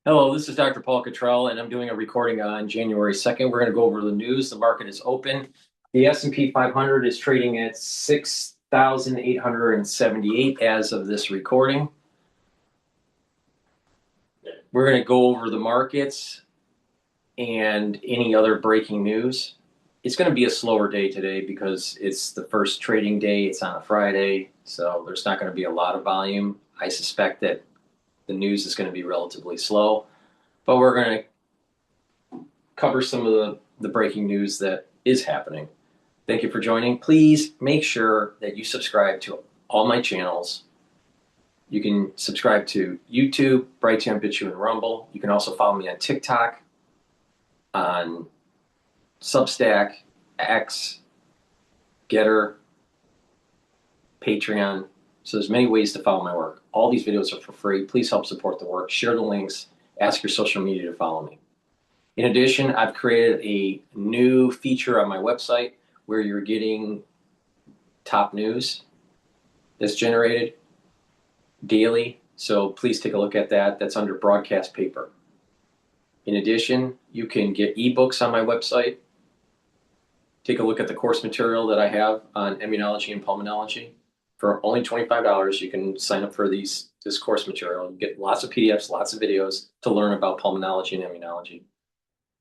Hello, this is Dr. Paul Cottrell, and I'm doing a recording on January 2nd. We're going to go over the news. The market is open. The S&P 500 is trading at 6,878 as of this recording. We're going to go over the markets and any other breaking news. It's going to be a slower day today because it's the first trading day. It's on a Friday, so there's not going to be a lot of volume. I suspect that the news is going to be relatively slow, but we're going to cover some of the breaking news that is happening. Thank you for joining. Please make sure that you subscribe to all my channels. You can subscribe to YouTube, Brighteon, Bitchute, and Rumble. You can also follow me on TikTok, on Substack, X, GETTR, Patreon. So there's many ways to follow my work. All these videos are for free. Please help support the work. Share the links. Ask your social media to follow me. In addition, I've created a new feature on my website where you're getting top news that's generated daily. So please take a look at that. That's under broadcast paper. In addition, you can get ebooks on my website. Take a look at the course material that I have on immunology and pulmonology. For only $25, you can sign up for this course material. You get lots of PDFs, lots of videos to learn about pulmonology and immunology.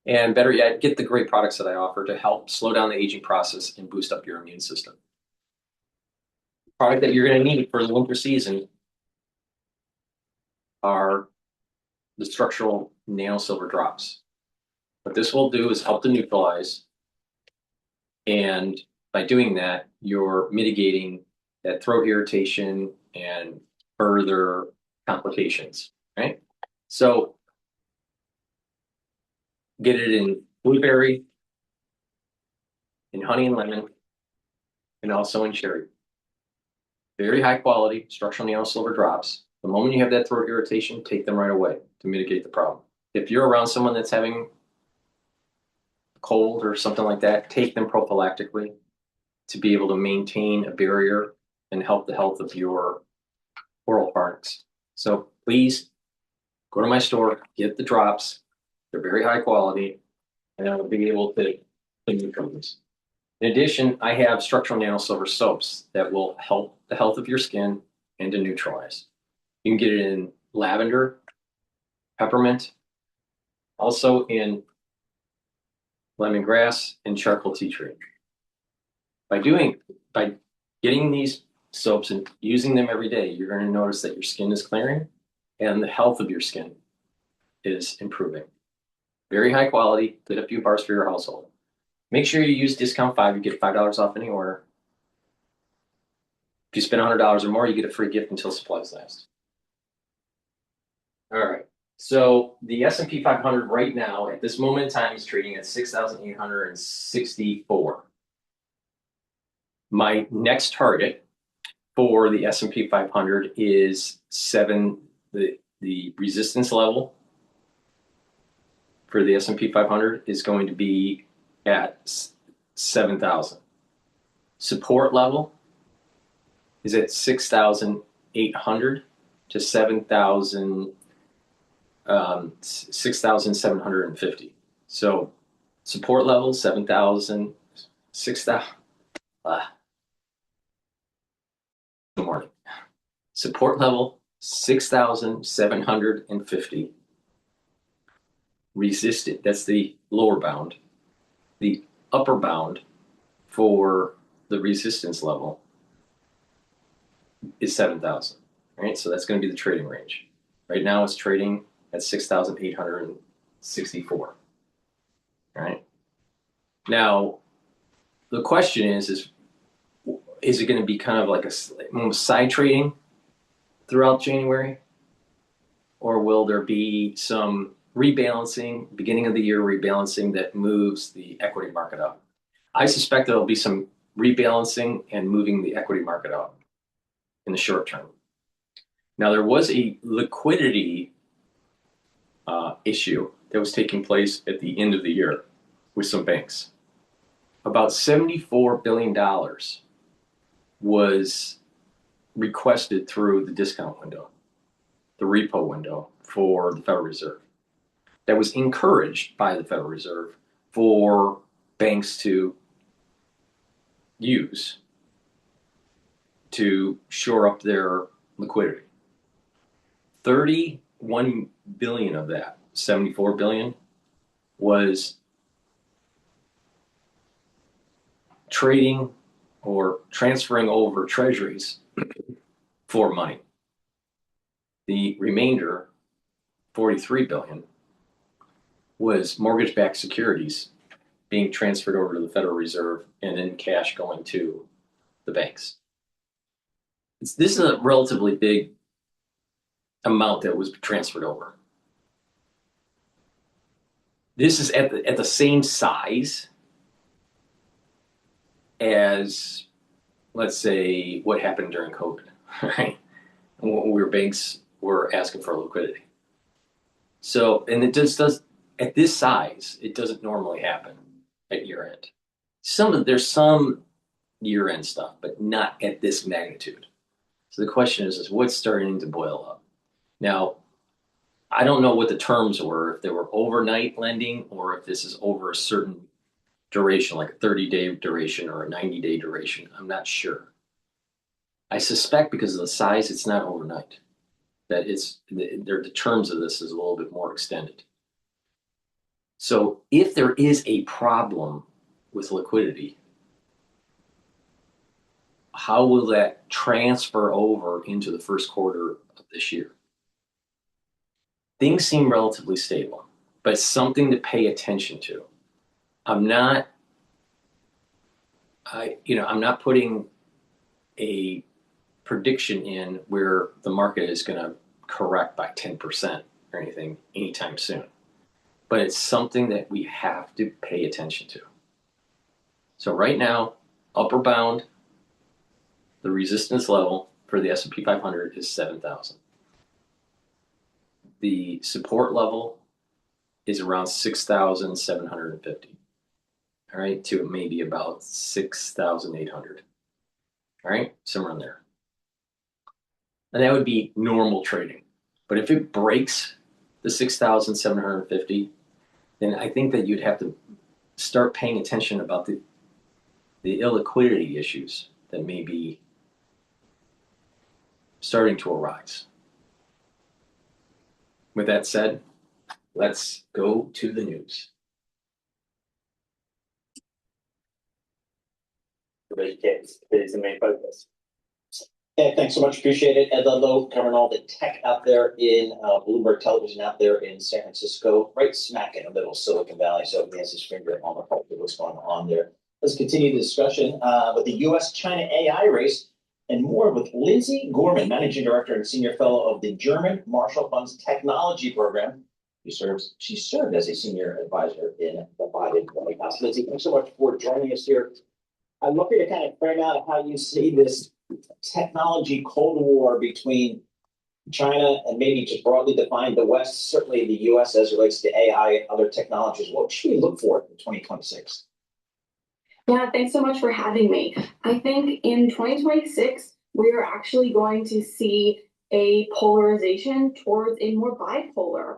And better yet, get the great products that I offer to help slow down the aging process and boost up your immune system. The product that you're going to need for the winter season are the structural nanosilver drops. What this will do is help to neutralize, and by doing that, you're mitigating that throat irritation and further complications, right? So get it in blueberry, in honey and lemon, and also in cherry. Very high quality structural nanosilver drops. The moment you have that throat irritation, take them right away to mitigate the problem. If you're around someone that's having a cold or something like that, take them prophylactically to be able to maintain a barrier and help the health of your oral pharynx. So please go to my store, get the drops. They're very high quality, and I'll be able to clean your problems. In addition, I have structural nanosilver soaps that will help the health of your skin and to neutralize. You can get it in lavender, peppermint, also in lemongrass and charcoal tea tree. By getting these soaps and using them every day, you're going to notice that your skin is clearing and the health of your skin is improving. Very high quality, lit a few bars for your household. Make sure you use discount 5. You get $5 off any order. If you spend $100 or more, you get a free gift until supplies last. All right. So the S&P 500 right now, at this moment in time, is trading at 6,864. My next target for the S&P 500 is 7. The resistance level for the S&P 500 is going to be at 7,000. Support level is at 6,800 to 6,750. So support level 7,000, 6,000. Good morning. Support level 6,750. Resisted, that's the lower bound. The upper bound for the resistance level is 7,000, right? So that's going to be the trading range. Right now it's trading at 6,864, right? Now, the question is it going to be kind of like a side trading throughout January? Or will there be some rebalancing, beginning of the year rebalancing that moves the equity market up? I suspect there'll be some rebalancing and moving the equity market up in the short term. Now, there was a liquidity issue that was taking place at the end of the year with some banks. About $74 billion was requested through the discount window, the repo window for the Federal Reserve. that was encouraged by the Federal Reserve for banks to use to shore up their liquidity. 31 billion of that, 74 billion, was trading or transferring over treasuries for money. The remainder, 43 billion, was mortgage-backed securities being transferred over to the Federal Reserve and then cash going to the banks. This is a relatively big amount that was transferred over. This is at the same size as, let's say, what happened during COVID, right? Where banks were asking for liquidity. So, and it just does, at this size, it doesn't normally happen at year end. There's some year end stuff, but not at this magnitude. So the question is what's starting to boil up? Now, I don't know what the terms were, if they were overnight lending or if this is over a certain duration, like a 30-day duration or a 90-day duration. I'm not sure. I suspect because of the size, it's not overnight. That the terms of this is a little bit more extended. So if there is a problem with liquidity, how will that transfer over into the first quarter of this year? Things seem relatively stable, but it's something to pay attention to. I'm not putting a prediction in where the market is going to correct by 10% or anything anytime soon. But it's something that we have to pay attention to. So right now, upper bound, the resistance level for the S&P 500 is 7,000. The support level is around 6,750. All right, to maybe about 6,800. All right, somewhere in there. And that would be normal trading. But if it breaks the 6,750, then I think that you'd have to start paying attention about the illiquidity issues that may be starting to arise. With that said, let's go to the news. Is the main focus. Yeah, thanks so much. Appreciate it. Ed Ludlow covering all the tech out there in Bloomberg Television out there in San Francisco, right smack in the middle of Silicon Valley. So he has his finger on the pulse of what's going on there. Let's continue the discussion with the U.S.-China AI race and more with Lindsay Gorman, Managing Director and Senior Fellow of the German Marshall Fund's Technology Program. She served as a Senior Advisor in the Biden White House. Lindsay, thanks so much for joining us here. I'd love for you to kind of frame out how you see this technology Cold War between China and maybe just broadly defined the West, certainly the U.S. as it relates to AI and other technologies. What should we look for in 2026? Yeah, thanks so much for having me. I think in 2026, we are actually going to see a polarization towards a more bipolar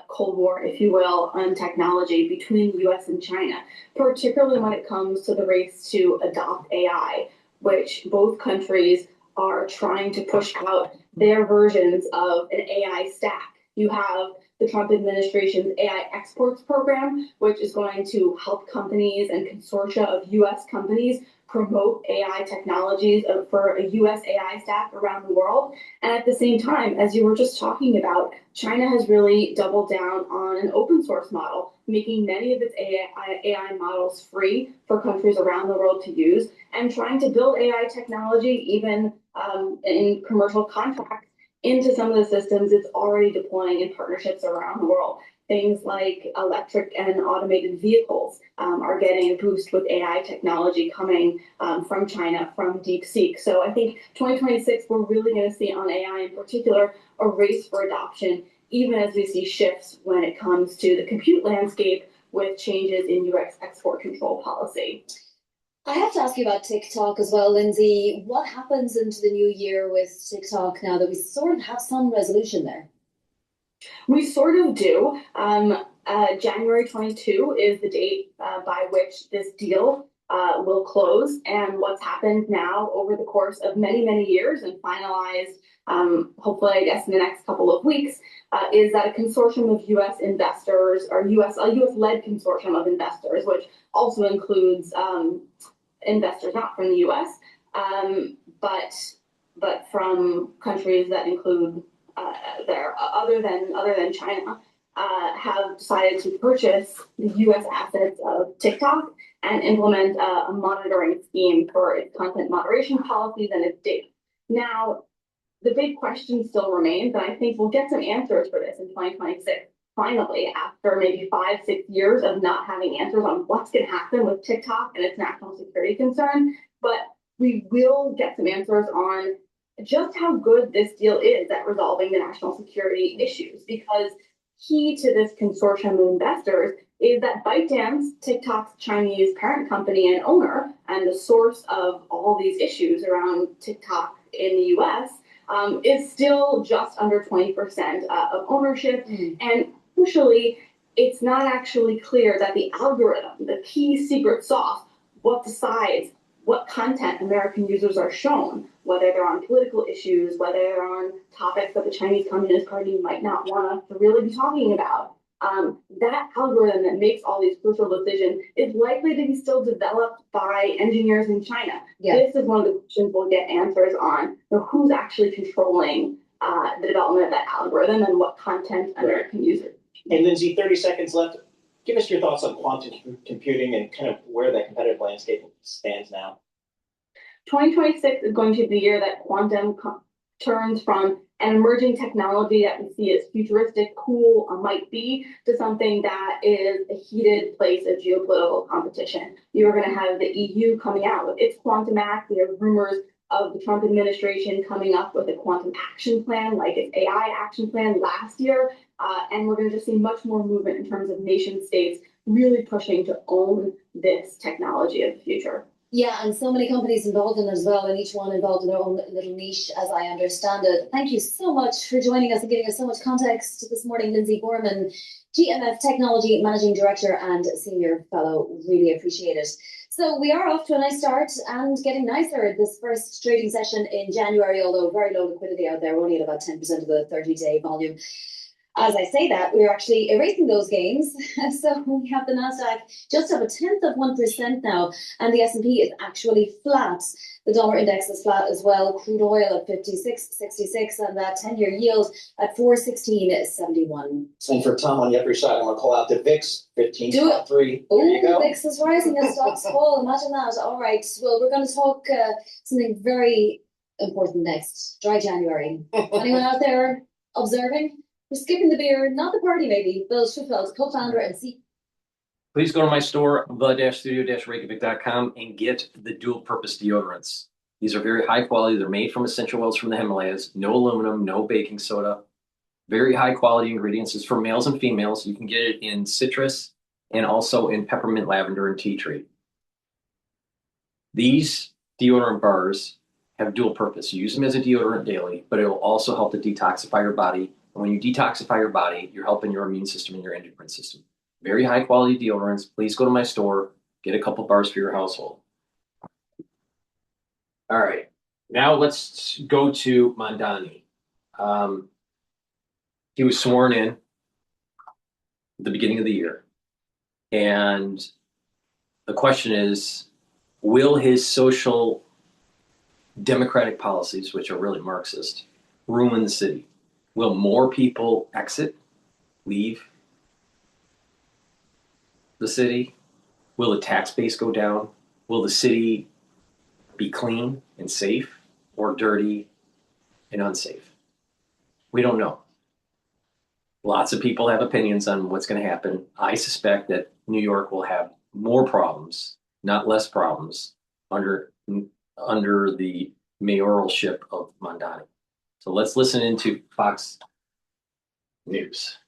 Cold War, if you will, on technology between the U.S. and China, particularly when it comes to the race to adopt AI, which both countries are trying to push out their versions of an AI stack. You have the Trump administration's AI exports program, which is going to help companies and consortia of U.S. companies promote AI technologies for a U.S. AI stack around the world. And at the same time, as you were just talking about, China has really doubled down on an open source model, making many of its AI models free for countries around the world to use, and trying to build AI technology even in commercial contracts into some of the systems it's already deploying in partnerships around the world. Things like electric and automated vehicles are getting a boost with AI technology coming from China, from DeepSeek. So I think 2026, we're really going to see on AI in particular a race for adoption, even as we see shifts when it comes to the compute landscape with changes in U.S. export control policy. I have to ask you about TikTok as well, Lindsay. What happens into the new year with TikTok now that we sort of have some resolution there? We sort of do. January 22 is the date by which this deal will close. And what's happened now over the course of many, many years and finalized, hopefully, I guess, in the next couple of weeks, is that a consortium of U.S. investors, or a U.S.-led consortium of investors, which also includes investors not from the U.S., but from countries that include there other than China, have decided to purchase the U.S. assets of TikTok and implement a monitoring scheme for its content moderation policies and its data. Now, the big question still remains, and I think we'll get some answers for this in 2026. Finally, after maybe 5-6 years of not having answers on what's going to happen with TikTok and its national security concern, but we will get some answers on just how good this deal is at resolving the national security issues, because key to this consortium of investors is that ByteDance, TikTok's Chinese parent company and owner, and the source of all these issues around TikTok in the US, is still just under 20% of ownership. And crucially, it's not actually clear that the algorithm, the key secret sauce, what decides what content American users are shown, whether they're on political issues, whether they're on topics that the Chinese Communist Party might not want us to really be talking about. That algorithm that makes all these crucial decisions is likely to be still developed by engineers in China. Yeah. This is one of the questions we'll get answers on. So who's actually controlling the development of that algorithm and what content American users. And Lindsay, 30 seconds left. Give us your thoughts on quantum computing and kind of where that competitive landscape stands now. 2026 is going to be the year that quantum turns from an emerging technology that we see as futuristic, cool, or might be, to something that is a heated place of geopolitical competition. You are going to have the EU coming out with its Quantum Act. We have rumors of the Trump administration coming up with a quantum action plan, like its AI action plan last year. And we're going to just see much more movement in terms of nation states really pushing to own this technology of the future. Yeah, and so many companies involved in it as well, and each one involved in their own little niche, as I understand it. Thank you so much for joining us and giving us so much context this morning, Lindsay Gorman, GMF Technology Managing Director and Senior Fellow. Really appreciate it. So we are off to a nice start and getting nicer this first trading session in January, although very low liquidity out there, only at about 10% of the 30-day volume. As I say that, we're actually erasing those gains. So we have the Nasdaq just up 0.1% now, and the S&P is actually flat. The dollar index is flat as well. Crude oil at 56.66, and that 10-year yield at 416.71. And for Tom on the upper side, I'm going to call out the VIX 15.3. Oh, VIX is rising as stocks fall. Imagine that. All right. Well, we're going to talk something very important next. Dry January. Anyone out there observing? We're skipping the beer, not the party maybe. Bill Schufeld, co-founder and CEO. Please go to my store, the-studio-reykjavik.com, and get the dual-purpose deodorants. These are very high quality. They're made from essential oils from the Himalayas. No aluminum, no baking soda. Very high quality ingredients. It's for males and females. You can get it in citrus and also in peppermint, lavender, and tea tree. These deodorant bars have dual purpose. You use them as a deodorant daily, but it will also help to detoxify your body. And when you detoxify your body, you're helping your immune system and your endocrine system. Very high quality deodorants. Please go to my store, get a couple bars for your household. All right, now let's go to Mamdani. He was sworn in at the beginning of the year. And the question is, will his social democratic policies, which are really Marxist, ruin the city? Will more people exit, leave the city? Will the tax base go down? Will the city be clean and safe, or dirty and unsafe? We don't know. Lots of people have opinions on what's going to happen. I suspect that New York will have more problems, not less problems, under the mayoralship of Mamdani. So let's listen into Fox News.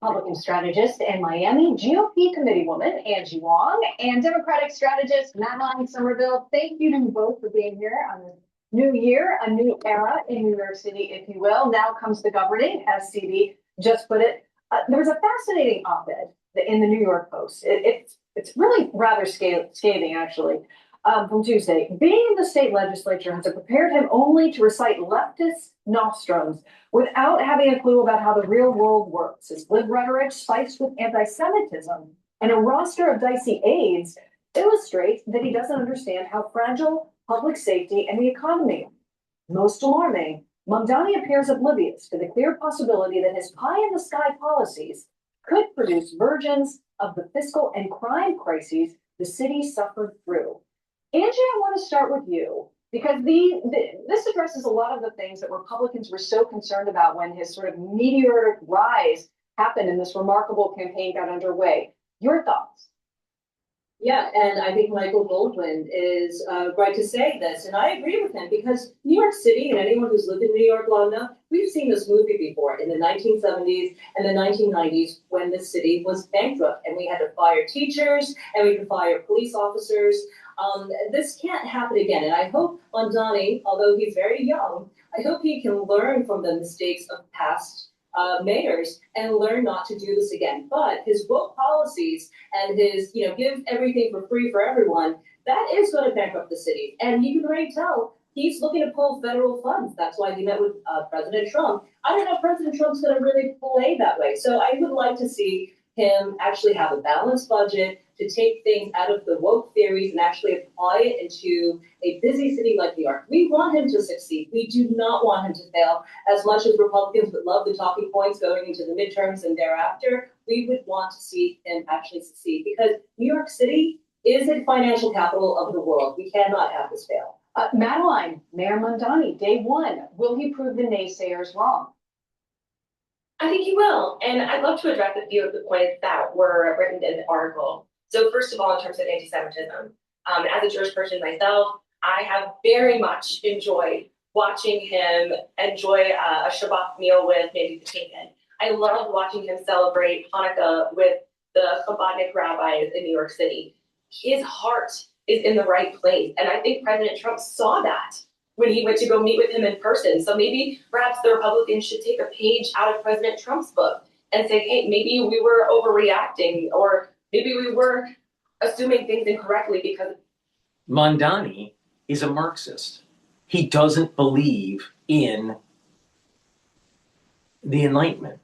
Republican strategist and Miami GOP committeewoman Angie Wong and Democratic strategist Madeline Somerville. Thank you to you both for being here on this New year, a new era in New York City, if you will. Now comes the governing, as Stevie just put it. There was a fascinating op-ed in the New York Post. It's really rather scathing, actually, from Tuesday. Being in the state legislature has prepared him only to recite leftist nostrums without having a clue about how the real world works. His glib rhetoric, spiced with anti-Semitism, and a roster of dicey aides illustrates that he doesn't understand how fragile public safety and the economy are. Most alarming, Mamdani appears oblivious to the clear possibility that his pie-in-the-sky policies could produce versions of the fiscal and crime crises the city suffered through. Angie, I want to start with you because this addresses a lot of the things that Republicans were so concerned about when his sort of meteoric rise happened and this remarkable campaign got underway. Your thoughts? Yeah, and I think Michael Goldwyn is right to say this, and I agree with him because New York City, and anyone who's lived in New York long enough, we've seen this movie before in the 1970s and the 1990s when the city was bankrupt and we had to fire teachers and we had to fire police officers. This can't happen again, and I hope Mamdani, although he's very young, I hope he can learn from the mistakes of past mayors and learn not to do this again. But his woke policies and his, give everything for free for everyone, that is going to bankrupt the city. And you can already tell he's looking to pull federal funds. That's why he met with President Trump. I don't know if President Trump's going to really play that way. So I would like to see him actually have a balanced budget to take things out of the woke theories and actually apply it into a busy city like New York. We want him to succeed. We do not want him to fail. As much as Republicans would love the talking points going into the midterms and thereafter, we would want to see him actually succeed because New York City is the financial capital of the world. We cannot have this fail. Madeline, Mayor Mamdani, day one, will he prove the naysayers wrong? I think he will, and I'd love to address a few of the points that were written in the article. So first of all, in terms of anti-Semitism, as a Jewish person myself, I have very much enjoyed watching him enjoy a Shabbat meal with Mandy Patinkin. I loved watching him celebrate Hanukkah with the Chabadnik rabbis in New York City. His heart is in the right place, and I think President Trump saw that when he went to go meet with him in person. So maybe perhaps the Republicans should take a page out of President Trump's book and say, hey, maybe we were overreacting, or maybe we were assuming things incorrectly because. Mamdani is a Marxist. He doesn't believe in the Enlightenment,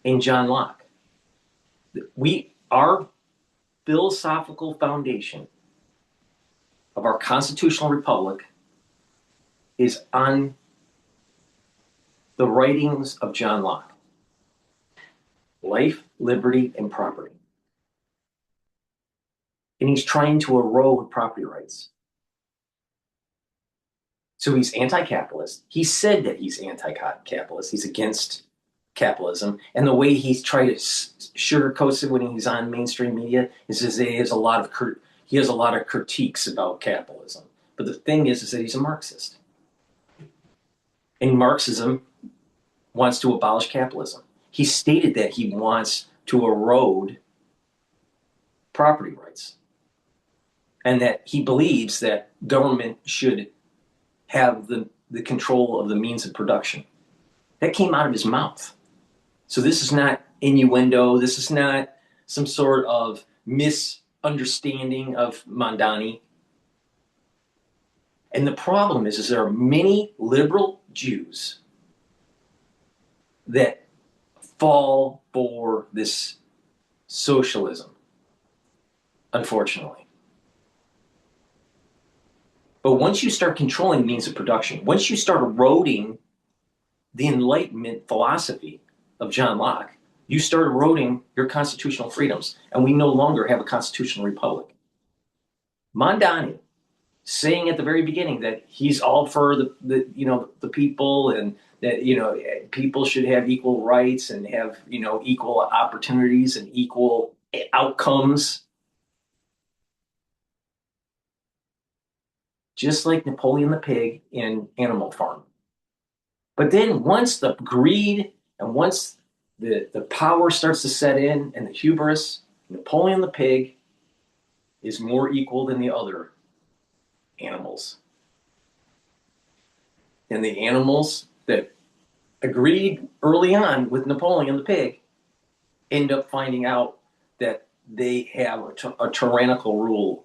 in John Locke. Our philosophical foundation of our constitutional republic is on the writings of John Locke. Life, liberty, and property. And he's trying to erode property rights. So he's anti-capitalist. He said that he's anti-capitalist. He's against capitalism. And the way he's tried to sugarcoat it when he's on mainstream media is that he has a lot of critiques about capitalism. But the thing is that he's a Marxist. And Marxism wants to abolish capitalism. He stated that he wants to erode property rights and that he believes that government should have the control of the means of production. That came out of his mouth. So this is not innuendo. This is not some sort of misunderstanding of Mamdani. And the problem is there are many liberal Jews that fall for this socialism, unfortunately. But once you start controlling the means of production, once you start eroding the Enlightenment philosophy of John Locke, you start eroding your constitutional freedoms, and we no longer have a constitutional republic. Mamdani, saying at the very beginning that he's all for the people and that people should have equal rights and have equal opportunities and equal outcomes, just like Napoleon the Pig in Animal Farm. But then once the greed and once the power starts to set in and the hubris, Napoleon the Pig is more equal than the other animals. And the animals that agreed early on with Napoleon the pig end up finding out that they have a tyrannical rule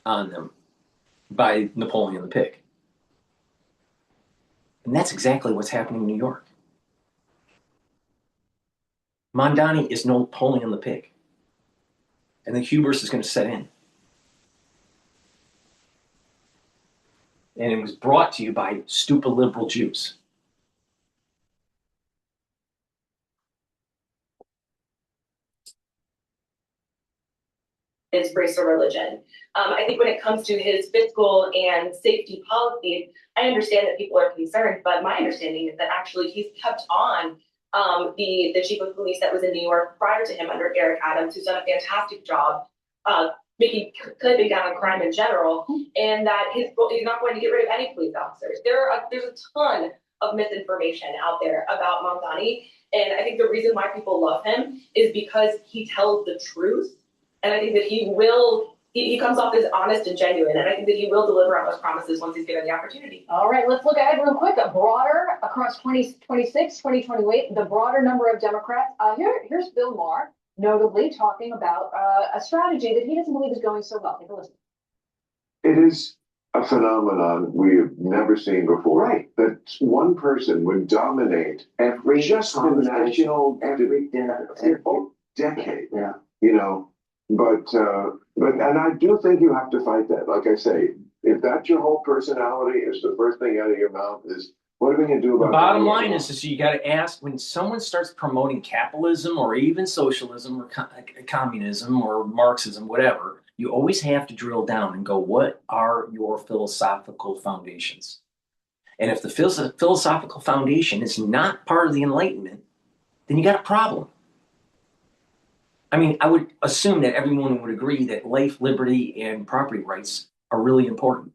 on them by Napoleon the pig. And that's exactly what's happening in New York. Mamdani is Napoleon the pig. And the hubris is going to set in. And it was brought to you by stupid liberal Jews. His race or religion. I think when it comes to his fiscal and safety policies, I understand that people are concerned, but my understanding is that actually he's kept on the chief of police that was in New York prior to him under Eric Adams, who's done a fantastic job making clamping down on crime in general, and that he's not going to get rid of any police officers. There's a ton of misinformation out there about Mamdani, and I think the reason why people love him is because he tells the truth. And I think that he comes off as honest and genuine. And I think that he will deliver on those promises once he's given the opportunity. All right, let's look ahead real quick. A broader, across 2026, 2028, the broader number of Democrats. Here's Bill Maher, notably talking about a strategy that he doesn't believe is going so well. Take a listen. It is a phenomenon we have never seen before. Right. That one person would dominate Every just the national decade. Yeah. You know, but and I do think you have to fight that. Like I say, if that's your whole personality, is the first thing out of your mouth is, what are we going to do about the bottom line is you got to ask, when someone starts promoting capitalism or even socialism or communism or Marxism, whatever, you always have to drill down and go, what are your philosophical foundations? And if the philosophical foundation is not part of the Enlightenment, then you got a problem. I mean, I would assume that everyone would agree that life, liberty, and property rights are really important.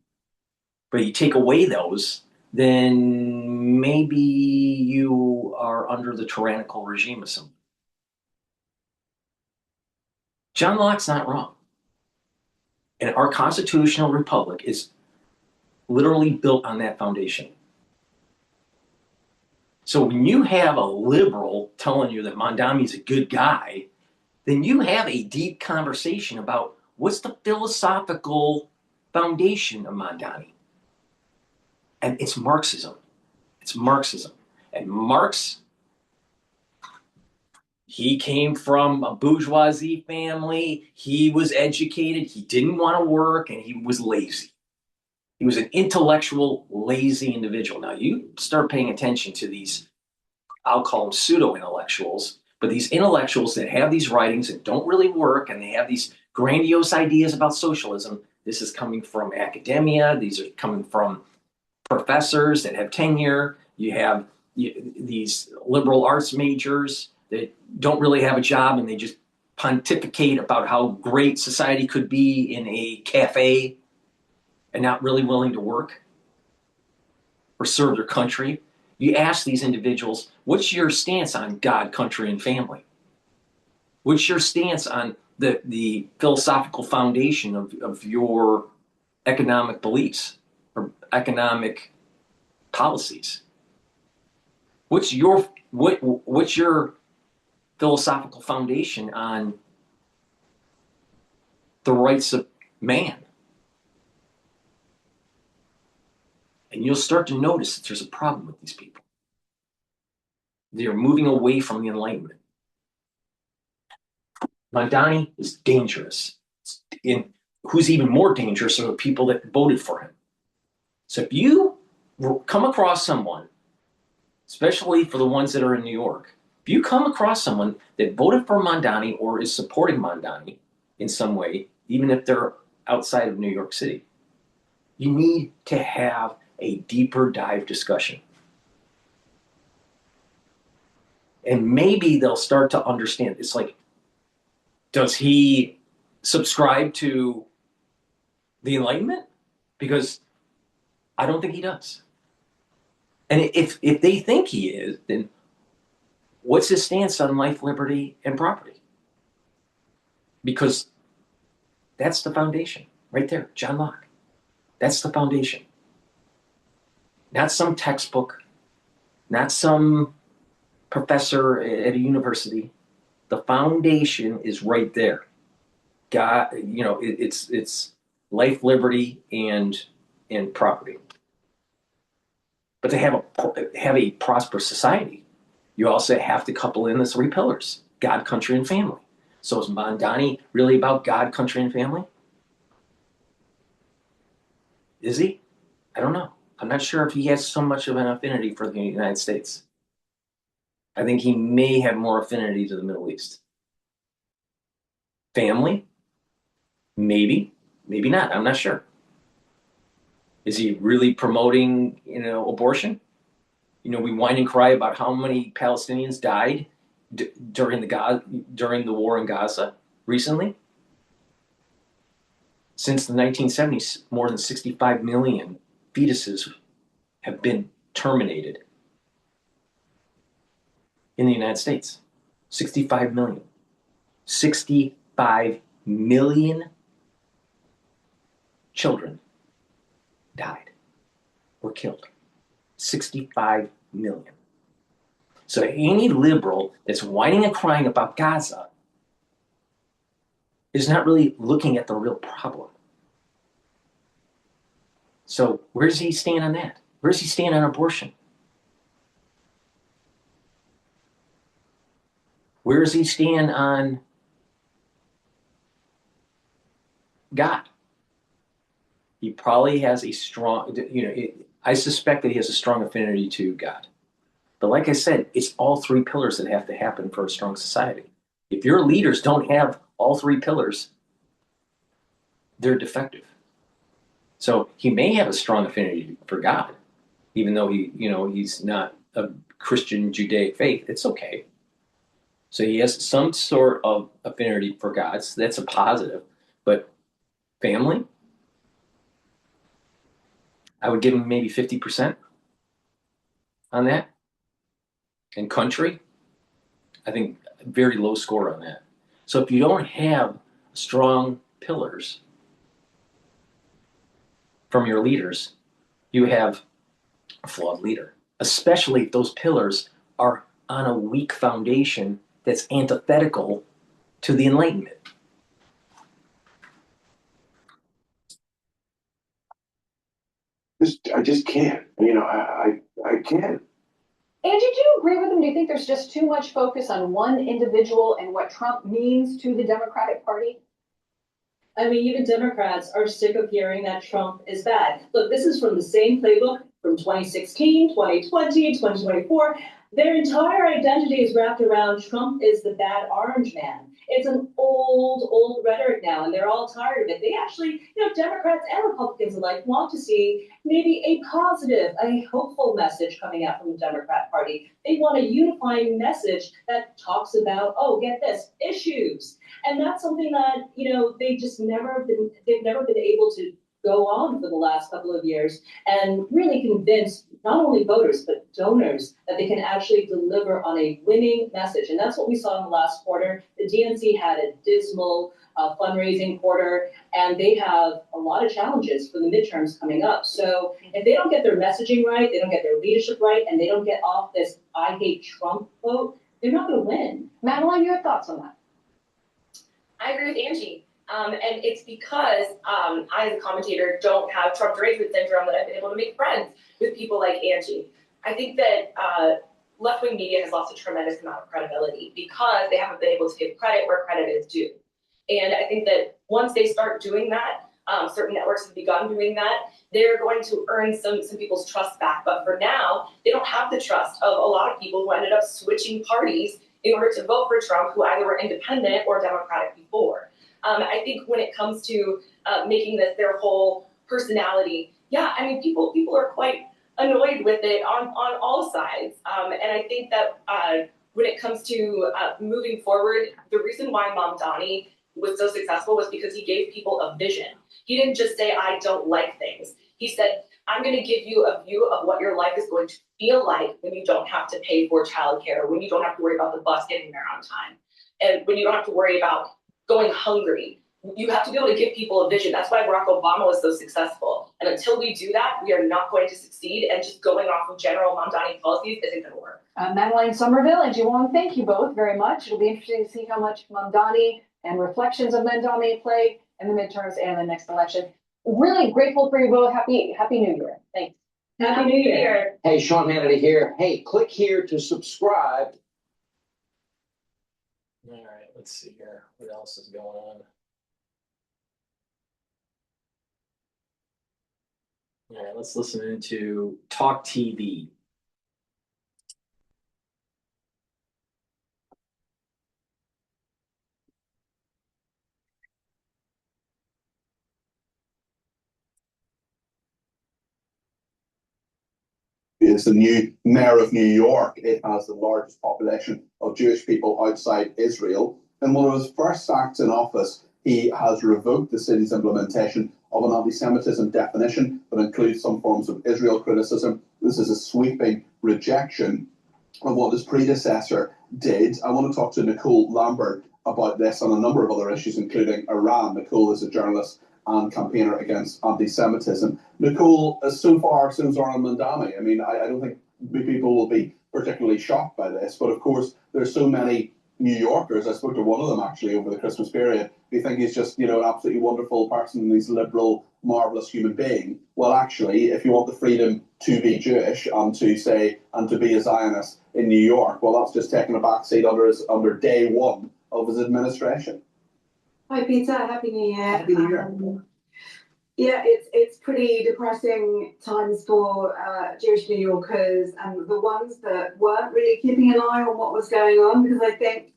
But you take away those, then maybe you are under the tyrannical regime of someone. John Locke's not wrong. And our constitutional republic is literally built on that foundation. So when you have a liberal telling you that Mamdani's a good guy, then you have a deep conversation about what's the philosophical foundation of Mamdani. And it's Marxism. It's Marxism. And Marx, he came from a bourgeoisie family. He was educated. He didn't want to work, and he was lazy. He was an intellectual, lazy individual. Now, you start paying attention to these, I'll call them pseudo-intellectuals, but these intellectuals that have these writings that don't really work, and they have these grandiose ideas about socialism. This is coming from academia. These are coming from professors that have tenure. You have these liberal arts majors that don't really have a job, and they just pontificate about how great society could be in a cafe and not really willing to work or serve their country. You ask these individuals, what's your stance on God, country, and family? What's your stance on the philosophical foundation of your economic beliefs or economic policies? What's your philosophical foundation on the rights of man? And you'll start to notice that there's a problem with these people. They're moving away from the Enlightenment. Mamdani is dangerous. And who's even more dangerous are the people that voted for him. So if you come across someone, especially for the ones that are in New York, if you come across someone that voted for Mamdani or is supporting Mamdani in some way, even if they're outside of New York City, you need to have a deeper dive discussion. And maybe they'll start to understand. It's like, does he subscribe to the Enlightenment? Because I don't think he does. And if they think he is, then what's his stance on life, liberty, and property? Because that's the foundation right there, John Locke. That's the foundation. not some textbook, not some professor at a university. The foundation is right there. God, it's life, liberty, and property. But to have a prosperous society, you also have to couple in the three pillars: God, country, and family. So is Mamdani really about God, country, and family? Is he? I don't know. I'm not sure if he has so much of an affinity for the United States. I think he may have more affinity to the Middle East. Family? Maybe, maybe not. I'm not sure. Is he really promoting, abortion? We whine and cry about how many Palestinians died during the war in Gaza recently. Since the 1970s, more than 65 million fetuses have been terminated in the United States. 65 million. 65 million children died, were killed. 65 million. So any liberal that's whining and crying about Gaza is not really looking at the real problem. So where does he stand on that? Where does he stand on abortion? Where does he stand on God? He probably has a strong, I suspect that he has a strong affinity to God. But like I said, it's all three pillars that have to happen for a strong society. If your leaders don't have all three pillars, they're defective. So he may have a strong affinity for God, even though he's not a Christian Judaic faith. It's okay. So he has some sort of affinity for God. So that's a positive. But family, I would give him maybe 50% on that. And country, I think very low score on that. So if you don't have strong pillars from your leaders, you have a flawed leader, especially if those pillars are on a weak foundation that's antithetical to the Enlightenment. I just can't. I can't. Angie, do you agree with him? Do you think there's just too much focus on one individual and what Trump means to the Democratic Party? I mean, even Democrats are sick of hearing that Trump is bad. Look, this is from the same playbook from 2016, 2020, 2024. Their entire identity is wrapped around Trump is the bad orange man. It's an old rhetoric now, and they're all tired of it. They actually, Democrats and Republicans alike want to see maybe a positive, a hopeful message coming out from the Democrat Party. They want a unifying message that talks about, get this, issues. And that's something that, they've never been able to go on for the last couple of years and really convince not only voters, but donors that they can actually deliver on a winning message. And that's what we saw in the last quarter. The DNC had a dismal fundraising quarter, and they have a lot of challenges for the midterms coming up. So if they don't get their messaging right, they don't get their leadership right, and they don't get off this I hate Trump vote, they're not going to win. Madeline, your thoughts on that? I agree with Angie. And it's because I, as a commentator, don't have Trump derangement syndrome that I've been able to make friends with people like Angie. I think that left-wing media has lost a tremendous amount of credibility because they haven't been able to give credit where credit is due. And I think that once they start doing that, certain networks have begun doing that, they're going to earn some people's trust back. But for now, they don't have the trust of a lot of people who ended up switching parties in order to vote for Trump, who either were independent or Democratic before. I think when it comes to making this their whole personality, people are quite annoyed with it on all sides. And I think that when it comes to moving forward, the reason why Mamdani was so successful was because he gave people a vision. He didn't just say, I don't like things. He said, I'm going to give you a view of what your life is going to feel like when you don't have to pay for childcare, when you don't have to worry about the bus getting there on time, and when you don't have to worry about going hungry. You have to be able to give people a vision. That's why Barack Obama was so successful. And until we do that, we are not going to succeed. And just going off of general Mamdani policies isn't going to work. Madeline Somerville and Jiwon, thank you both very much. It'll be interesting to see how much Mamdani and reflections of Mamdani play in the midterms and the next election. Really grateful for you both. Happy New Year. Thanks. Happy New Year. Hey, Sean Hannity here. Hey, click here to subscribe. All right, let's see here. What else is going on? All right, let's listen into Talk TV. Is the new mayor of New York. It has the largest population of Jewish people outside Israel. In one of his first acts in office, he has revoked the city's implementation of an anti-Semitism definition that includes some forms of Israel criticism. This is a sweeping rejection of what his predecessor did. I want to talk to Nicole Lambert about this and a number of other issues, including Iran. Nicole is a journalist and campaigner against anti-Semitism. Nicole, so far since Zoran Mamdani, I mean, I don't think people will be particularly shocked by this, but of course, there's so many New Yorkers, I spoke to one of them actually over the Christmas period, who think he's just, an absolutely wonderful person, and he's a liberal, marvellous human being. Well, actually, if you want the freedom to be Jewish and to be a Zionist in New York, well, that's just taking a backseat under day one of his administration. Hi Peter, Happy New Year. Happy New Year. Yeah, it's pretty depressing times for Jewish New Yorkers and the ones that weren't really keeping an eye on what was going on, because I think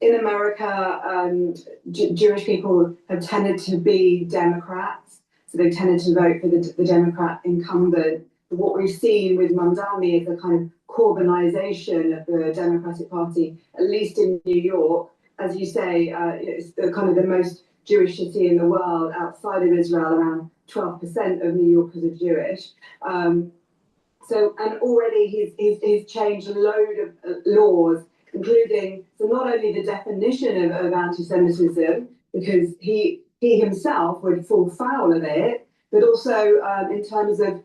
in America, Jewish people have tended to be Democrats, so they tended to vote for the Democrat incumbent. But what we've seen with Mamdani is a kind of Corbynization of the Democratic Party, at least in New York. As you say, it's the most Jewish city in the world outside of Israel. Around 12% of New Yorkers are Jewish. And already he's changed a load of laws, including not only the definition of anti-Semitism, because he himself would fall foul of it, but also in terms of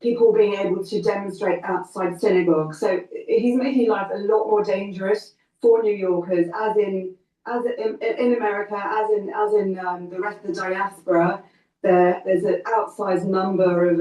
people being able to demonstrate outside synagogues. So he's making life a lot more dangerous for New Yorkers, as in America, as in the rest of the diaspora. There's an outsized number of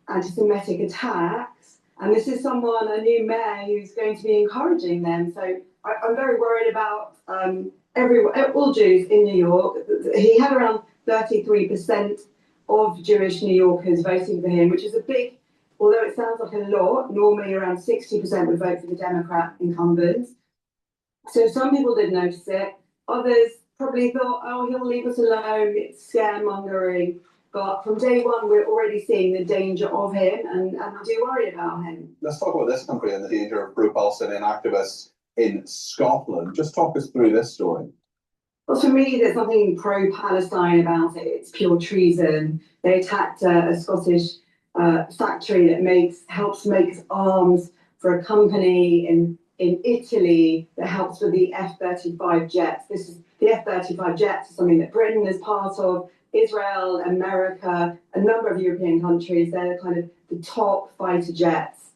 anti-Semitic attacks, and this is a new mayor who's going to be encouraging them. So I'm very worried about all Jews in New York. He had around 33% of Jewish New Yorkers voting for him, which is a big, although it sounds like a lot, normally around 60% would vote for the Democrat incumbents. So some people did notice it. Others probably thought, oh, he'll leave us alone, it's scaremongering. But from day one, we're already seeing the danger of him, and I do worry about him. Let's talk about this country and the danger of pro-Palestinian activists in Scotland. Just talk us through this story. Well, for me, there's nothing pro-Palestine about it. It's pure treason. They attacked a Scottish factory that helps make arms for a company in Italy that helps with the F-35 jets. The F-35 jets is something that Britain is part of, Israel, America, a number of European countries. They're kind of the top fighter jets.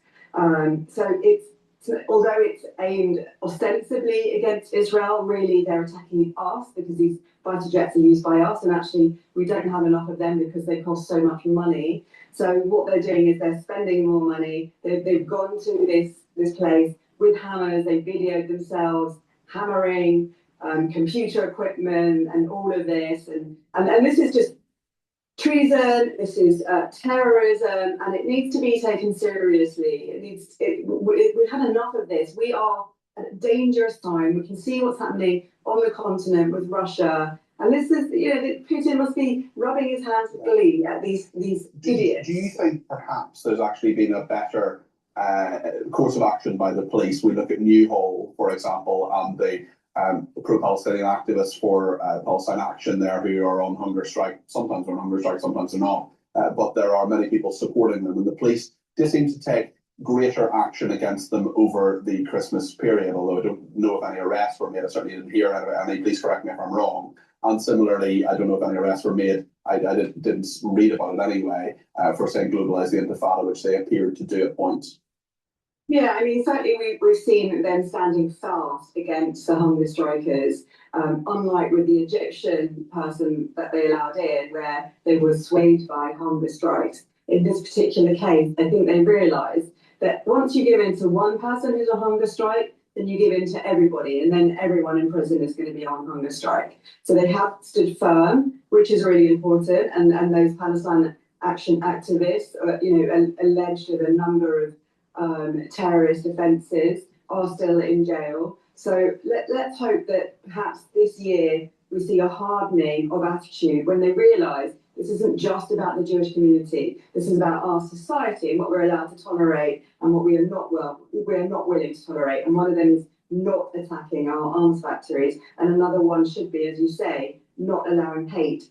Although it's aimed ostensibly against Israel, really they're attacking us because these fighter jets are used by us, and actually we don't have enough of them because they cost so much money. So what they're doing is they're spending more money. They've gone to this place with hammers. They videoed themselves hammering computer equipment and all of this, and this is just treason. This is terrorism, and it needs to be taken seriously. We've had enough of this. We are at a dangerous time. We can see what's happening on the continent with Russia, and this is, Putin must be rubbing his hands with glee at these idiots. Do you think perhaps there's actually been a better course of action by the police? We look at Newhall, for example, and the pro-Palestinian activists for Palestine Action there who are on hunger strike. Sometimes they're on hunger strike, sometimes they're not. But there are many people supporting them, and the police did seem to take greater action against them over the Christmas period, although I don't know if any arrests were made. I certainly didn't hear any. Please correct me if I'm wrong. And similarly, I don't know if any arrests were made I didn't read about it anyway, for saying globalise the Intifada, which they appeared to do at points. Yeah, I mean, certainly we've seen them standing fast against the hunger strikers, unlike with the Egyptian person that they allowed in, where they were swayed by hunger strikes. In this particular case, I think they realised that once you give in to one person who's on hunger strike, then you give in to everybody, and then everyone in prison is going to be on hunger strike. So they have stood firm, which is really important, and those Palestine Action activists, alleged of a number of terrorist offences, are still in jail. So let's hope that perhaps this year we see a hardening of attitude when they realise this isn't just about the Jewish community. This is about our society and what we're allowed to tolerate and what we are not willing to tolerate. And one of them is not attacking our arms factories, and another one should be, as you say, not allowing hate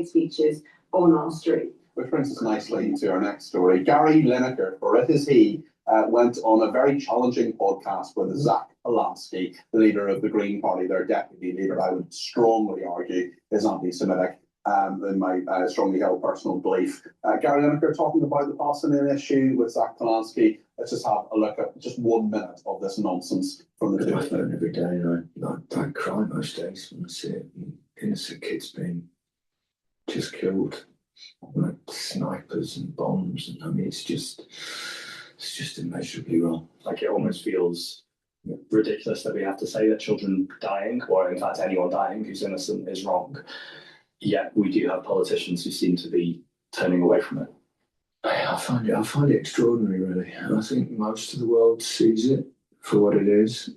speeches on our street. Which brings us nicely to our next story. Gary Lineker, for it is he, went on a very challenging podcast with Zach Polanski, the leader of the Green Party, their deputy leader. I would strongly argue is anti-Semitic, in my strongly held personal belief. Gary Lineker talking about the Palestinian issue with Zach Polanski. Let's just have a look at just 1 minute of this nonsense from the two. I phone every day, and I cry most days when I see it. Innocent kids being just killed, like snipers and bombs, and I mean it's just immeasurably wrong. Like, it almost feels ridiculous that we have to say that children dying, or in fact anyone dying who's innocent, is wrong. Yet we do have politicians who seem to be turning away from it. I find it extraordinary, really. I think most of the world sees it for what it is.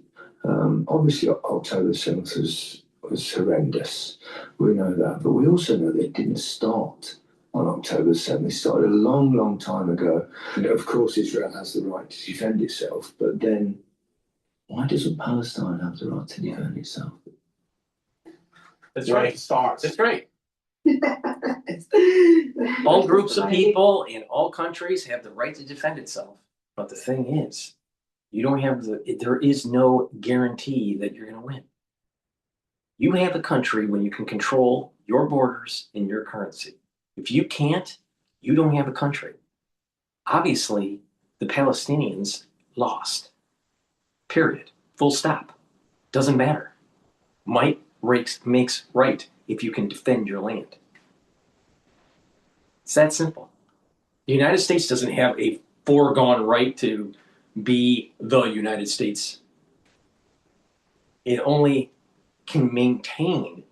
Obviously, October 7th was horrendous. We know that, but we also know that it didn't start on October 7th. It started a long, long time ago. And of course, Israel has the right to defend itself, but then why doesn't Palestine have the right to defend itself? That's right. Starts. That's right. All groups of people in all countries have the right to defend itself. But the thing is, there is no guarantee that you're going to win. You have a country when you can control your borders and your currency. If you can't, you don't have a country. Obviously, the Palestinians lost. Period. Full stop. Doesn't matter. Might makes right if you can defend your land. It's that simple. The United States doesn't have a foregone right to be the United States. It only can maintain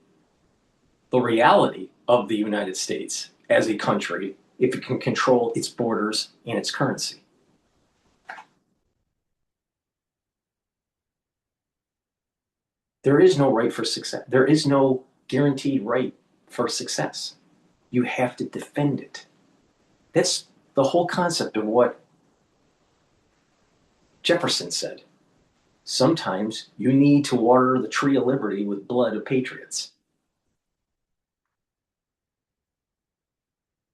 the reality of the United States as a country if it can control its borders and its currency. There is no right for success. There is no guaranteed right for success. You have to defend it. That's the whole concept of what Jefferson said. Sometimes you need to water the tree of liberty with blood of patriots.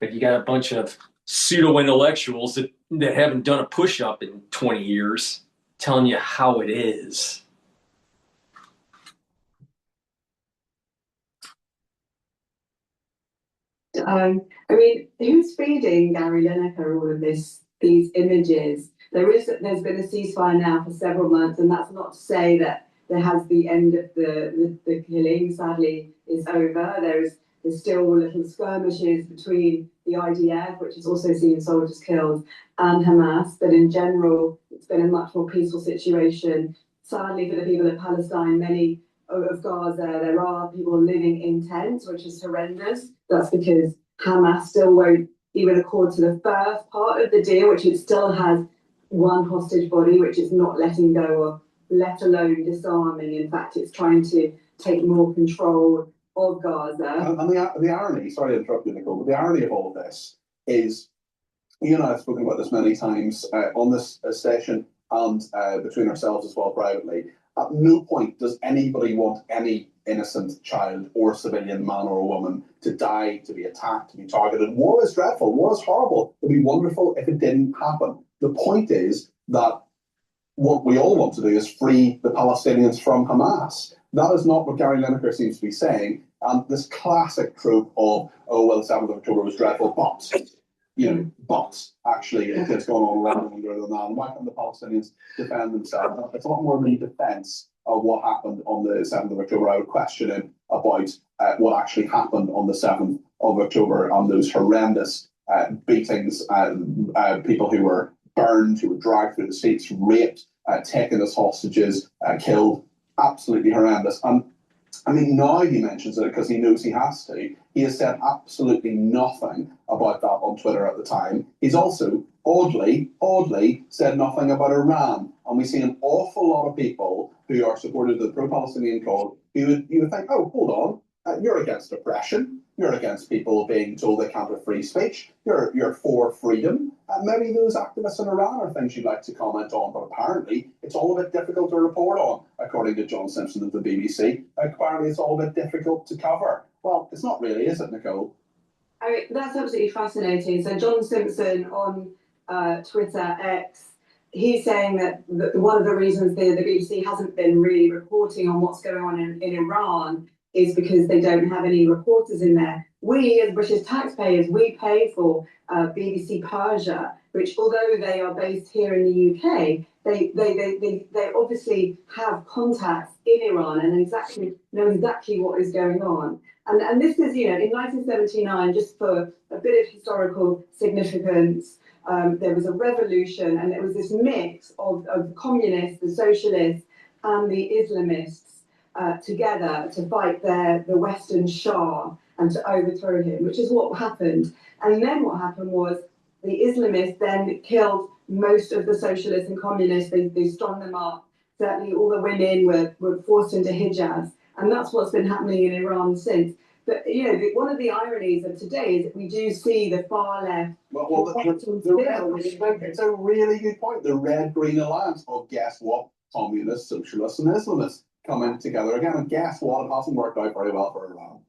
But you got a bunch of pseudo-intellectuals that haven't done a push-up in 20 years telling you how it is. I mean, who's feeding Gary Lineker all of these images? There's been a ceasefire now for several months, and that's not to say that there has the end of the killing. Sadly, is over. There's still little skirmishes between the IDF, which has also seen soldiers killed, and Hamas. But in general, it's been a much more peaceful situation. Sadly, for the people of Palestine, many of Gaza, there are people living in tents, which is horrendous. That's because Hamas still won't even accord to the first part of the deal, which it still has one hostage body, which it's not letting go of, let alone disarming. In fact, it's trying to take more control of Gaza. And the irony, sorry to interrupt you, Nicole, but the irony of all of this is, you and I have spoken about this many times on this station and between ourselves as well privately. At no point does anybody want any innocent child or civilian man or woman to die, to be attacked, to be targeted. War is dreadful. War is horrible. It would be wonderful if it didn't happen. The point is that what we all want to do is free the Palestinians from Hamas. That is not what Gary Lineker seems to be saying. And this classic trope of, oh, well, the 7th of October was dreadful, but, actually it's going on around longer than that. Why can't the Palestinians defend themselves? It's a lot more of a defence of what happened on the 7th of October. I would question him about what actually happened on the 7th of October on those horrendous beatings, people who were burned, who were dragged through the streets, raped, taken as hostages, killed. Absolutely horrendous. And I mean, now he mentions it because he knows he has to. He has said absolutely nothing about that on Twitter at the time. He's also, oddly, said nothing about Iran. And we see an awful lot of people who are supportive of the pro-Palestinian cause you would think, oh, hold on, you're against oppression. You're against people being told they can't have free speech. You're for freedom. Maybe those activists in Iran are things you'd like to comment on, but apparently it's all a bit difficult to report on, according to John Simpson of the BBC. Apparently it's all a bit difficult to cover. Well, it's not really, is it, Nicole? I mean, that's absolutely fascinating. So John Simpson on Twitter X, he's saying that one of the reasons the BBC hasn't been really reporting on what's going on in Iran is because they don't have any reporters in there. We, as British taxpayers, we pay for BBC Persia, which, although they are based here in the UK, they obviously have contacts in Iran and know exactly what is going on. And this is, in 1979, just for a bit of historical significance, there was a revolution, and it was this mix of the communists, the socialists, and the Islamists together to fight the Western Shah and to overthrow him, which is what happened. And then what happened was the Islamists then killed most of the socialists and communists. They strung them up. Certainly all the women were forced into hijabs. And that's what's been happening in Iran since. But, one of the ironies of today is that we do see the far left. It's a really good point. The red-green alliance of, guess what, communists, socialists, and Islamists coming together again. And guess what? It hasn't worked out very well for Iran.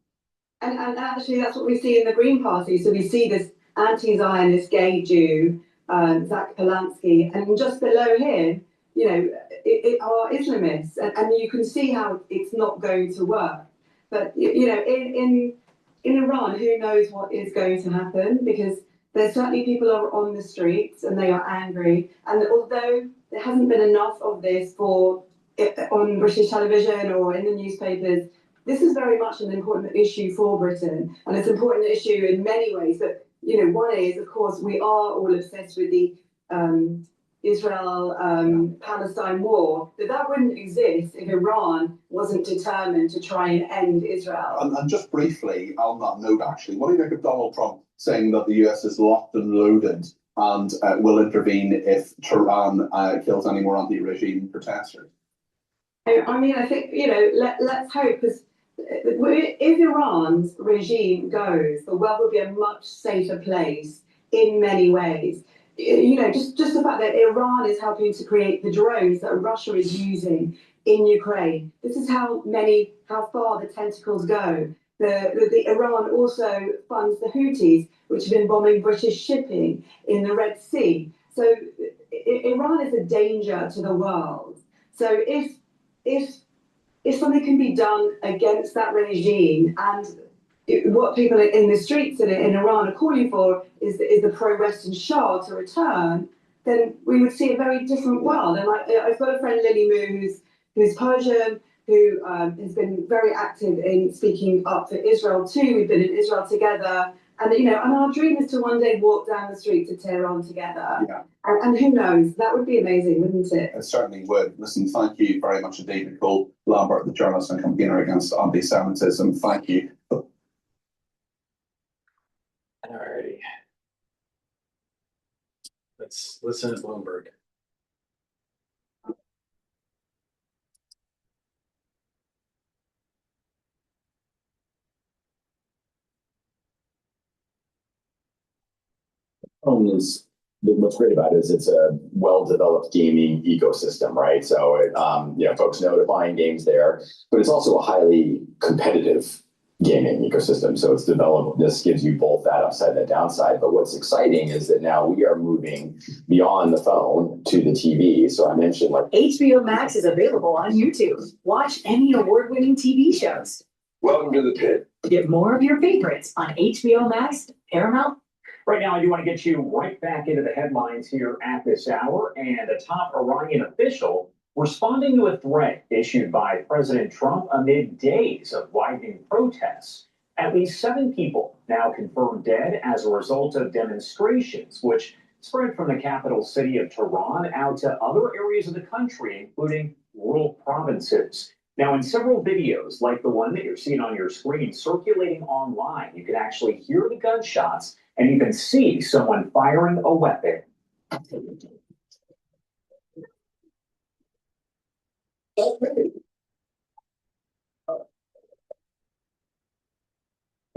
And actually, that's what we see in the Green Party. So we see this anti-Zionist gay Jew, Zach Polanski, and just below him, are Islamists. And you can see how it's not going to work. But, in Iran, who knows what is going to happen? Because there's certainly people are on the streets and they are angry. And although there hasn't been enough of this on British television or in the newspapers, this is very much an important issue for Britain, and it's an important issue in many ways. But one is, of course, we are all obsessed with the Israel-Palestine war. That wouldn't exist if Iran wasn't determined to try and end Israel. And just briefly on that note, actually, what do you make of Donald Trump saying that the US is locked and loaded and will intervene if Tehran kills any more anti-regime protesters? I mean, I think, let's hope, because if Iran's regime goes, the world will be a much safer place in many ways. Just the fact that Iran is helping to create the drones that Russia is using in Ukraine. This is how far the tentacles go. The Iran also funds the Houthis, which have been bombing British shipping in the Red Sea. So Iran is a danger to the world. So if something can be done against that regime, and what people in the streets in Iran are calling for is the pro-Western Shah to return, then we would see a very different world. And I've got a friend, Lily Moo, who's Persian, who has been very active in speaking up for Israel too. We've been in Israel together. And, and our dream is to one day walk down the street to Tehran together. Yeah. And who knows, that would be amazing, wouldn't it? It certainly would. Listen, thank you very much indeed, Nicole Lambert, the journalist and campaigner against anti-Semitism. Thank you. Alrighty. Let's listen to Bloomberg. Is what's great about it is it's a well-developed gaming ecosystem, right? So folks know to buying games there, but it's also a highly competitive gaming ecosystem. So it's developed. This gives you both that upside and the downside. But what's exciting is that now we are moving beyond the phone to the TV. So I mentioned HBO Max is available on YouTube. Watch Emmy award-winning TV shows. Welcome to the pit. Get more of your favorites on HBO Max, Paramount. Right now, I do want to get you right back into the headlines here at this hour. And a top Iranian official responding to a threat issued by President Trump amid days of widening protests. At least 7 people now confirmed dead as a result of demonstrations, which spread from the capital city of Tehran out to other areas of the country, including rural provinces. Now, in several videos, like the one that you're seeing on your screen circulating online, you can actually hear the gunshots and even see someone firing a weapon.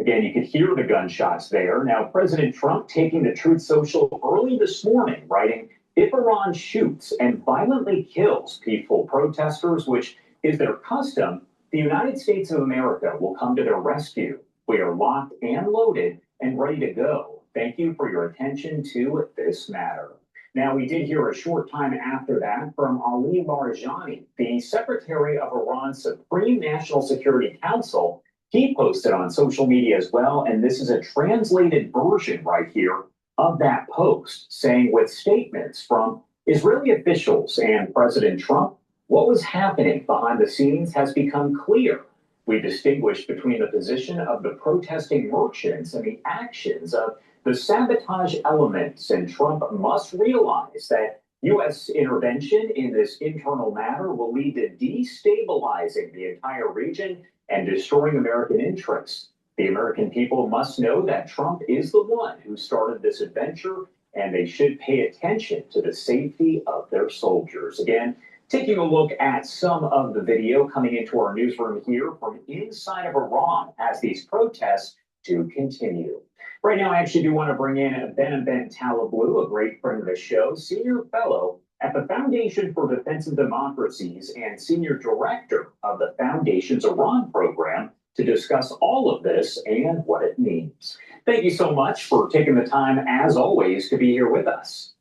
Again, you could hear the gunshots there. Now, President Trump taking to Truth Social early this morning, writing, "If Iran shoots and violently kills peaceful protesters, which is their custom, the United States of America will come to their rescue. We are locked and loaded and ready to go. Thank you for your attention to this matter." Now, we did hear a short time after that from Ali Larijani, the Secretary of Iran's Supreme National Security Council. He posted on social media as well, and this is a translated version right here of that post, saying with statements from Israeli officials and President Trump, what was happening behind the scenes has become clear. We distinguish between the position of the protesting merchants and the actions of the sabotage elements, and Trump must realize that U.S. intervention in this internal matter will lead to destabilizing the entire region and destroying American interests. The American people must know that Trump is the one who started this adventure, and they should pay attention to the safety of their soldiers. Again, taking a look at some of the video coming into our newsroom here from inside of Iran as these protests do continue. Right now, I actually do want to bring in Ben Talablu, a great friend of the show, senior fellow at the Foundation for Defense of Democracies and senior director of the Foundation's Iran program, to discuss all of this and what it means. Thank you so much for taking the time, as always, to be here with us.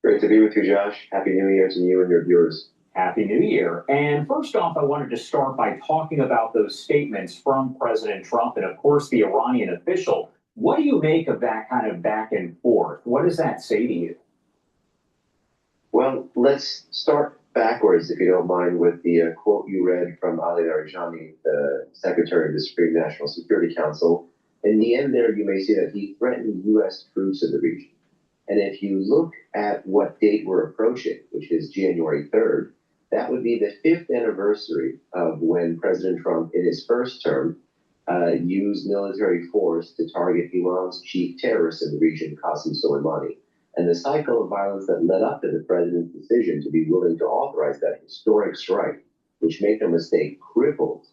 Great to be with you, Josh. Happy New Year to you and your viewers. Happy New Year. And first off, I wanted to start by talking about those statements from President Trump and, of course, the Iranian official. What do you make of that kind of back and forth? What does that say to you? Well, let's start backwards, if you don't mind, with the quote you read from Ali Larijani, the Secretary of the Supreme National Security Council. In the end there, you may see that he threatened U.S. troops in the region. And if you look at what date we're approaching, which is January 3rd, that would be the 5th anniversary of when President Trump, in his first term, used military force to target Iran's chief terrorist in the region, Qasem Soleimani. And the cycle of violence that led up to the president's decision to be willing to authorize that historic strike, which, make no mistake, crippled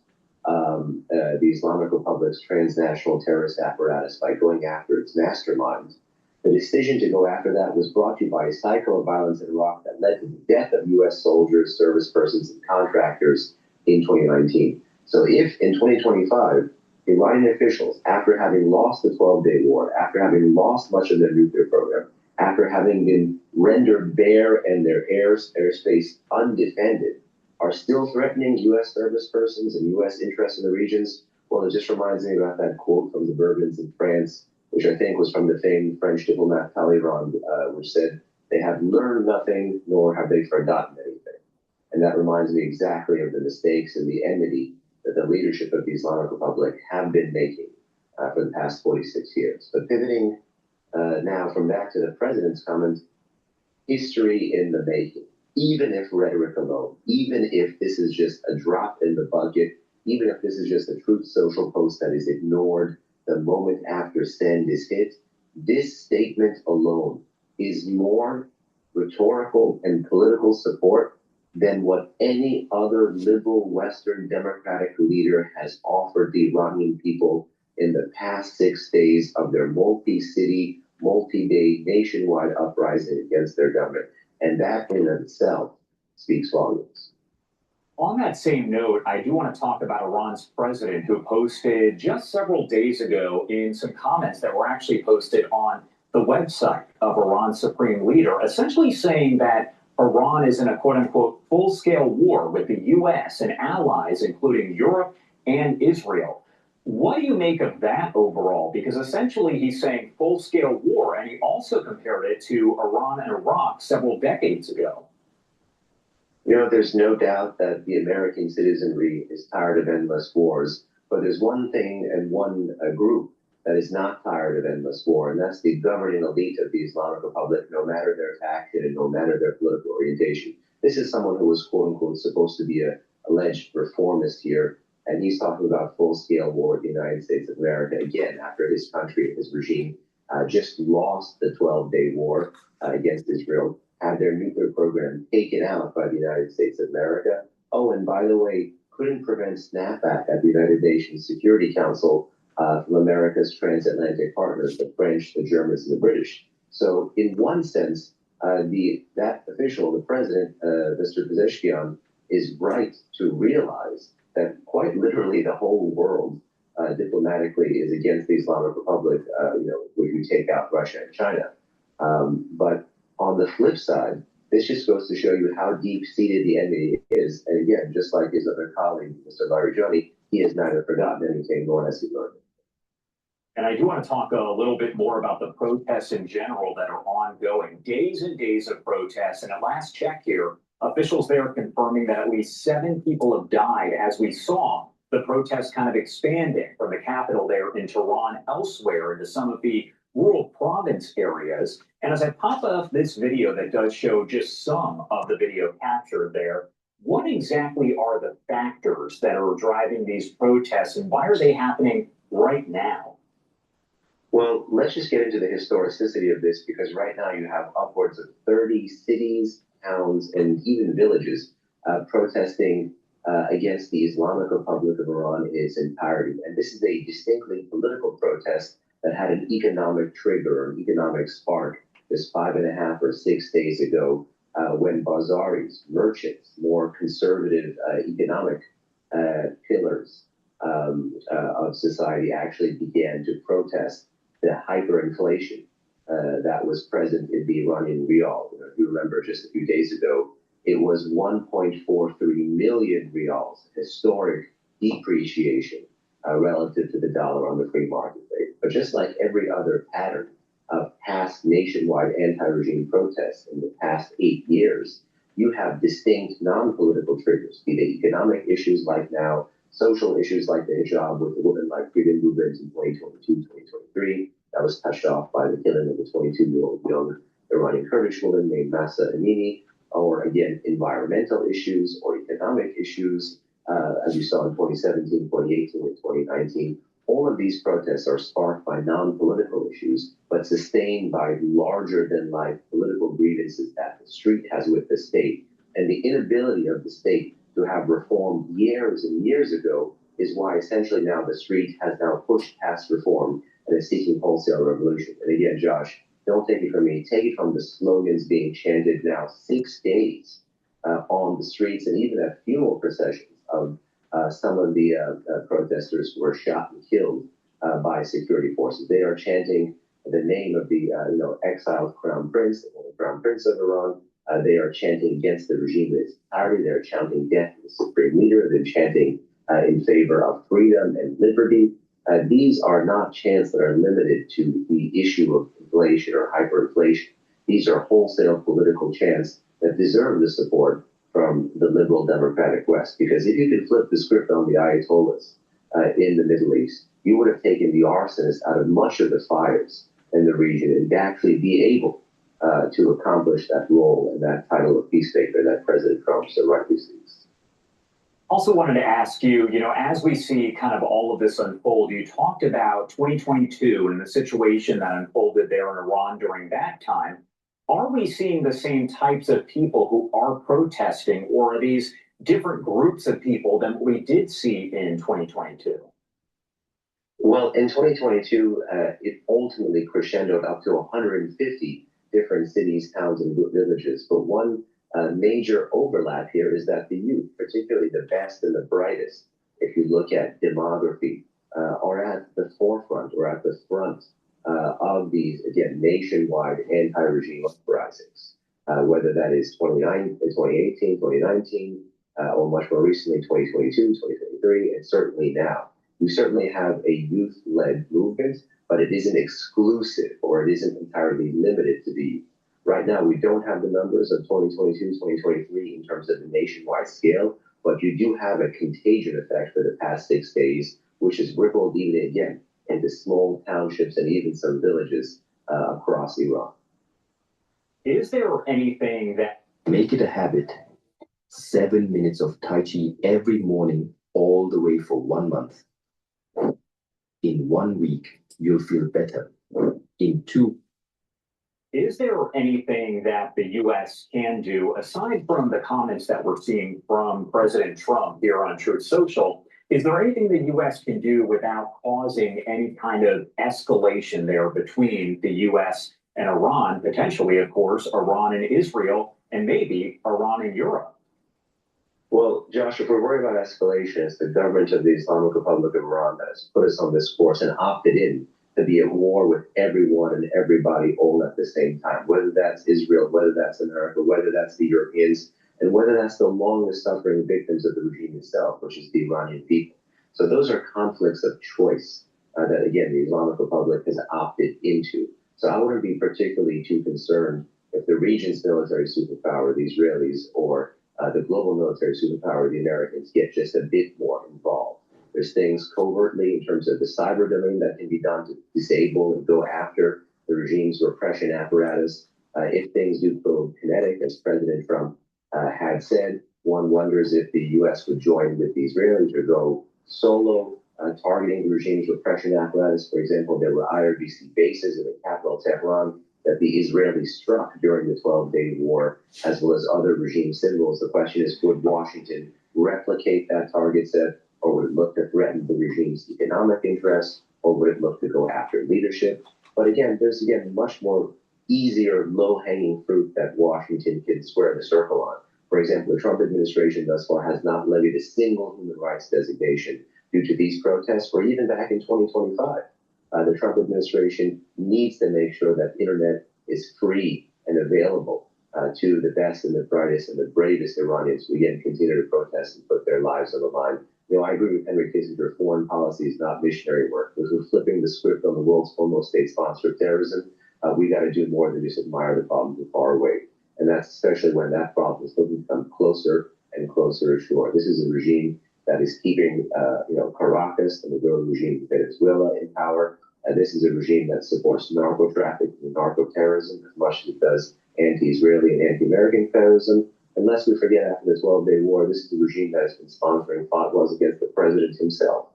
the Islamic Republic's transnational terrorist apparatus by going after its mastermind. The decision to go after that was brought to you by a cycle of violence in Iraq that led to the death of U.S. soldiers, service persons, and contractors in 2019. So if in 2025, Iranian officials, after having lost the 12-day war, after having lost much of their nuclear program, after having been rendered bare and their airspace undefended, are still threatening U.S. service persons and U.S. interests in the regions, well, it just reminds me about that quote from the Bourbons in France, which I think was from the famed French diplomat Talleyrand, which said, "They have learned nothing, nor have they forgotten anything." And that reminds me exactly of the mistakes and the enmity that the leadership of the Islamic Republic have been making for the past 46 years. But pivoting now from that to the president's comment, history in the making, even if rhetoric alone, even if this is just a drop in the bucket, even if this is just a Truth Social post that is ignored the moment after send is hit, this statement alone is more rhetorical and political support than what any other liberal Western democratic leader has offered the Iranian people in the past 6 days of their multi-city, multi-day nationwide uprising against their government. And that in itself speaks volumes. On that same note, I do want to talk about Iran's president, who posted just several days ago in some comments that were actually posted on the website of Iran's supreme leader, essentially saying that Iran is in a quote-unquote full-scale war with the U.S. and allies, including Europe and Israel. What do you make of that overall? Because essentially he's saying full-scale war, and he also compared it to Iran and Iraq several decades ago. You know, there's no doubt that the American citizenry is tired of endless wars, but there's one thing and one group that is not tired of endless war, and that's the governing elite of the Islamic Republic, no matter their faction and no matter their political orientation. This is someone who was, quote unquote, supposed to be an alleged reformist here, and he's talking about full-scale war with the United States of America, again, after his country, his regime, just lost the 12-day war against Israel, had their nuclear program taken out by the United States of America. Oh, and by the way, couldn't prevent snapback at the United Nations Security Council from America's transatlantic partners, the French, the Germans, and the British. So in one sense, that official, the president, Mr. Pezeshkian, is right to realize that quite literally the whole world diplomatically is against the Islamic Republic, if we take out Russia and China. But on the flip side, this just goes to show you how deep-seated the enemy is. And again, just like his other colleague, Mr. Larijani, he has neither forgotten anything nor has he learned. And I do want to talk a little bit more about the protests in general that are ongoing. Days and days of protests. And at last check here, officials there confirming that at least 7 people have died as we saw the protests kind of expanding from the capital there in Tehran elsewhere into some of the rural province areas. And as I pop up this video that does show just some of the video captured there, what exactly are the factors that are driving these protests and why are they happening right now? Well, let's just get into the historicity of this, because right now you have upwards of 30 cities, towns, and even villages protesting against the Islamic Republic of Iran in its entirety. And this is a distinctly political protest that had an economic trigger or an economic spark just 5.5 or 6 days ago when bazaris, merchants, more conservative economic pillars of society actually began to protest the hyperinflation that was present in the Iranian rial. If you remember, just a few days ago, it was 1.43 million rials, historic depreciation relative to the dollar on the free market rate. But just like every other pattern of past nationwide anti-regime protests in the past 8 years, you have distinct non-political triggers, be they economic issues like now, social issues like the hijab with the women like freedom movements in 2022, 2023, that was touched off by the killing of the 22-year-old young Iranian Kurdish woman named Mahsa Amini, or again, environmental issues or economic issues, as you saw in 2017, 2018, and 2019. All of these protests are sparked by non-political issues, but sustained by larger-than-life political grievances that the street has with the state. And the inability of the state to have reformed years and years ago is why essentially now the street has now pushed past reform and is seeking wholesale revolution. And again, Josh, don't take it from me. Take it from the slogans being chanted now 6 days on the streets and even at funeral processions of some of the protesters who were shot and killed by security forces. They are chanting the name of the exiled crown prince, the crown prince of Iran. They are chanting against the regime in its entirety. They're chanting death to the supreme leader. They're chanting in favor of freedom and liberty. These are not chants that are limited to the issue of inflation or hyperinflation. These are wholesale political chants that deserve the support from the liberal democratic West. Because if you could flip the script on the Ayatollahs in the Middle East, you would have taken the arsonists out of much of the fires in the region and actually be able to accomplish that role and that title of peacemaker that President Trump so rightly seeks. Also wanted to ask you, as we see kind of all of this unfold, you talked about 2022 and the situation that unfolded there in Iran during that time. Are we seeing the same types of people who are protesting, or are these different groups of people than we did see in 2022? Well, in 2022, it ultimately crescendoed up to 150 different cities, towns, and villages. But one major overlap here is that the youth, particularly the best and the brightest, if you look at demography, are at the forefront or at the front of these, again, nationwide anti-regime uprisings, whether that is 2018, 2019, or much more recently, 2022, 2023 and certainly now. We certainly have a youth-led movement, but it isn't exclusive or it isn't entirely limited to the youth. Right now, we don't have the numbers of 2022, 2023 in terms of the nationwide scale, but you do have a contagion effect for the past 6 days, which has rippled even again into small townships and even some villages across Iran. Is there anything that... Make it a habit. 7 minutes of Tai Chi every morning, all the way for 1 month. In 1 week, you'll feel better. In 2. Is there anything that the U.S. can do, aside from the comments that we're seeing from President Trump here on Truth Social? Is there anything the U.S. can do without causing any kind of escalation there between the U.S. and Iran, potentially, of course, Iran and Israel, and maybe Iran and Europe? Well, Josh, if we're worried about escalation, it's the government of the Islamic Republic of Iran that has put us on this course and opted in to be at war with everyone and everybody all at the same time, whether that's Israel, whether that's America, whether that's the Europeans, and whether that's the longest suffering victims of the regime itself, which is the Iranian people. So those are conflicts of choice that, again, the Islamic Republic has opted into. So I wouldn't be particularly too concerned if the region's military superpower, the Israelis, or the global military superpower, the Americans, get just a bit more involved. There's things covertly in terms of the cyber domain that can be done to disable and go after the regime's repression apparatus. If things do go kinetic, as President Trump had said, one wonders if the U.S. would join with the Israelis or go solo, targeting the regime's repression apparatus. For example, there were IRGC bases in the capital, Tehran, that the Israelis struck during the 12-day war, as well as other regime symbols. The question is, would Washington replicate that target set, or would it look to threaten the regime's economic interests, or would it look to go after leadership? But again, there's much more easier, low-hanging fruit that Washington can square the circle on. For example, the Trump administration thus far has not levied a single human rights designation due to these protests, or even back in 2025. The Trump administration needs to make sure that internet is free and available to the best and the brightest and the bravest Iranians who, again, continue to protest and put their lives on the line. You know, I agree with Henry Kissinger, foreign policy is not missionary work. Because we're flipping the script on the world's foremost state sponsor of terrorism, we got to do more than just admire the problem from far away. And that's especially when that problem is looking to come closer and closer ashore. This is a regime that is keeping, Caracas, the Maduro regime in Venezuela, in power. This is a regime that supports narco-trafficking and narco-terrorism as much as it does anti-Israeli and anti-American terrorism. And lest we forget, after the 12-day war, this is a regime that has been sponsoring fatwas against the president himself.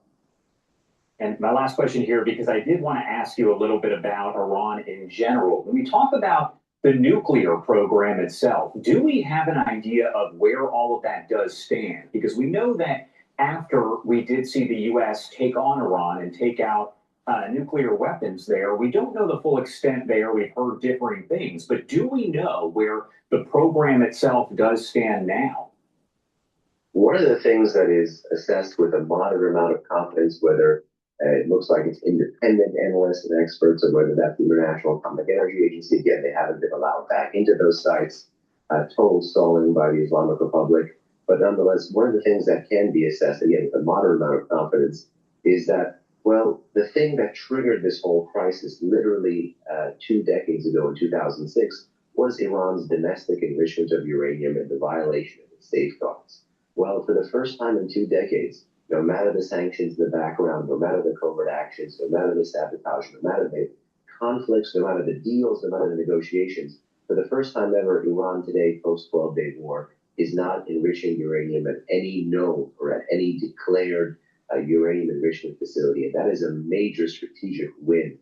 And my last question here, because I did want to ask you a little bit about Iran in general. When we talk about the nuclear program itself, do we have an idea of where all of that does stand? Because we know that after we did see the U.S. take on Iran and take out nuclear weapons there, we don't know the full extent there. We've heard differing things, but do we know where the program itself does stand now? One of the things that is assessed with a moderate amount of confidence, whether it looks like it's independent analysts and experts, or whether that's the International Atomic Energy Agency, again, they haven't been allowed back into those sites, total stalling by the Islamic Republic. But nonetheless, one of the things that can be assessed, again, with a moderate amount of confidence, is that, well, the thing that triggered this whole crisis literally 2 decades ago in 2006 was Iran's domestic enrichment of uranium and the violation of its safeguards. Well, for the first time in 2 decades, no matter the sanctions in the background, no matter the covert actions, no matter the sabotage, no matter the conflicts, no matter the deals, no matter the negotiations, for the first time ever, Iran today, post-12-day war, is not enriching uranium at any known or at any declared uranium enrichment facility. And that is a major strategic win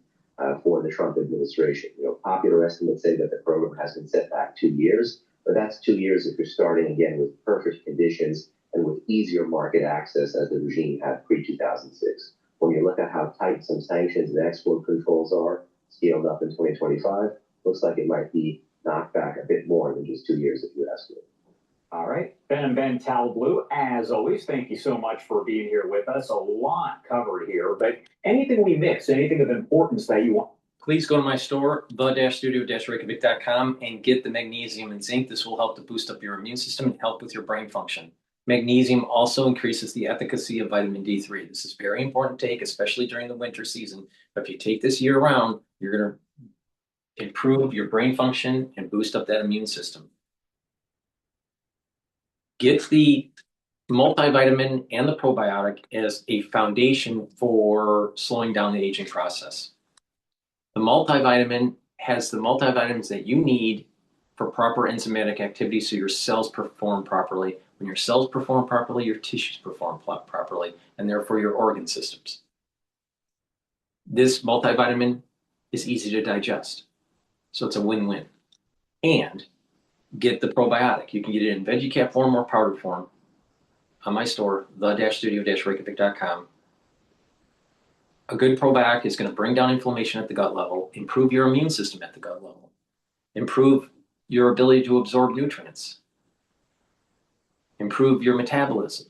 for the Trump administration. You know, popular estimates say that the program has been set back 2 years, but that's 2 years if you're starting again with perfect conditions and with easier market access as the regime had pre-2006. When you look at how tight some sanctions and export controls are, scaled up in 2025, looks like it might be knocked back a bit more than just 2 years if you ask me. All right, Ben and Ben Talblue, as always, thank you so much for being here with us. A lot covered here, but anything we missed, anything of importance that you want? Please go to my store, the-studio-reykjavik.com, and get the magnesium and zinc. This will help to boost up your immune system and help with your brain function. Magnesium also increases the efficacy of vitamin D3. This is very important to take, especially during the winter season. But if you take this year round, you're going to improve your brain function and boost up that immune system. Get the multivitamin and the probiotic as a foundation for slowing down the aging process. The multivitamin has the multivitamins that you need for proper enzymatic activity so your cells perform properly. When your cells perform properly, your tissues perform properly, and therefore your organ systems. This multivitamin is easy to digest, so it's a win-win. And get the probiotic. You can get it in veggie cap form or powder form on my store, the-studio-reykjavik.com. A good probiotic is going to bring down inflammation at the gut level, improve your immune system at the gut level, improve your ability to absorb nutrients, improve your metabolism,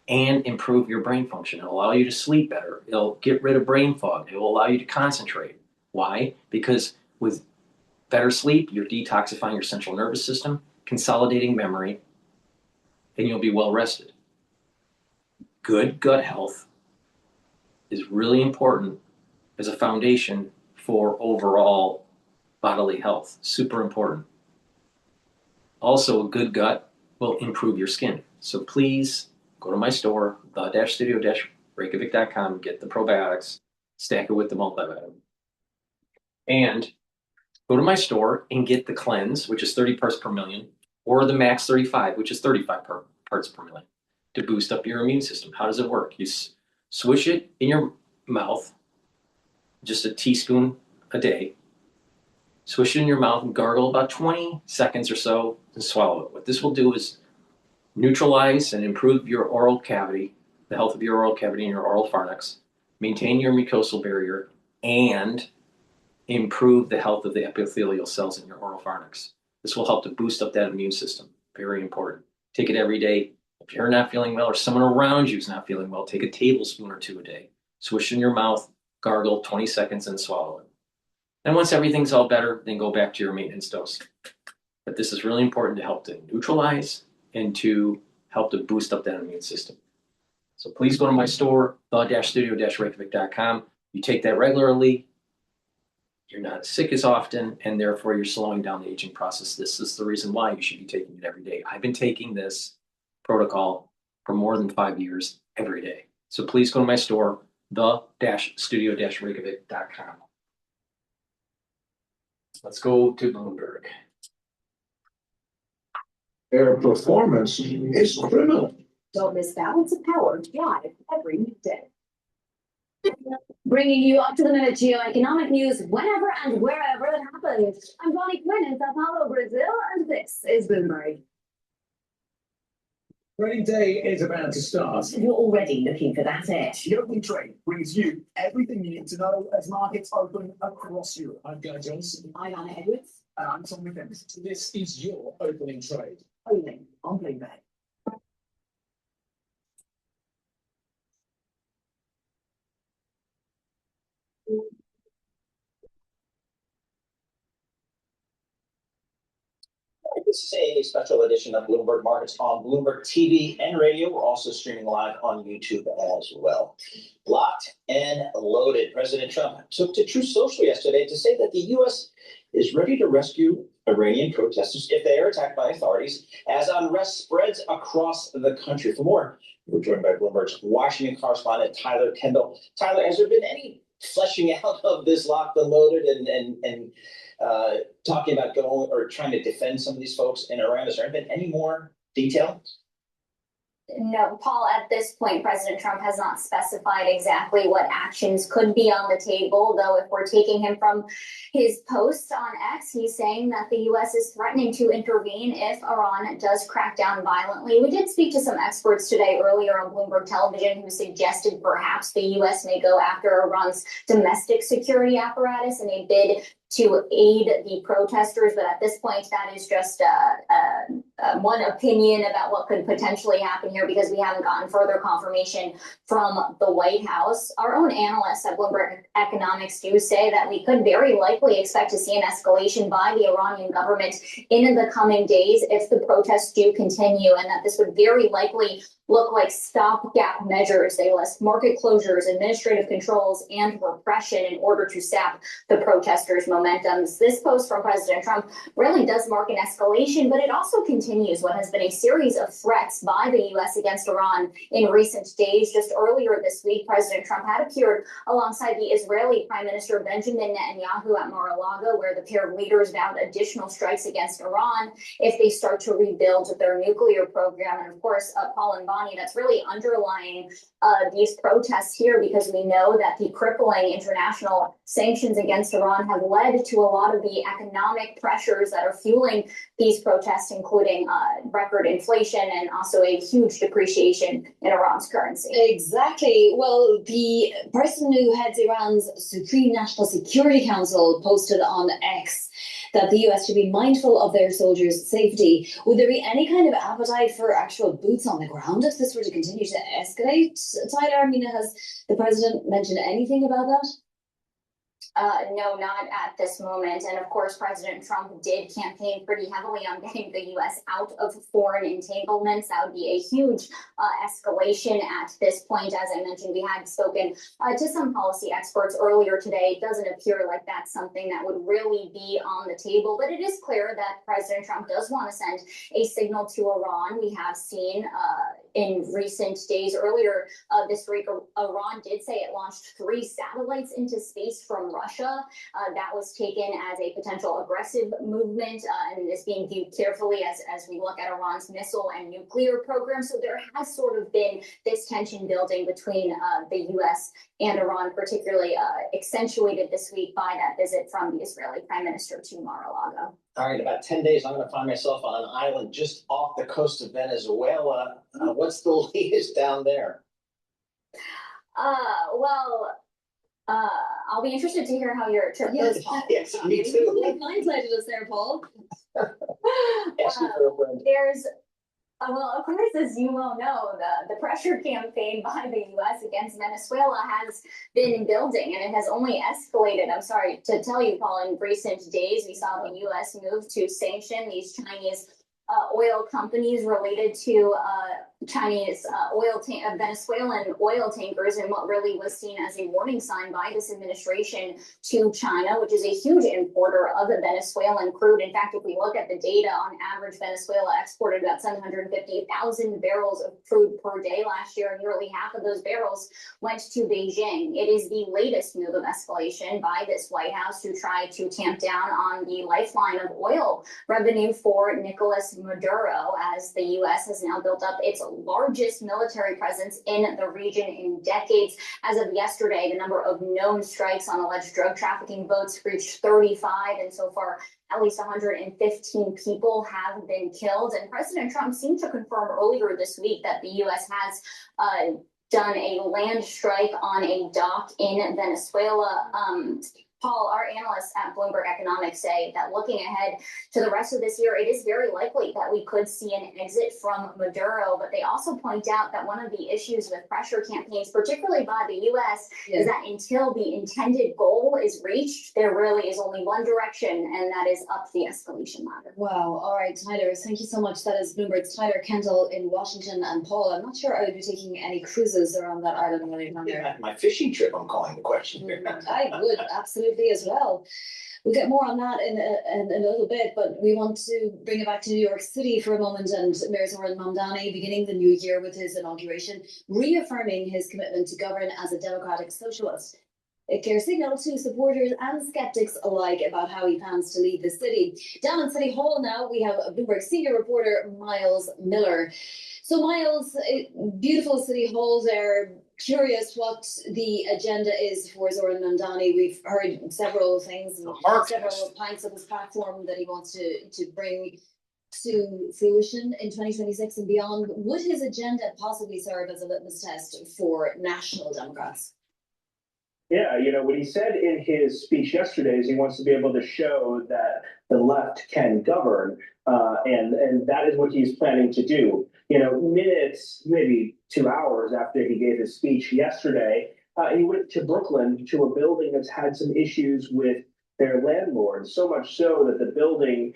and improve your brain function. It'll allow you to sleep better. It'll get rid of brain fog. It will allow you to concentrate. Why? Because with better sleep, you're detoxifying your central nervous system, consolidating memory, and you'll be well rested. Good gut health is really important as a foundation for overall bodily health. Super important. Also, a good gut will improve your skin. So please go to my store, the-studio-reykjavik.com, get the probiotics, stack it with the multivitamin. And go to my store and get the cleanse, which is 30 parts per million, or the max 35, which is 35 parts per million, to boost up your immune system. How does it work? You swish it in your mouth, just a teaspoon a day. Swish it in your mouth and gargle about 20 seconds or so and swallow it. What this will do is neutralize and improve your oral cavity, the health of your oral cavity and your oral pharynx, maintain your mucosal barrier, and improve the health of the epithelial cells in your oral pharynx. This will help to boost up that immune system. Very important. Take it every day. If you're not feeling well or someone around you is not feeling well, take a tablespoon or two a day. Swish in your mouth, gargle 20 seconds, and swallow it. And once everything's all better, then go back to your maintenance dose. But this is really important to help to neutralize and to help to boost up that immune system. So please go to my store, the-studio-reykjavik.com. You take that regularly, you're not sick as often, and therefore you're slowing down the aging process. This is the reason why you should be taking it every day. I've been taking this protocol for more than 5 years every day. So please go to my store, the-studio-reykjavik.com. Let's go to Bloomberg. Their performance is criminal. Don't miss Balance of Power live every weekday. Bringing you up to the minute geoeconomic news whenever and wherever it happens. I'm Bonnie Quinn in Sao Paulo, Brazil, and this is Bloomberg. Trading day is about to start. You're already looking for that edge. The opening trade brings you everything you need to know as markets open across Europe. I'm Guy Johnson. I'm Anna Edwards. And I'm Tom McKenzie. This is your opening trade. Only on Bloomberg. This is a special edition of Bloomberg Markets on Bloomberg TV and radio. We're also streaming live on YouTube as well. Locked and loaded. President Trump took to Truth Social yesterday to say that the U.S. is ready to rescue Iranian protesters if they are attacked by authorities as unrest spreads across the country. For more, we're joined by Bloomberg's Washington correspondent Tyler Kendall. Tyler, has there been any fleshing out of this locked and loaded and talking about going or trying to defend some of these folks in Iran? Has there been any more detail? No, Paul, at this point, President Trump has not specified exactly what actions could be on the table, though if we're taking him from his post on X, he's saying that the U.S. is threatening to intervene if Iran does crack down violently. We did speak to some experts today earlier on Bloomberg Television who suggested perhaps the U.S. may go after Iran's domestic security apparatus in a bid to aid the protesters. But at this point, that is just one opinion about what could potentially happen here, because we haven't gotten further confirmation from the White House. Our own analysts at Bloomberg Economics do say that we could very likely expect to see an escalation by the Iranian government in the coming days if the protests do continue, and that this would very likely look like stopgap measures. They list market closures, administrative controls, and repression in order to sap the protesters' momentums. This post from President Trump really does mark an escalation, but it also continues what has been a series of threats by the U.S. against Iran in recent days. Just earlier this week, President Trump had appeared alongside the Israeli Prime Minister Benjamin Netanyahu at Mar-a-Lago, where the pair of leaders vowed additional strikes against Iran if they start to rebuild their nuclear program. And of course, Paul and Bonnie, that's really underlying these protests here, because we know that the crippling international sanctions against Iran have led to a lot of the economic pressures that are fueling these protests, including record inflation and also a huge depreciation in Iran's currency. Exactly. Well, the person who heads Iran's Supreme National Security Council posted on X that the US should be mindful of their soldiers' safety. Would there be any kind of appetite for actual boots on the ground if this were to continue to escalate, Tyler? I mean, has the president mentioned anything about that? No, not at this moment. And of course, President Trump did campaign pretty heavily on getting the U.S. out of foreign entanglements. That would be a huge escalation at this point. As I mentioned, we had spoken to some policy experts earlier today. It doesn't appear like that's something that would really be on the table, but it is clear that President Trump does want to send a signal to Iran. We have seen in recent days, earlier this week, Iran did say it launched 3 satellites into space from Russia. That was taken as a potential aggressive movement and is being viewed carefully as we look at Iran's missile and nuclear program. So there has sort of been this tension building between the U.S. and Iran, particularly accentuated this week by that visit from the Israeli Prime Minister to Mar-a-Lago. All right, about 10 days, I'm going to find myself on an island just off the coast of Venezuela. What's the latest down there? I'll be interested to hear how your trip goes, Paul. Yes, me too. You blindsided us there, Paul. There's well, of course, as you well know, the pressure campaign by the U.S. against Venezuela has been building, and it has only escalated. I'm sorry to tell you, Paul, in recent days, we saw the U.S. move to sanction these Chinese oil companies related to Chinese Venezuelan oil tankers, and what really was seen as a warning sign by this administration to China, which is a huge importer of the Venezuelan crude. In fact, if we look at the data, on average, Venezuela exported about 750,000 barrels of crude per day last year, and nearly half of those barrels went to Beijing. It is the latest move of escalation by this White House to try to tamp down on the lifeline of oil revenue for Nicolas Maduro, as the U.S. has now built up its largest military presence in the region in decades. As of yesterday, the number of known strikes on alleged drug trafficking boats reached 35, and so far, at least 115 people have been killed. And President Trump seemed to confirm earlier this week that the U.S. has done a land strike on a dock in Venezuela. Paul, our analysts at Bloomberg Economics say that looking ahead to the rest of this year, it is very likely that we could see an exit from Maduro. But they also point out that one of the issues with pressure campaigns, particularly by the U.S., is that until the intended goal is reached, there really is only one direction, and that is up the escalation ladder. Wow. All right, Tyler, thank you so much. That is Bloomberg's Tyler Kendall in Washington. And Paul, I'm not sure I would be taking any cruises around that island while you're down there. My fishing trip, I'm calling the question here. I would, absolutely, as well. We'll get more on that in a little bit, but we want to bring it back to New York City for a moment. And Mayor Zoran Mamdani beginning the new year with his inauguration, reaffirming his commitment to govern as a democratic socialist. A clear signal to supporters and skeptics alike about how he plans to lead the city. Down in City Hall now, we have Bloomberg senior reporter Miles Miller. So Miles, beautiful City Hall there. Curious what the agenda is for Zoran Mamdani. We've heard several things, several planks of his platform that he wants to bring to fruition in 2026 and beyond. Would his agenda possibly serve as a litmus test for national Democrats? Yeah, what he said in his speech yesterday is he wants to be able to show that the left can govern, and that is what he's planning to do. Minutes, maybe 2 hours after he gave his speech yesterday, he went to Brooklyn to a building that's had some issues with their landlord, so much so that the building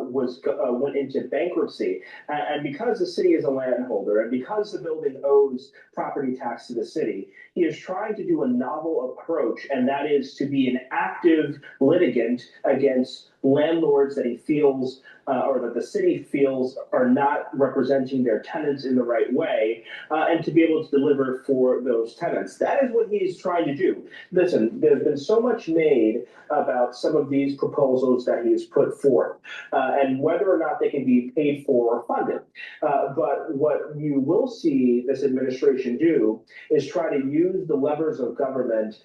went into bankruptcy. And because the city is a landholder, and because the building owes property tax to the city, he is trying to do a novel approach, and that is to be an active litigant against landlords that he feels or that the city feels are not representing their tenants in the right way, and to be able to deliver for those tenants. That is what he's trying to do. Listen, there's been so much made about some of these proposals that he has put forth, and whether or not they can be paid for or funded. But what you will see this administration do is try to use the levers of government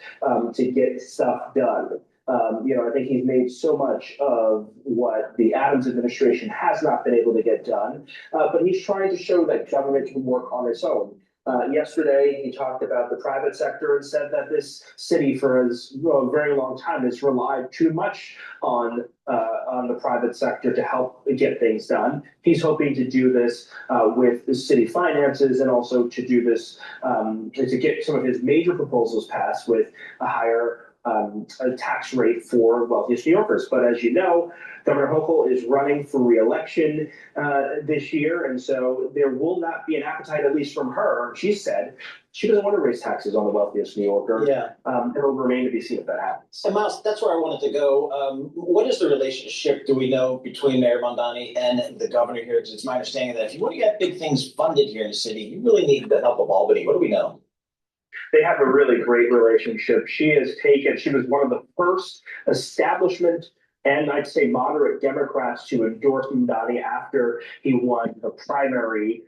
to get stuff done. I think he's made so much of what the Adams administration has not been able to get done, but he's trying to show that government can work on its own. Yesterday, he talked about the private sector and said that this city for a very long time has relied too much on the private sector to help get things done. He's hoping to do this with the city finances, and also to do this to get some of his major proposals passed with a higher a tax rate for wealthiest New Yorkers. But as you know, Governor Hochul is running for re-election this year, and so there will not be an appetite, at least from her. She said she doesn't want to raise taxes on the wealthiest New Yorker. Yeah. It'll remain to be seen if that happens. And Miles, that's where I wanted to go. What is the relationship, do we know, between Mayor Mamdani and the governor here? Because it's my understanding that if you want to get big things funded here in the city, you really need the help of Albany. What do we know? They have a really great relationship. She was one of the first establishment and I'd say moderate Democrats to endorse Mamdani after he won the primary.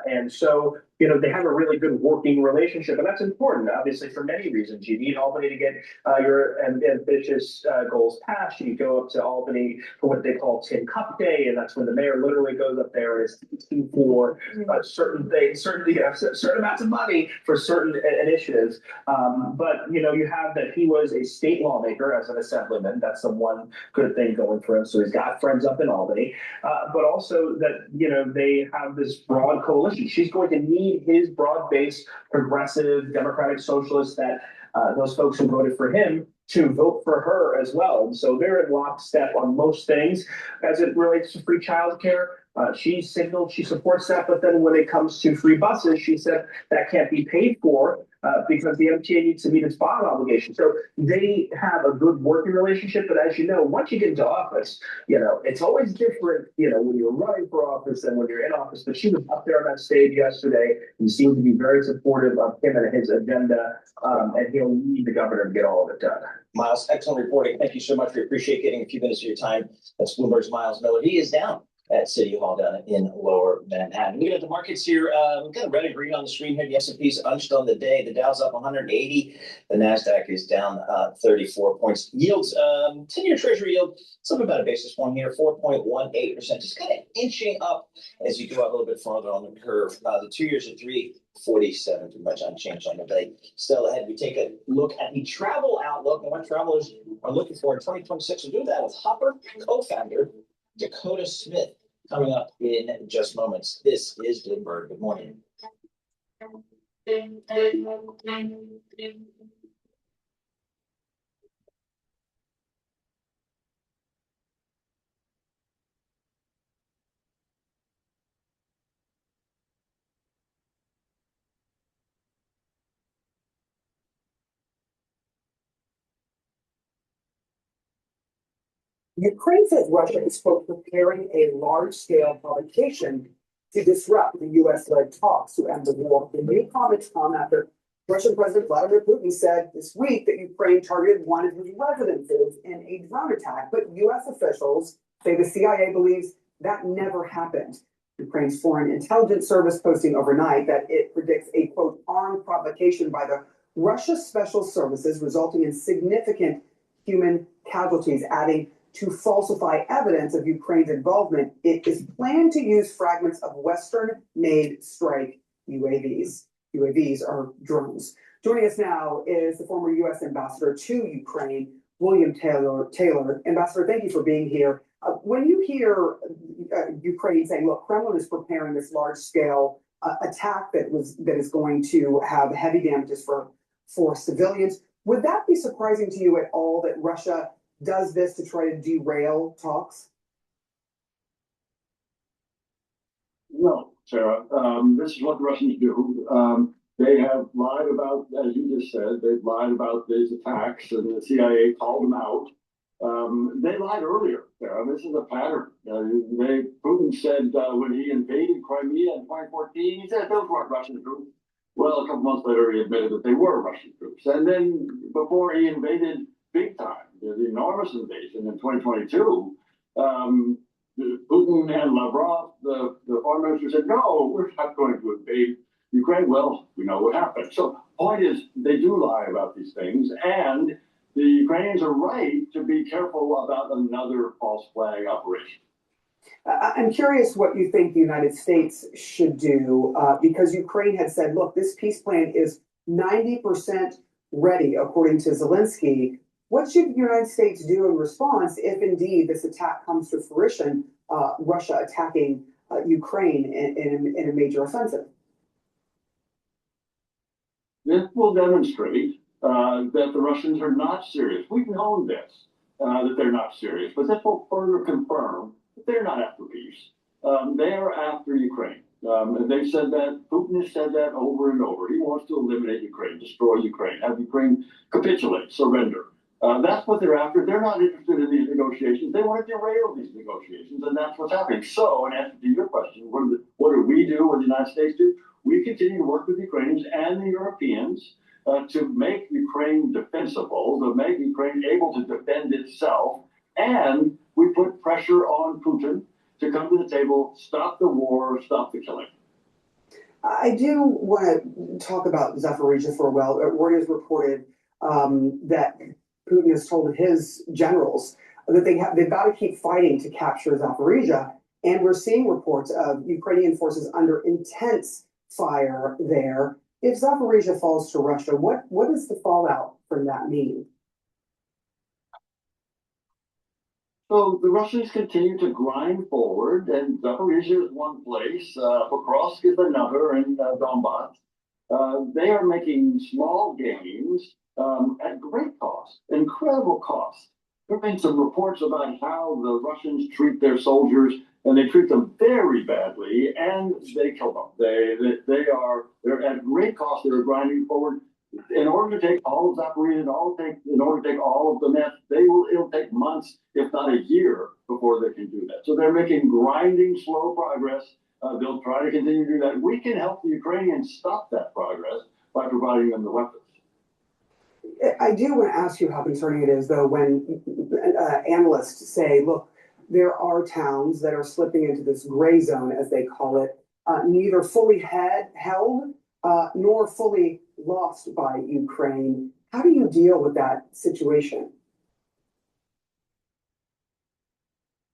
And so, they have a really good working relationship, and that's important, obviously, for many reasons. You need Albany to get your ambitious goals passed. You go up to Albany for what they call Tin Cup Day, and that's when the mayor literally goes up there and is asking for certain things, certain amounts of money for certain initiatives. But, you have that he was a state lawmaker as an assemblyman. That's the one good thing going for him. So he's got friends up in Albany, but also that, they have this broad coalition. She's going to need his broad-based progressive democratic socialists, that those folks who voted for him, to vote for her as well. And so they're in lockstep on most things as it relates to free childcare. She signaled she supports that, but then when it comes to free buses, she said that can't be paid for because the MTA needs to meet its bond obligation. So they have a good working relationship, but as you know, once you get into office, it's always different, when you're running for office than when you're in office. But she was up there on that stage yesterday and seemed to be very supportive of him and his agenda, and he'll need the governor to get all of it done. Miles, excellent reporting. Thank you so much. We appreciate getting a few minutes of your time. That's Bloomberg's Miles Miller. He is down at City Hall down in Lower Manhattan. Looking at the markets here, we've got red and green on the screen here. The S&P's unched on the day. The Dow's up 180. The NASDAQ is down 34 points. Yields, 10-year Treasury yield, something about a basis point here, 4.18%. Just kind of inching up as you go out a little bit farther on the curve. The 2 years at 3.47, pretty much unchanged on the day. Still ahead, we take a look at the travel outlook and what travelers are looking for in 2026. We'll do that with Hopper co-founder Dakota Smith coming up in just moments. This is Bloomberg. Good morning. Ukraine says Russia is preparing a large-scale provocation to disrupt the U.S.-led talks to end the war. The new comments come after Russian President Vladimir Putin said this week that Ukraine targeted one of his residences in a drone attack, but U.S. officials say the CIA believes that never happened. Ukraine's Foreign Intelligence Service posting overnight that it predicts a, quote, armed provocation by the Russia Special Services resulting in significant human casualties, adding to falsify evidence of Ukraine's involvement. It is planned to use fragments of Western-made strike UAVs. UAVs are drones. Joining us now is the former U.S. Ambassador to Ukraine, William Taylor. Ambassador, thank you for being here. When you hear Ukraine saying, look, Kremlin is preparing this large-scale attack that is going to have heavy damages for civilians, would that be surprising to you at all that Russia does this to try to derail talks? No, Sarah. This is what the Russians do. They have lied about, as you just said, they've lied about these attacks, and the CIA called them out. They lied earlier, Sarah. This is a pattern. Putin said when he invaded Crimea in 2014, he said those weren't Russian troops. Well, a couple months later, he admitted that they were Russian troops. And then before he invaded big time, the enormous invasion in 2022, Putin and Lavrov, the foreign minister, said, no, we're not going to invade Ukraine. Well, we know what happened. So point is, they do lie about these things, and the Ukrainians are right to be careful about another false flag operation. I'm curious what you think the United States should do, because Ukraine had said, look, this peace plan is 90% ready, according to Zelensky. What should the United States do in response if indeed this attack comes to fruition, Russia attacking Ukraine in a major offensive? This will demonstrate that the Russians are not serious. We've known this, that they're not serious, but this will further confirm that they're not after peace. They are after Ukraine. And they've said that, Putin has said that over and over. He wants to eliminate Ukraine, destroy Ukraine, have Ukraine capitulate, surrender. That's what they're after. They're not interested in these negotiations. They want to derail these negotiations, and that's what's happening. So, in answer to your question, what do we do, what do the United States do? We continue to work with the Ukrainians and the Europeans to make Ukraine defensible, to make Ukraine able to defend itself, and we put pressure on Putin to come to the table, stop the war, stop the killing. I do want to talk about Zaporizhzhia for a while. Reuters reported that Putin has told his generals that they've got to keep fighting to capture Zaporizhzhia, and we're seeing reports of Ukrainian forces under intense fire there. If Zaporizhzhia falls to Russia, what does the fallout from that mean? So the Russians continue to grind forward, and Zaporizhzhia is one place, Pokrovsk is another, and Donbass. They are making small gains at great cost, incredible cost. There have been some reports about how the Russians treat their soldiers, and they treat them very badly, and they kill them. They're at great cost. They're grinding forward. In order to take all of Zaporizhzhia, in order to take all of Donetsk, it'll take months, if not a year, before they can do that. So they're making grinding, slow progress. They'll try to continue to do that. We can help the Ukrainians stop that progress by providing them the weapons. I do want to ask you how concerning it is, though, when analysts say, look, there are towns that are slipping into this gray zone, as they call it, neither fully held nor fully lost by Ukraine. How do you deal with that situation?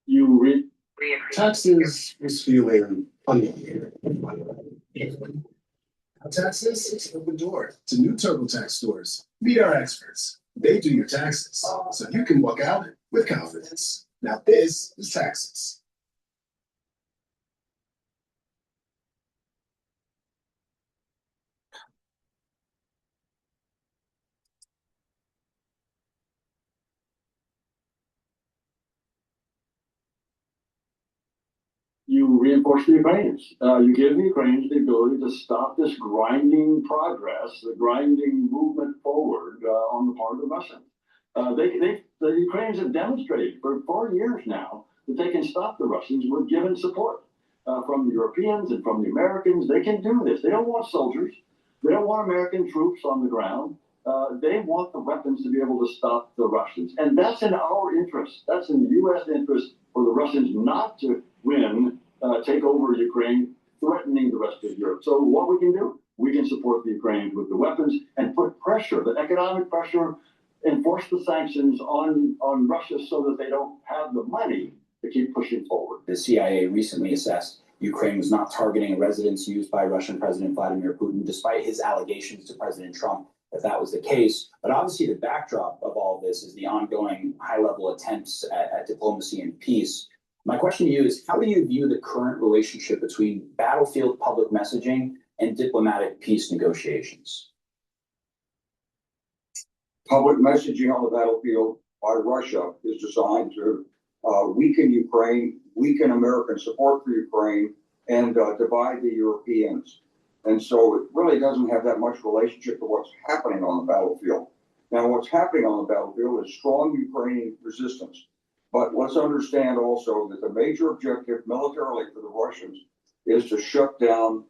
You read Taxes is feeling uneven. Taxes is open door to new TurboTax stores. Meet our experts. They do your taxes, so you can walk out with confidence. Now this is taxes. You reinforce the Ukrainians. You give the Ukrainians the ability to stop this grinding progress, the grinding movement forward on the part of the Russians. The Ukrainians have demonstrated for 4 years now that they can stop the Russians with given support from the Europeans and from the Americans. They can do this. They don't want soldiers. They don't want American troops on the ground. They want the weapons to be able to stop the Russians. And that's in our interest. That's in the U.S. interest for the Russians not to win, take over Ukraine, threatening the rest of Europe. So what we can do, we can support the Ukrainians with the weapons and put pressure, the economic pressure, enforce the sanctions on Russia so that they don't have the money to keep pushing forward. The CIA recently assessed Ukraine was not targeting a residence used by Russian President Vladimir Putin, despite his allegations to President Trump that was the case. But obviously, the backdrop of all this is the ongoing high-level attempts at diplomacy and peace. My question to you is, how do you view the current relationship between battlefield public messaging and diplomatic peace negotiations? Public messaging on the battlefield by Russia is designed to weaken Ukraine, weaken American support for Ukraine, and divide the Europeans. And so it really doesn't have that much relationship to what's happening on the battlefield. Now, what's happening on the battlefield is strong Ukrainian resistance. But let's understand also that the major objective militarily for the Russians is to shut down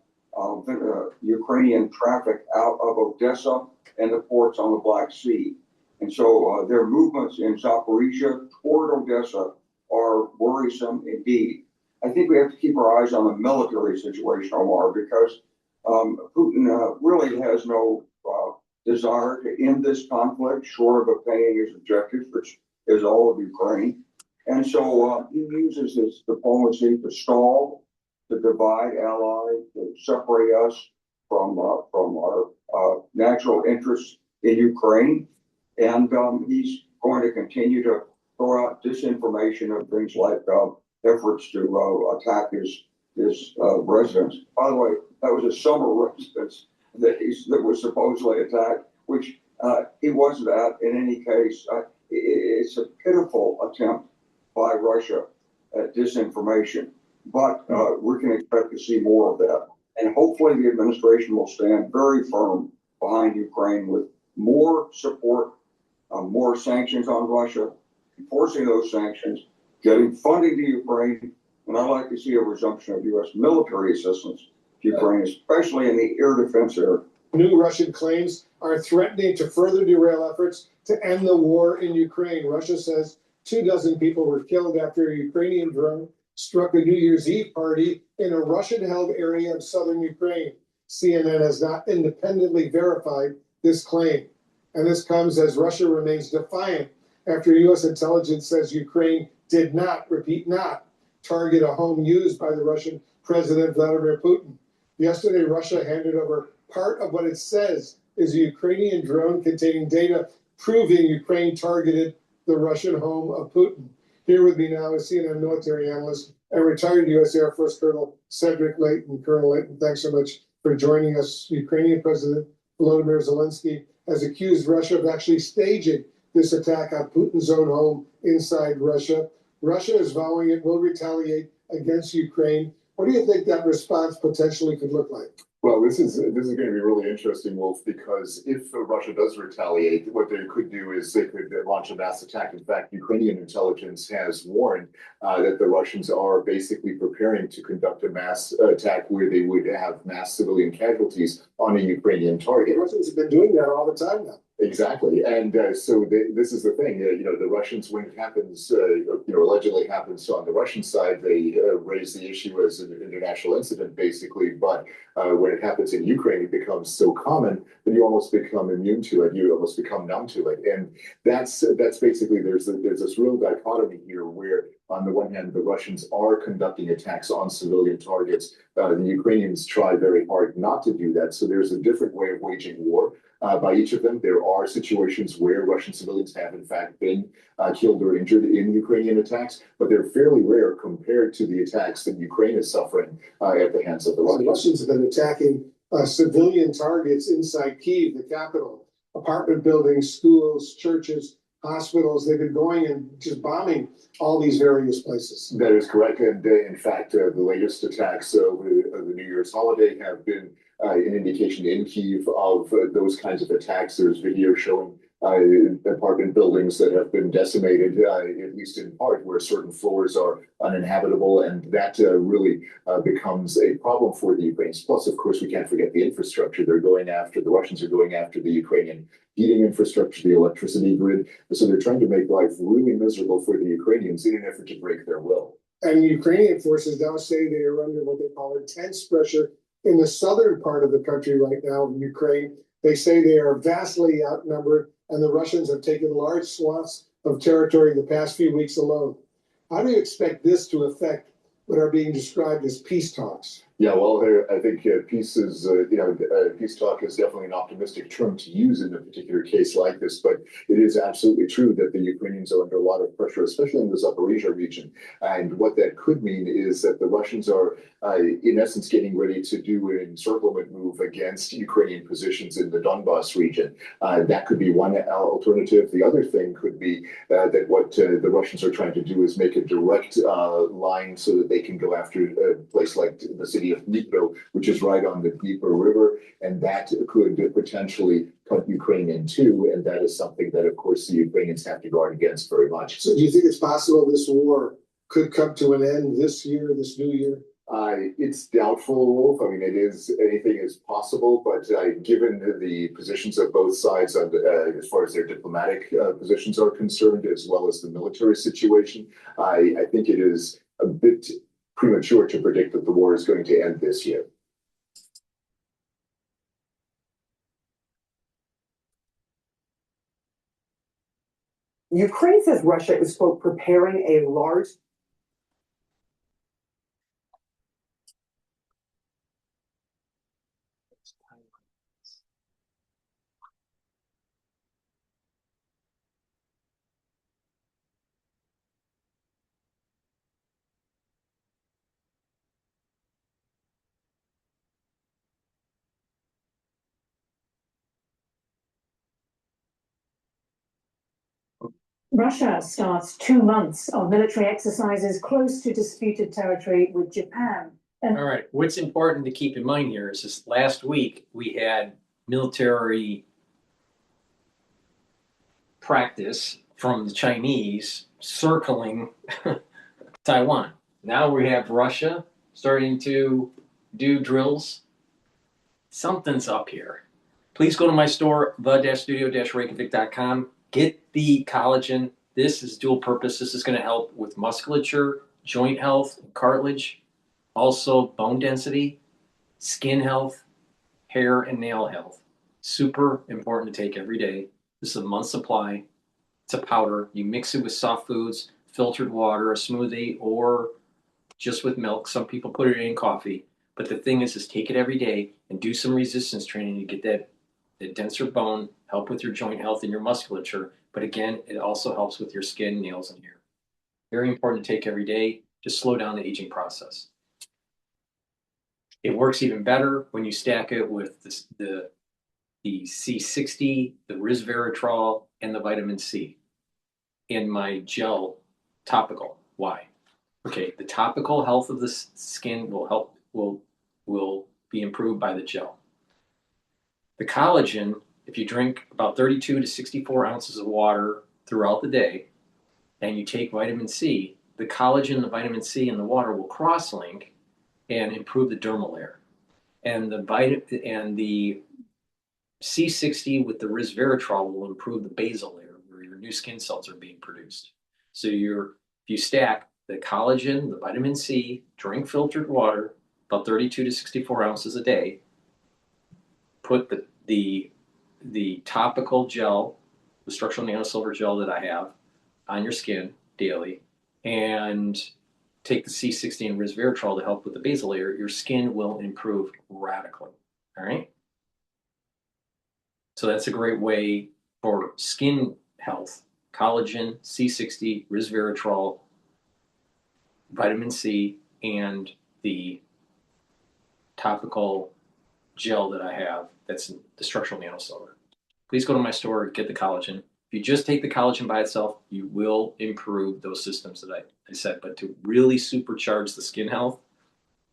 Ukrainian traffic out of Odessa and the ports on the Black Sea. And so their movements in Zaporizhia toward Odessa are worrisome indeed. I think we have to keep our eyes on the military situation, Omar, because Putin really has no desire to end this conflict short of obtaining his objectives, which is all of Ukraine. And so he uses this diplomacy to stall, to divide allies, to separate us from our natural interests in Ukraine. And he's going to continue to throw out disinformation of things like efforts to attack his residence. By the way, that was a summer residence that was supposedly attacked, which he wasn't at in any case. It's a pitiful attempt by Russia at disinformation, but we can expect to see more of that. And hopefully the administration will stand very firm behind Ukraine with more support, more sanctions on Russia, enforcing those sanctions, getting funding to Ukraine, and I'd like to see a resumption of U.S. military assistance to Ukraine, especially in the air defense area. New Russian claims are threatening to further derail efforts to end the war in Ukraine. Russia says 24 people were killed after a Ukrainian drone struck a New Year's Eve party in a Russian-held area of southern Ukraine. CNN has not independently verified this claim. And this comes as Russia remains defiant after U.S. intelligence says Ukraine did not, repeat not, target a home used by the Russian President Vladimir Putin. Yesterday, Russia handed over part of what it says is a Ukrainian drone containing data proving Ukraine targeted the Russian home of Putin. Here with me now is CNN military analyst and retired U.S. Air Force Colonel Cedric Leighton. Colonel Leighton, thanks so much for joining us. Ukrainian President Volodymyr Zelensky has accused Russia of actually staging this attack on Putin's own home inside Russia. Russia is vowing it will retaliate against Ukraine. What do you think that response potentially could look like? Well, this is going to be really interesting, Wolf, because if Russia does retaliate, what they could do is they could launch a mass attack. In fact, Ukrainian intelligence has warned that the Russians are basically preparing to conduct a mass attack where they would have mass civilian casualties on a Ukrainian target. The Russians have been doing that all the time now. Exactly. And so this is the thing, the Russians, when it happens, allegedly happens on the Russian side, they raise the issue as an international incident, basically. But when it happens in Ukraine, it becomes so common that you almost become immune to it. You almost become numb to it. And that's basically, there's this real dichotomy here where, on the one hand, the Russians are conducting attacks on civilian targets. The Ukrainians try very hard not to do that. So there's a different way of waging war. By each of them, there are situations where Russian civilians have, in fact, been killed or injured in Ukrainian attacks, but they're fairly rare compared to the attacks that Ukraine is suffering at the hands of the Russians. The Russians have been attacking civilian targets inside Kyiv, the capital, apartment buildings, schools, churches, hospitals. They've been going and just bombing all these various places. That is correct. And in fact, the latest attacks over the New Year's holiday have been an indication in Kyiv of those kinds of attacks. There's video showing apartment buildings that have been decimated, at least in part, where certain floors are uninhabitable, and that really becomes a problem for the Ukrainians. Plus, of course, we can't forget the infrastructure. The Russians are going after the Ukrainian heating infrastructure, the electricity grid. So they're trying to make life really miserable for the Ukrainians in an effort to break their will. And Ukrainian forces now say they are under what they call intense pressure in the southern part of the country right now, in Ukraine. They say they are vastly outnumbered, and the Russians have taken large swaths of territory in the past few weeks alone. How do you expect this to affect what are being described as peace talks? Yeah, well, I think peace is, peace talk is definitely an optimistic term to use in a particular case like this, but it is absolutely true that the Ukrainians are under a lot of pressure, especially in the Zaporizhia region. And what that could mean is that the Russians are, in essence, getting ready to do an encirclement move against Ukrainian positions in the Donbas region. That could be one alternative. The other thing could be that what the Russians are trying to do is make a direct line so that they can go after a place like the city of Dnipro, which is right on the Dnieper River, and that could potentially cut Ukraine in two, and that is something that, of course, the Ukrainians have to guard against very much. So do you think it's possible this war could come to an end this year, this new year? It's doubtful, Wolf. I mean, anything is possible, but given the positions of both sides, as far as their diplomatic positions are concerned, as well as the military situation, I think it is a bit premature to predict that the war is going to end this year. Ukraine says Russia is, quote, preparing a large Russia starts 2 months of military exercises close to disputed territory with Japan. All right, what's important to keep in mind here is this last week we had military practice from the Chinese circling Taiwan. Now we have Russia starting to do drills. Something's up here. Please go to my store, the-studio-reykjavik.com. Get the collagen. This is dual purpose. This is going to help with musculature, joint health, cartilage, also bone density, skin health, hair and nail health. Super important to take every day. This is a month supply. It's a powder. You mix it with soft foods, filtered water, a smoothie, or just with milk. Some people put it in coffee. But the thing is take it every day and do some resistance training to get that denser bone, help with your joint health and your musculature. But again, it also helps with your skin, nails, and hair. Very important to take every day to slow down the aging process. It works even better when you stack it with the C60, the resveratrol, and the vitamin C in my gel topical. Why? Okay, the topical health of the skin will be improved by the gel. The collagen, if you drink about 32 to 64 ounces of water throughout the day, and you take vitamin C, the collagen, the vitamin C, and the water will cross-link and improve the dermal layer. And the C60 with the resveratrol will improve the basal layer, where your new skin cells are being produced. So if you stack the collagen, the vitamin C, drink filtered water, about 32 to 64 ounces a day, put the topical gel, the structural nanosilver gel that I have, on your skin daily, and take the C60 and resveratrol to help with the basal layer, your skin will improve radically. All right? So that's a great way for skin health. Collagen, C60, resveratrol, vitamin C, and the topical gel that I have that's the structural nanosilver. Please go to my store, get the collagen. If you just take the collagen by itself, you will improve those systems that I said. But to really supercharge the skin health,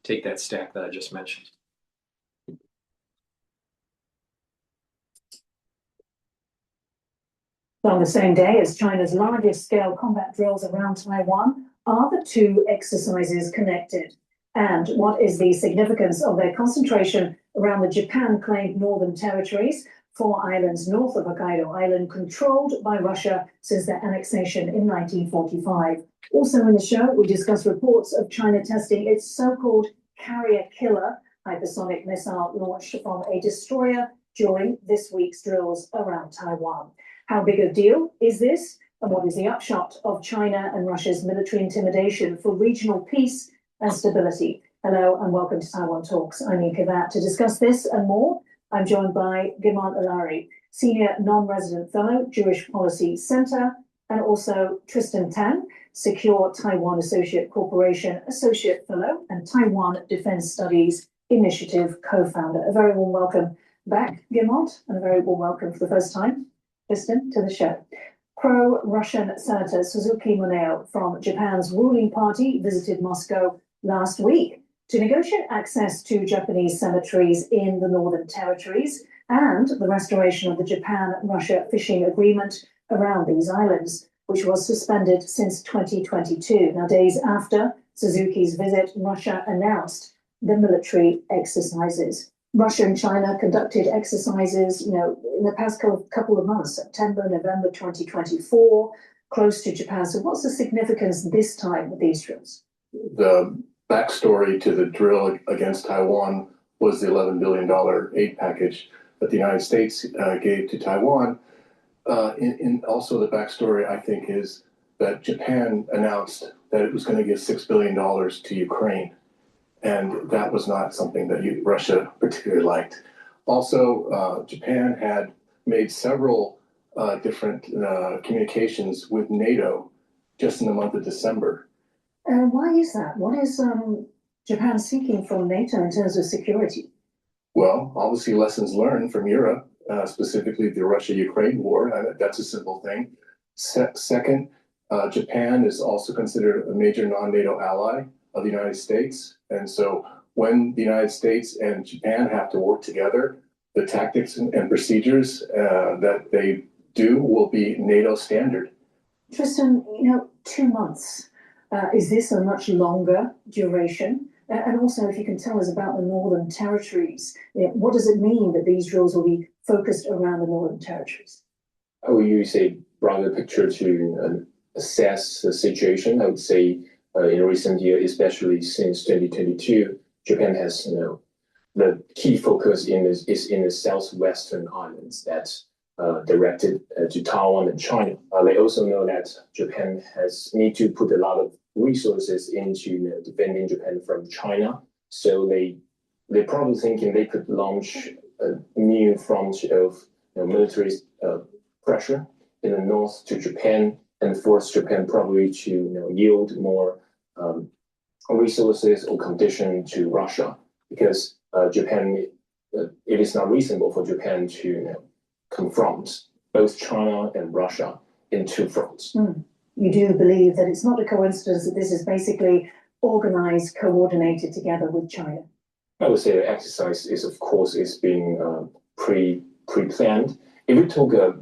take that stack that I just mentioned. On the same day as China's largest scale combat drills around Taiwan, are the two exercises connected? And what is the significance of their concentration around the Japan-claimed northern territories, 4 islands north of Hokkaido Island, controlled by Russia since their annexation in 1945? Also in the show, we discuss reports of China testing its so-called carrier killer hypersonic missile launched from a destroyer during this week's drills around Taiwan. How big a deal is this? And what is the upshot of China and Russia's military intimidation for regional peace and stability? Hello and welcome to Taiwan Talks. I'm Eka Vat. To discuss this and more, I'm joined by Gimant Alari, Senior Non-Resident Fellow, Jewish Policy Center, and also Tristan Tan, Secure Taiwan Associate Corporation Associate Fellow and Taiwan Defense Studies Initiative co-founder. A very warm welcome back, Gimant, and a very warm welcome for the first time, Tristan, to the show. Pro-Russian Senator Suzuki Muneo from Japan's ruling party visited Moscow last week to negotiate access to Japanese cemeteries in the Northern Territories and the restoration of the Japan-Russia fishing agreement around these islands, which was suspended since 2022. Now, days after Suzuki's visit, Russia announced the military exercises. Russia and China conducted exercises, in the past couple of months, September, November 2024, close to Japan. So what's the significance this time with these drills? The backstory to the drill against Taiwan was the $11 billion aid package that the United States gave to Taiwan. And also the backstory, I think, is that Japan announced that it was going to give $6 billion to Ukraine. And that was not something that Russia particularly liked. Also, Japan had made several different communications with NATO just in the month of December. Why is that? What is Japan seeking from NATO in terms of security? Well, obviously lessons learned from Europe, specifically the Russia-Ukraine war. That's a simple thing. Second, Japan is also considered a major non-NATO ally of the United States. And so when the United States and Japan have to work together, the tactics and procedures that they do will be NATO standard. Tristan, 2 months. Is this a much longer duration? And also, if you can tell us about the Northern Territories, what does it mean that these drills will be focused around the Northern Territories? I will use a broader picture to assess the situation. I would say in recent years, especially since 2022, Japan has, the key focus is in the southwestern islands that's directed to Taiwan and China. They also know that Japan need to put a lot of resources into defending Japan from China. So they're probably thinking they could launch a new front of military pressure in the north to Japan and force Japan probably to yield more resources or condition to Russia, because Japan, it is not reasonable for Japan to confront both China and Russia in two fronts. You do believe that it's not a coincidence that this is basically organized, coordinated together with China? I would say the exercise is being pre-planned. If we took a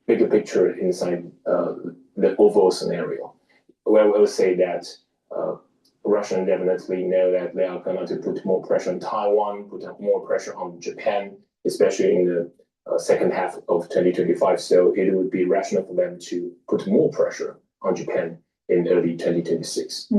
bigger picture inside the overall scenario, where I would say that Russians definitely know that they are going to put more pressure on Taiwan, put more pressure on Japan, especially in the second half of 2025. So it would be rational for them to put more pressure on Japan in early 2026.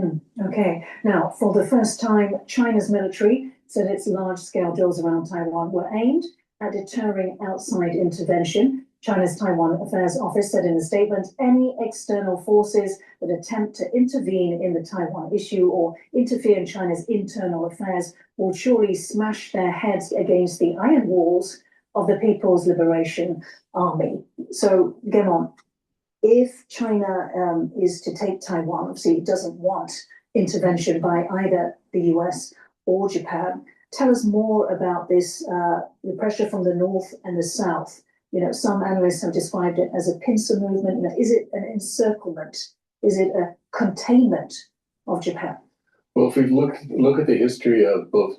Okay. Now, for the first time, China's military said its large-scale drills around Taiwan were aimed at deterring outside intervention. China's Taiwan Affairs Office said in a statement, any external forces that attempt to intervene in the Taiwan issue or interfere in China's internal affairs will surely smash their heads against the iron walls of the People's Liberation Army. So, Gemon, if China is to take Taiwan, obviously it doesn't want intervention by either the US or Japan. Tell us more about this, the pressure from the north and the south. Some analysts have described it as a pincer movement. Is it an encirclement? Is it a containment of Japan? Well, if we look at the history of both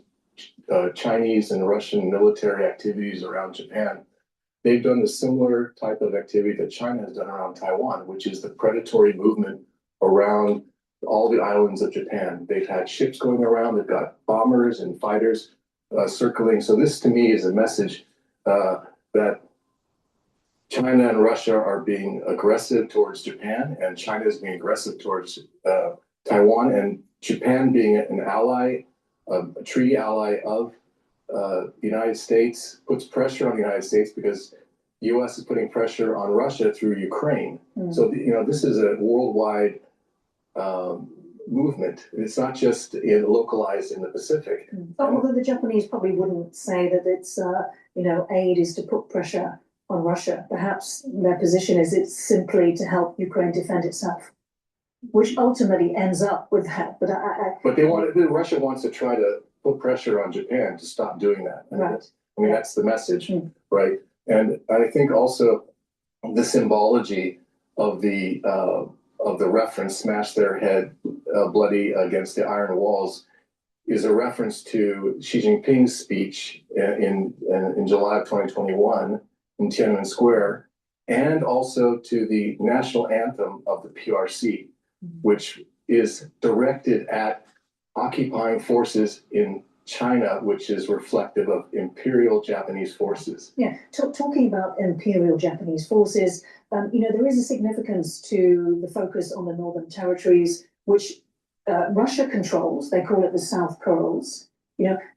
Chinese and Russian military activities around Japan, they've done a similar type of activity that China has done around Taiwan, which is the predatory movement around all the islands of Japan. They've had ships going around, they've got bombers and fighters circling. So this to me is a message that China and Russia are being aggressive towards Japan, and China is being aggressive towards Taiwan, and Japan being an ally, a treaty ally of the United States, puts pressure on the United States because the U.S. is putting pressure on Russia through Ukraine. So, this is a worldwide movement. It's not just localized in the Pacific. Although the Japanese probably wouldn't say that it's, aid is to put pressure on Russia. Perhaps their position is it's simply to help Ukraine defend itself, which ultimately ends up with that. But Russia wants to try to put pressure on Japan to stop doing that. Right. That's the message, right? And I think also the symbology of the reference "smash their head bloody against the iron walls" is a reference to Xi Jinping's speech in July of 2021 in Tiananmen Square, and also to the national anthem of the PRC, which is directed at occupying forces in China, which is reflective of imperial Japanese forces. Yeah, talking about imperial Japanese forces, there is a significance to the focus on the Northern Territories, which Russia controls. They call it the South Kurils.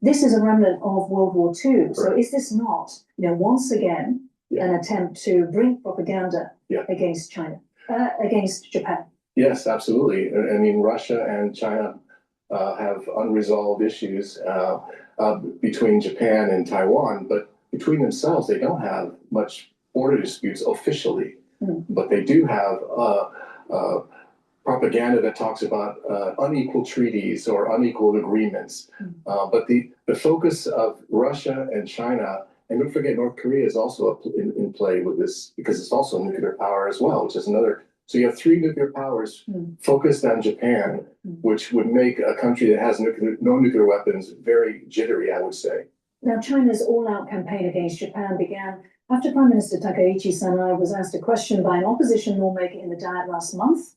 This is a remnant of World War II. So is this not, once again, an attempt to bring propaganda against China, against Japan? Yes, absolutely. I mean, Russia and China have unresolved issues between Japan and Taiwan, but between themselves, they don't have much border disputes officially. But they do have propaganda that talks about unequal treaties or unequal agreements. But the focus of Russia and China, and don't forget North Korea is also in play with this, because it's also a nuclear power as well, which is another. So you have three nuclear powers focused on Japan, which would make a country that has no nuclear weapons very jittery, I would say. Now, China's all-out campaign against Japan began after Prime Minister Takaichi Sanai was asked a question by an opposition lawmaker in the Diet last month.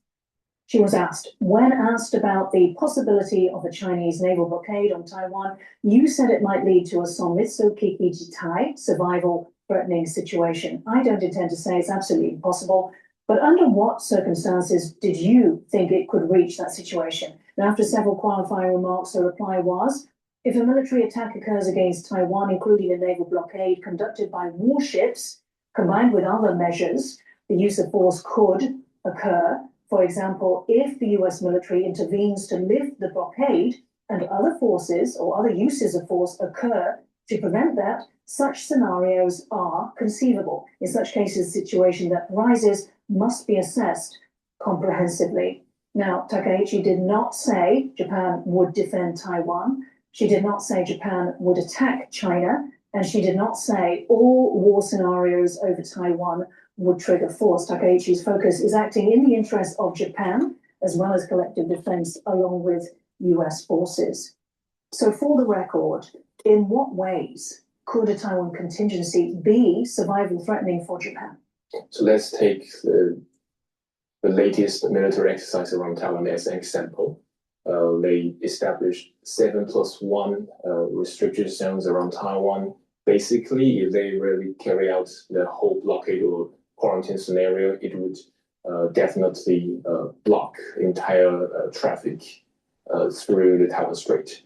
She was asked, when asked about the possibility of a Chinese naval blockade on Taiwan, you said it might lead to a Sonmitsu Kikijitai, survival-threatening situation. I don't intend to say it's absolutely impossible, but under what circumstances did you think it could reach that situation? And after several qualifying remarks, her reply was, if a military attack occurs against Taiwan, including a naval blockade conducted by warships, combined with other measures, the use of force could occur. For example, if the US military intervenes to lift the blockade and other forces or other uses of force occur to prevent that, such scenarios are conceivable. In such cases, the situation that arises must be assessed comprehensively. Now, Takaichi did not say Japan would defend Taiwan. She did not say Japan would attack China. And she did not say all war scenarios over Taiwan would trigger force. Takaichi's focus is acting in the interest of Japan, as well as collective defense, along with US forces. So for the record, in what ways could a Taiwan contingency be survival threatening for Japan? So let's take the latest military exercise around Taiwan as an example. They established 7+1 restricted zones around Taiwan. Basically, if they really carry out the whole blockade or quarantine scenario, it would definitely block entire traffic through the Taiwan Strait.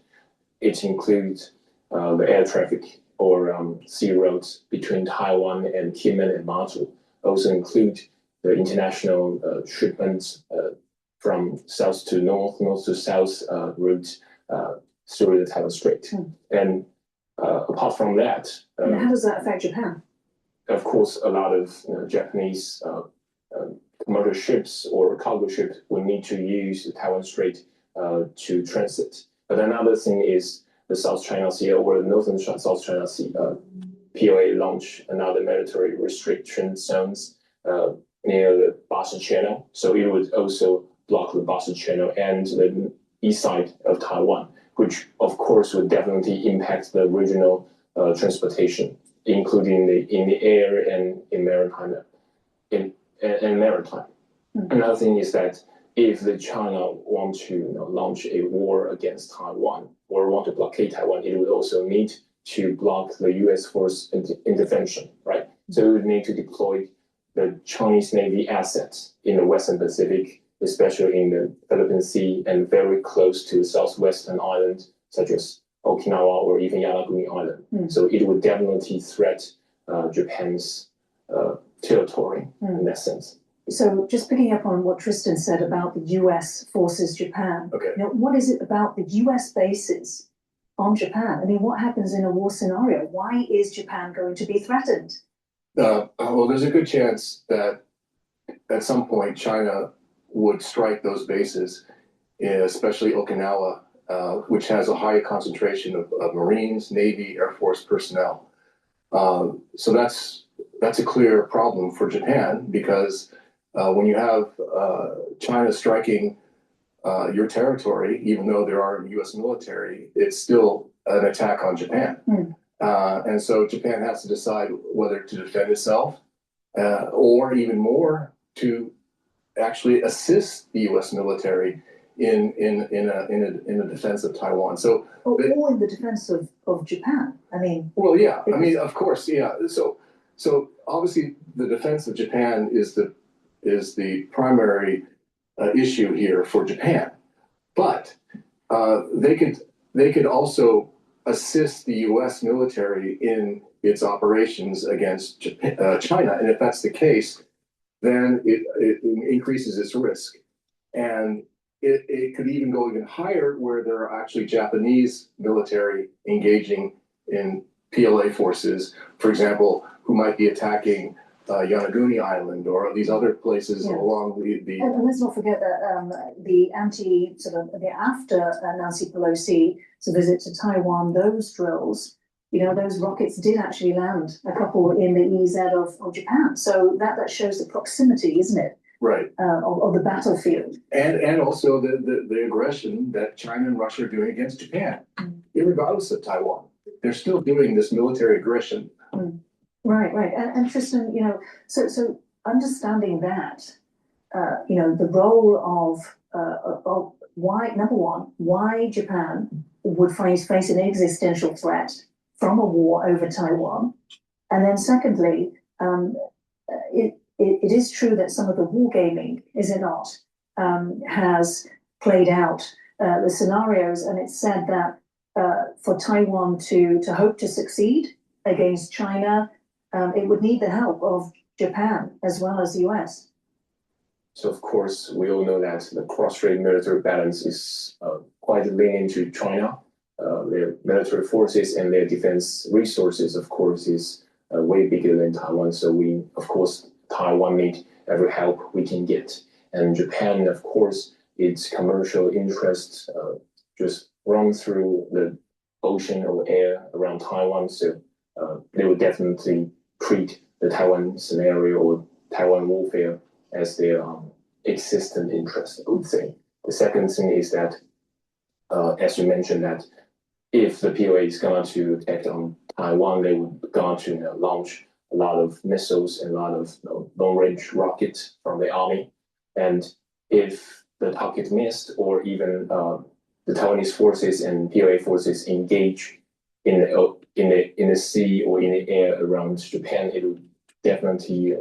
It includes the air traffic or sea roads between Taiwan and Kinmen and Matsu. Also include the international shipments from south to north, north to south route through the Taiwan Strait. And apart from that, how does that affect Japan? Of course, a lot of Japanese commercial ships or cargo ships will need to use the Taiwan Strait to transit. But another thing is the South China Sea or the Northern South China Sea. PLA launched another military restriction zones near the Bitchute Channel. So it would also block the Bitchute Channel and the east side of Taiwan, which of course would definitely impact the regional transportation, including in the air and in maritime. Another thing is that if the China want to launch a war against Taiwan or want to blockade Taiwan, it would also need to block the U.S. force intervention, right? So it would need to deploy the Chinese Navy assets in the Western Pacific, especially in the Philippine Sea and very close to the southwestern islands, such as Okinawa or even Yonaguni Island. So it would definitely threat Japan's territory in that sense. So just picking up on what Tristan said about the US forces Japan. Okay. Now, what is it about the US bases on Japan? I mean, what happens in a war scenario? Why is Japan going to be threatened? Well, there's a good chance that at some point China would strike those bases, especially Okinawa, which has a high concentration of Marines, Navy, Air Force personnel. So that's a clear problem for Japan because when you have China striking your territory, even though there are U.S. military, it's still an attack on Japan. And so Japan has to decide whether to defend itself or even more to actually assist the U.S. military in a defense of Taiwan. So or in the defense of Japan. I mean, well, yeah. I mean, of course, yeah. So obviously, the defense of Japan is the primary issue here for Japan, but they could also assist the U.S. military in its operations against China, and if that's the case, then it increases its risk, and it could even go even higher where there are actually Japanese military engaging in PLA forces, for example, who might be attacking Yonaguni Island or these other places along the. And let's not forget that after Nancy Pelosi's visit to Taiwan, those drills, those rockets did actually land a couple in the EEZ of Japan. So that shows the proximity, isn't it? Right. Of the battlefield. And also the aggression that China and Russia are doing against Japan, irregardless of Taiwan. They're still doing this military aggression. Right. And Tristan, so understanding that, the role of why, number one, why Japan would face an existential threat from a war over Taiwan. And then secondly, it is true that some of the wargaming, is it not, has played out the scenarios, and it's said that for Taiwan to hope to succeed against China, it would need the help of Japan as well as the US. So of course, we all know that the cross-strait military balance is quite lenient to China. Their military forces and their defense resources, of course, is way bigger than Taiwan. So Taiwan need every help we can get. And Japan, of course, its commercial interests just run through the ocean or air around Taiwan. So they would definitely treat the Taiwan scenario or Taiwan warfare as their existent interest, I would say. The second thing is that, as you mentioned, that if the PLA is going to attack on Taiwan, they would going to launch a lot of missiles and a lot of long-range rockets from the army. And if the target missed, or even the Taiwanese forces and PLA forces engage in the sea or in the air around Japan, it would definitely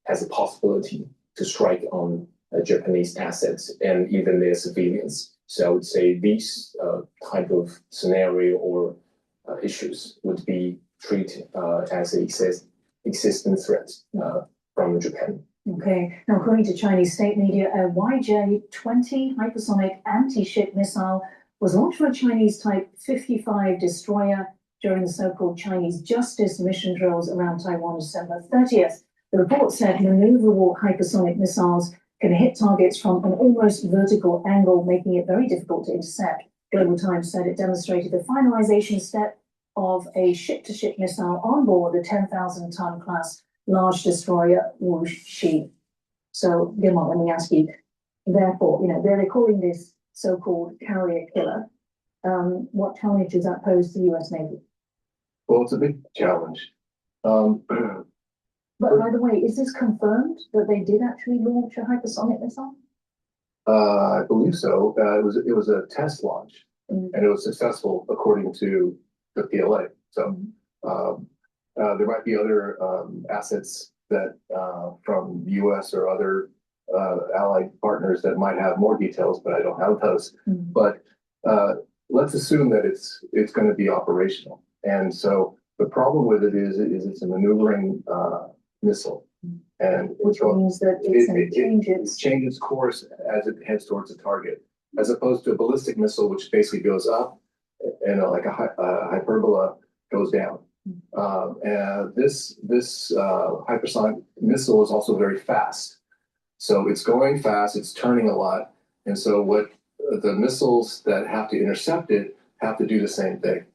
has a possibility to strike on Japanese assets and even their civilians. So I would say these type of scenario or issues would be treated as an existent threat from Japan. Okay. Now, according to Chinese state media, a YJ-20 hypersonic anti-ship missile was launched from a Chinese Type 55 destroyer during the so-called Chinese Justice mission drills around Taiwan December 30th. The report said maneuverable hypersonic missiles can hit targets from an almost vertical angle, making it very difficult to intercept. Global Times said it demonstrated the finalization step of a ship-to-ship missile on board the 10,000-ton class large destroyer Wuxi. So, Gilmore, let me ask you, therefore, they're calling this so-called carrier killer. What challenge does that pose to the US Navy? Well, it's a big challenge. But by the way, is this confirmed that they did actually launch a hypersonic missile? I believe so. It was a test launch, and it was successful according to the PLA. So there might be other assets that from the U.S. or other allied partners that might have more details, but I don't have those. But let's assume that it's going to be operational. And so the problem with it is it's a maneuvering missile, And which means that it's going to change its course as it heads towards the target, as opposed to a ballistic missile, which basically goes up, and like a hyperbola goes down. And this hypersonic missile is also very fast. So it's going fast, it's turning a lot. And so what the missiles that have to intercept it have to do the same thing,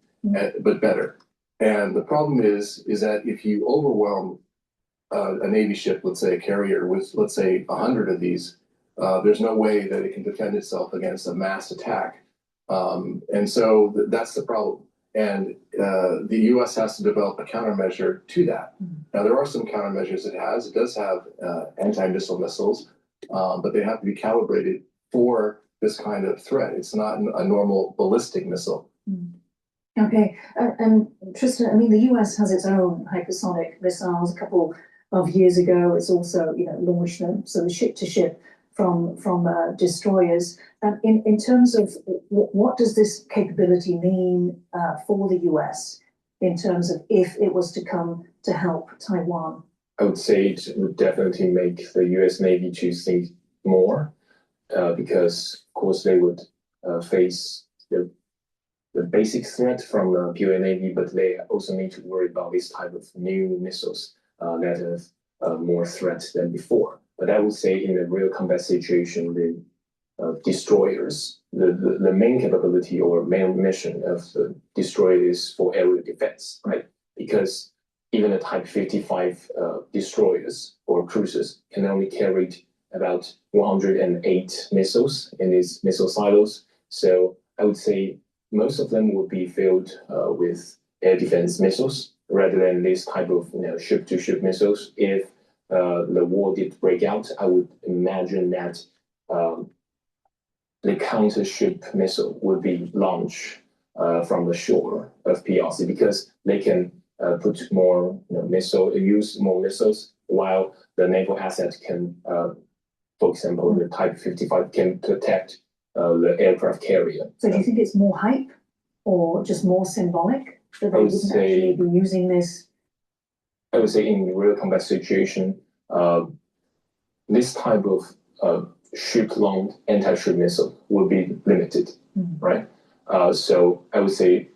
but better. And the problem is that if you overwhelm a Navy ship, let's say a carrier with, let's say, 100 of these, there's no way that it can defend itself against a mass attack. And so that's the problem. And the U.S. has to develop a countermeasure to that. Now, there are some countermeasures it has. It does have anti-missile missiles, but they have to be calibrated for this kind of threat. It's not a normal ballistic missile. Okay, and Tristan, I mean, the US has its own hypersonic missiles. A couple of years ago, it's also, launched them, so the ship-to-ship from destroyers. In terms of what does this capability mean for the US in terms of if it was to come to help Taiwan? I would say it would definitely make the US Navy to think more because, of course, they would face the basic threat from POA Navy, but they also need to worry about this type of new missiles that have more threat than before. But I would say in a real combat situation, the destroyers, the main capability or main mission of the destroyer is for aerial defense, right? Because even the Type 55 destroyers or cruisers can only carry about 108 missiles in these missile silos. So I would say most of them would be filled with air defense missiles rather than this type of ship-to-ship missiles. If the war did break out, I would imagine that the counter-ship missile would be launched from the shore of PRC because they can put more use more missiles, while the naval asset can, for example, the Type 55 can protect the aircraft carrier. So do you think it's more hype or just more symbolic that they wouldn't actually be using this? I would say in real combat situation, this type of ship-launched anti-ship missile will be limited, right? So I would say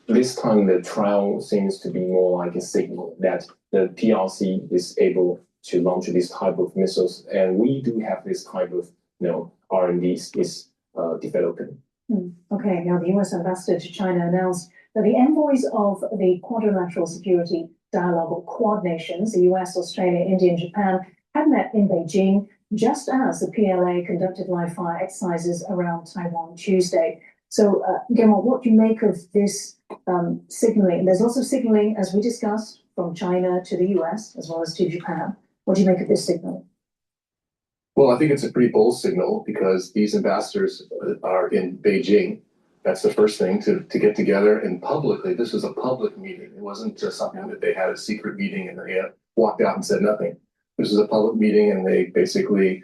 this time the trial seems to be more like a signal that the PRC is able to launch this type of missiles, and we do have this type of R&D is developing. Okay, now the US ambassador to China announced that the envoys of the Quadrilateral Security Dialogue, or Quad nations, the US, Australia, India, and Japan, had met in Beijing just as the PLA conducted live-fire exercises around Taiwan Tuesday. So, Gemma, what do you make of this signaling? There's lots of signaling, as we discussed, from China to the US, as well as to Japan. What do you make of this signal? Well, I think it's a pretty bold signal because these ambassadors are in Beijing. That's the first thing, to get together and publicly. This was a public meeting. It wasn't just something that they had a secret meeting and they walked out and said nothing. This was a public meeting, and they basically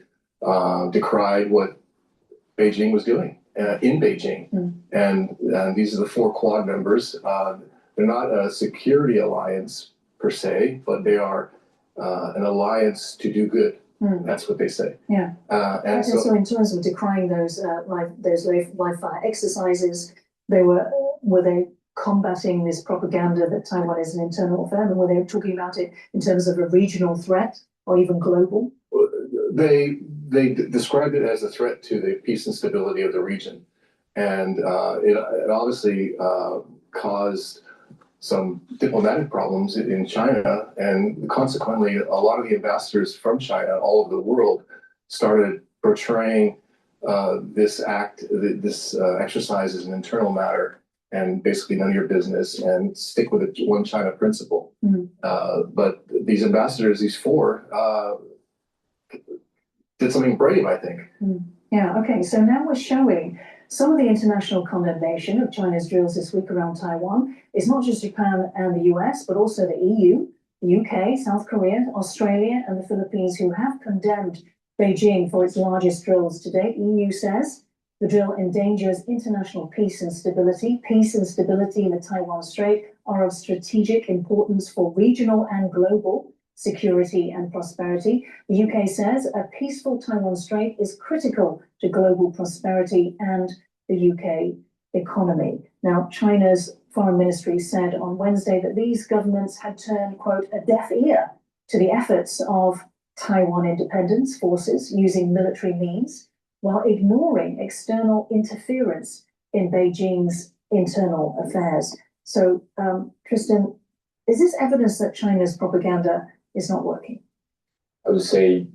decried what Beijing was doing in Beijing. And these are the 4 Quad members. They're not a security alliance per se, but they are an alliance to do good. That's what they say. Yeah. And so in terms of decrying those live fire exercises, were they combating this propaganda that Taiwan is an internal affair, and were they talking about it in terms of a regional threat or even global? They described it as a threat to the peace and stability of the region, and it obviously caused some diplomatic problems in China, and consequently, a lot of the ambassadors from China all over the world started portraying this exercise as an internal matter, and basically none of your business, and stick with the one China principle. But these ambassadors, these 4, did something brave, I think. Yeah, okay, so now we're showing some of the international condemnation of China's drills this week around Taiwan. It's not just Japan and the US, but also the EU, the UK, South Korea, Australia, and the Philippines, who have condemned Beijing for its largest drills to date. EU says the drill endangers international peace and stability. Peace and stability in the Taiwan Strait are of strategic importance for regional and global security and prosperity. The UK says a peaceful Taiwan Strait is critical to global prosperity and the UK economy. Now, China's foreign ministry said on Wednesday that these governments had turned, quote, a deaf ear to the efforts of Taiwan independence forces using military means while ignoring external interference in Beijing's internal affairs. So, Tristan, is this evidence that China's propaganda is not working? I would say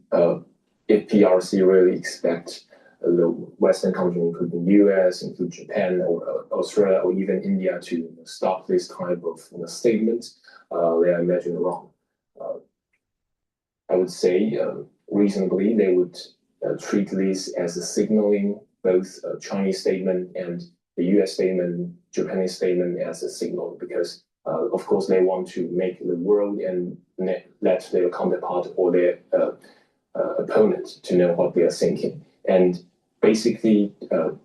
if PRC really expect the Western countries, including US, including Japan or Australia or even India to stop this type of statement, they are imagining wrong. I would say reasonably they would treat this as a signaling, both Chinese statement and the US statement, Japanese statement as a signal, because of course they want to make the world and let their counterpart or their opponent to know what they are thinking. And basically,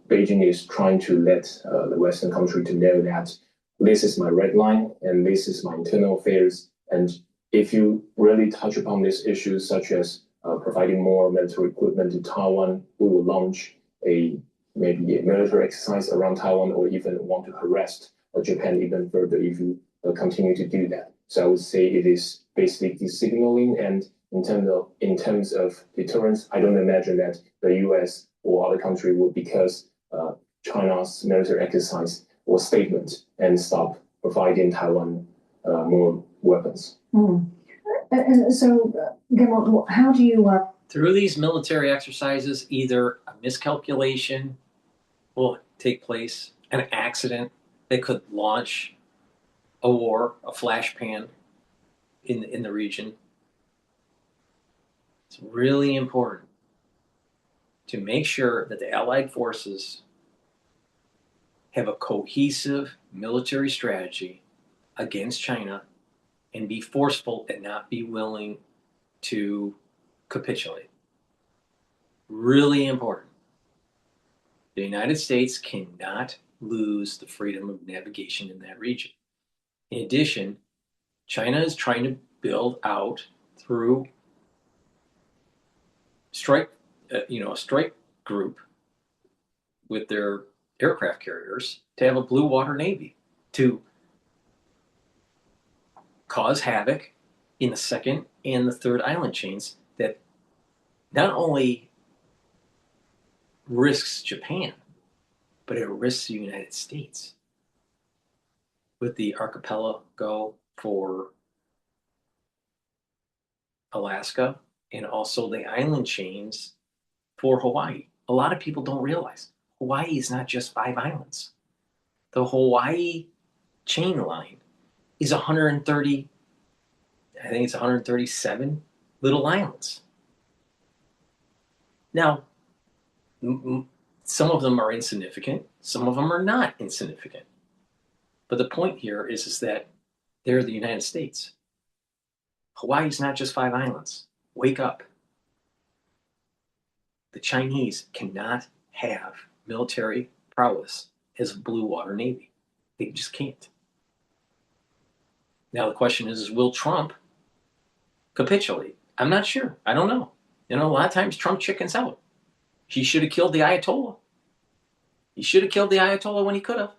Beijing is trying to let the Western country to know that this is my red line and this is my internal affairs. And if you really touch upon these issues, such as providing more military equipment to Taiwan, we will launch maybe a military exercise around Taiwan, or even want to harass Japan even further if you continue to do that. So I would say it is basically signaling, and in terms of deterrence, I don't imagine that the US or other country would, because China's military exercise or statement, and stop providing Taiwan more weapons. And so, Gemma, how do you... Through these military exercises, either a miscalculation will take place, an accident that could launch a war, a flash pan in the region. It's really important to make sure that the Allied forces have a cohesive military strategy against China and be forceful and not be willing to capitulate. Really important. The United States cannot lose the freedom of navigation in that region. In addition, China is trying to build out through a strike group with their aircraft carriers to have a blue water navy to cause havoc in the second and the third island chains that not only risks Japan, but it risks the United States with the archipelago for Alaska and also the island chains for Hawaii. A lot of people don't realize Hawaii is not just 5 islands. The Hawaii chain line is 130, I think it's 137 little islands. Now, some of them are insignificant, some of them are not insignificant. But the point here is that they're the United States. Hawaii is not just 5 islands. Wake up. The Chinese cannot have military prowess as a blue water navy. They just can't. Now the question is, will Trump capitulate? I'm not sure. I don't know. A lot of times Trump chickens out. He should have killed the Ayatollah. He should have killed the Ayatollah when he could have.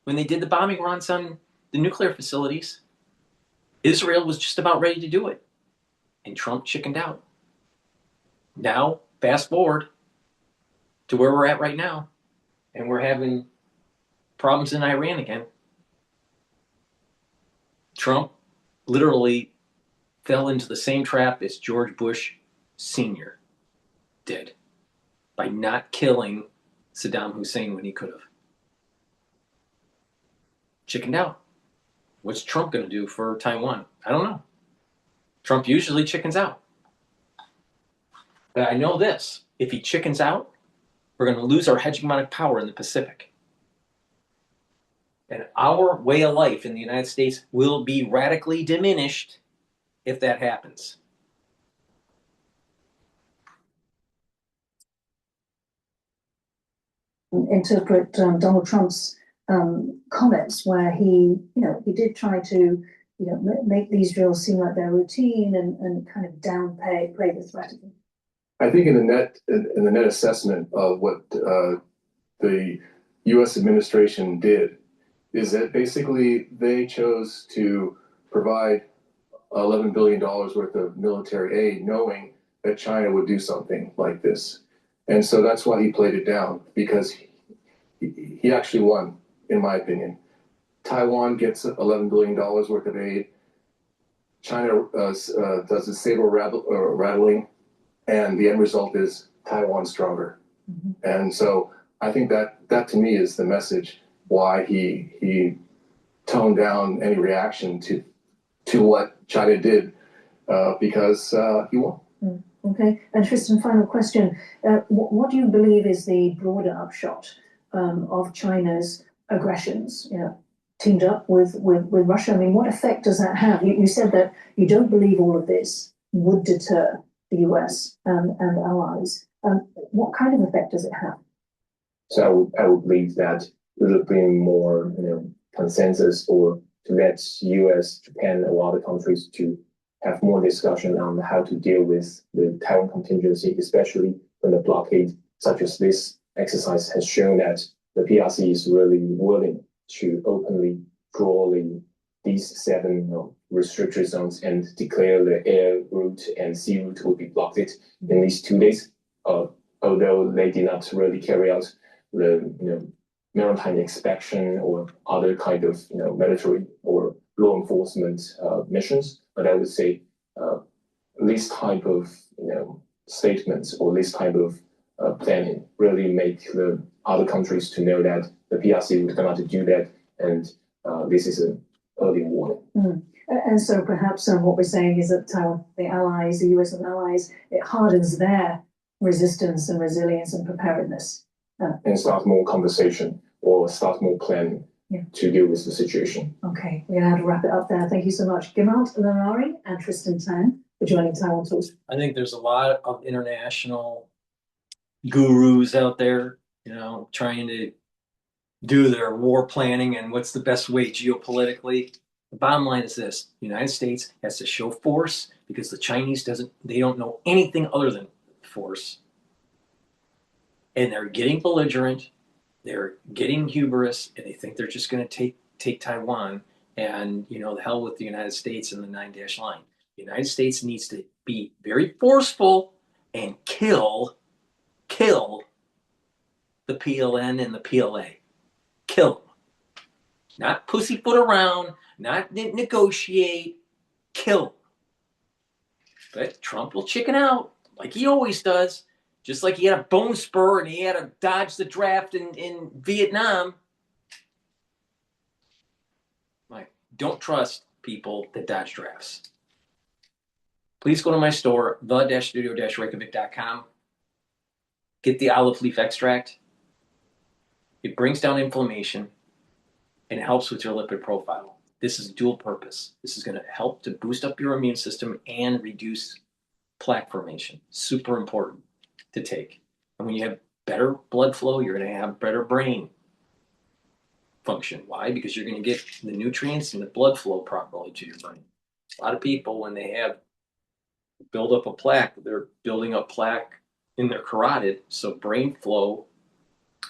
When they did the bombing runs on the nuclear facilities, Israel was just about ready to do it. And Trump chickened out. Now, fast forward to where we're at right now, and we're having problems in Iran again. Trump literally fell into the same trap as George Bush Sr. did by not killing Saddam Hussein when he could have. Chickened out. What's Trump going to do for Taiwan? I don't know. Trump usually chickens out. But I know this. If he chickens out, we're going to lose our hegemonic power in the Pacific. And our way of life in the United States will be radically diminished if that happens. Interpret Donald Trump's comments where he did try to, make these drills seem like they're routine and kind of downplay the threat of them? I think in the net assessment of what the U.S. administration did is that basically they chose to provide $11 billion worth of military aid, knowing that China would do something like this. And so that's why he played it down, because he actually won, in my opinion. Taiwan gets $11 billion worth of aid. China does a saber rattling, and the end result is Taiwan stronger. Mm-hmm. And so I think that to me is the message why he toned down any reaction to what China did, because he won. Okay, and Tristan, final question. What do you believe is the broader upshot of China's aggressions, teamed up with Russia? I mean, what effect does that have? You said that you don't believe all of this would deter the US and allies. What kind of effect does it have? So I would believe that it will bring more consensus, or to let US, Japan, and other countries to have more discussion on how to deal with the Taiwan contingency, especially when the blockade such as this exercise has shown that the PRC is really willing to openly draw these 7 restricted zones and declare the air route and sea route will be blocked in these 2 days. Although they did not really carry out the maritime inspection or other kind of military or law enforcement missions, but I would say this type of statements or this type of planning really make the other countries to know that the PRC would come out to do that, and this is an early warning. Mm. And so perhaps what we're saying is that the allies, the US and allies, it hardens their resistance and resilience and preparedness. And start more conversation or start more planning to deal with the situation. Okay, we're going to have to wrap it up there. Thank you so much, Gernot Larari and Tristan Tan, for joining Taiwan Talks. I think there's a lot of international gurus out there, trying to do their war planning and what's the best way geopolitically. The bottom line is this: the United States has to show force, because the Chinese they don't know anything other than force. And they're getting belligerent, they're getting hubris, and they think they're just going to take Taiwan, and the hell with the United States and the 9-dash line. The United States needs to be very forceful and kill the PLN and the PLA. Kill them. Not pussyfoot around, not negotiate, kill them. But Trump will chicken out, like he always does. Just like he had a bone spur and he had to dodge the draft in Vietnam. Don't trust people that dodge drafts. Please go to my store, the-studio-reykjavik.com. Get the olive leaf extract. It brings down inflammation and it helps with your lipid profile. This is dual purpose. This is going to help to boost up your immune system and reduce plaque formation. Super important to take. And when you have better blood flow, you're going to have better brain function. Why? Because you're going to get the nutrients and the blood flow properly to your brain. A lot of people, when they have build up a plaque, they're building up plaque in their carotid, so brain flow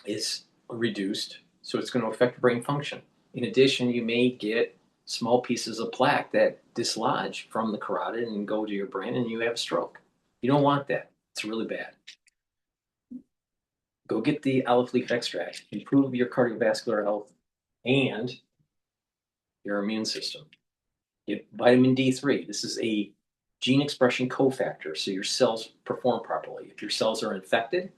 is reduced, so it's going to affect brain function. In addition, you may get small pieces of plaque that dislodge from the carotid and go to your brain, and you have a stroke. You don't want that. It's really bad. Go get the olive leaf extract. Improve your cardiovascular health and your immune system. Get vitamin D3. This is a gene expression cofactor, so your cells perform properly. If your cells are infected,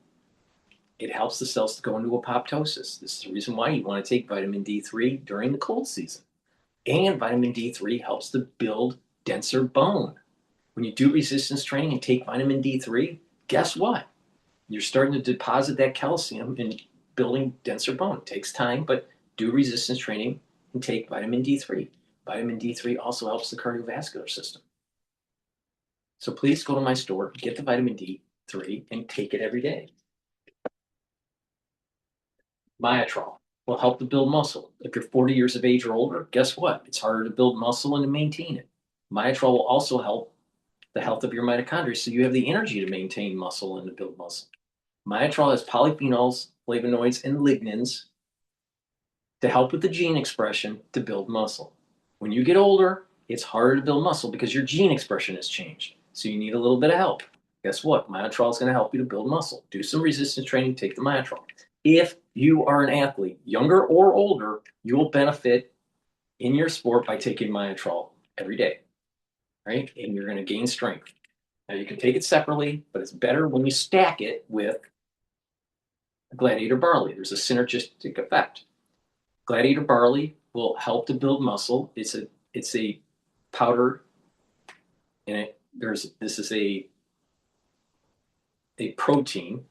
it helps the cells to go into apoptosis. This is the reason why you want to take vitamin D3 during the cold season. And vitamin D3 helps to build denser bone. When you do resistance training and take vitamin D3, guess what? You're starting to deposit that calcium in building denser bone. It takes time, but do resistance training and take vitamin D3. Vitamin D3 also helps the cardiovascular system. So please go to my store, get the vitamin D3, and take it every day. Myotrol. will help to build muscle. If you're 40 years of age or older, guess what? It's harder to build muscle and to maintain it. Myotrol will also help the health of your mitochondria, so you have the energy to maintain muscle and to build muscle. Myotrol has polyphenols, flavonoids, and lignans to help with the gene expression to build muscle. When you get older, it's harder to build muscle because your gene expression has changed. So you need a little bit of help. Guess what? Myotrol is going to help you to build muscle. Do some resistance training, take the Myotrol. If you are an athlete, younger or older, you will benefit in your sport by taking Myotrol every day, right? And you're going to gain strength. Now you can take it separately, but it's better when you stack it with Gladiator barley. There's a synergistic effect. Gladiator barley will help to build muscle. It's a powder, and this is a protein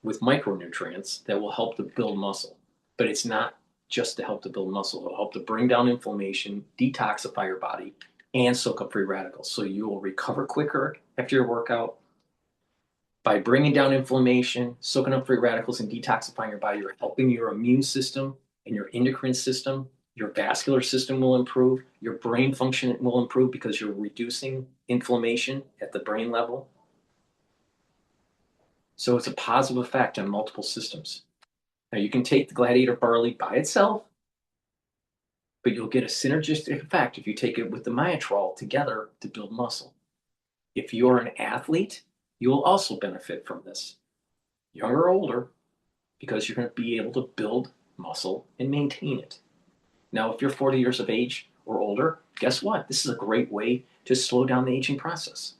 with micronutrients that will help to build muscle. But it's not just to help to build muscle. It'll help to bring down inflammation, detoxify your body, and soak up free radicals. So you will recover quicker after your workout. By bringing down inflammation, soaking up free radicals, and detoxifying your body, you're helping your immune system and your endocrine system. Your vascular system will improve. Your brain function will improve because you're reducing inflammation at the brain level. So it's a positive effect on multiple systems. Now you can take the Gladiator barley by itself, but you'll get a synergistic effect if you take it with the Myotrol together to build muscle. If you're an athlete, you will also benefit from this, younger or older, because you're going to be able to build muscle and maintain it. Now, if you're 40 years of age or older, guess what? This is a great way to slow down the aging process.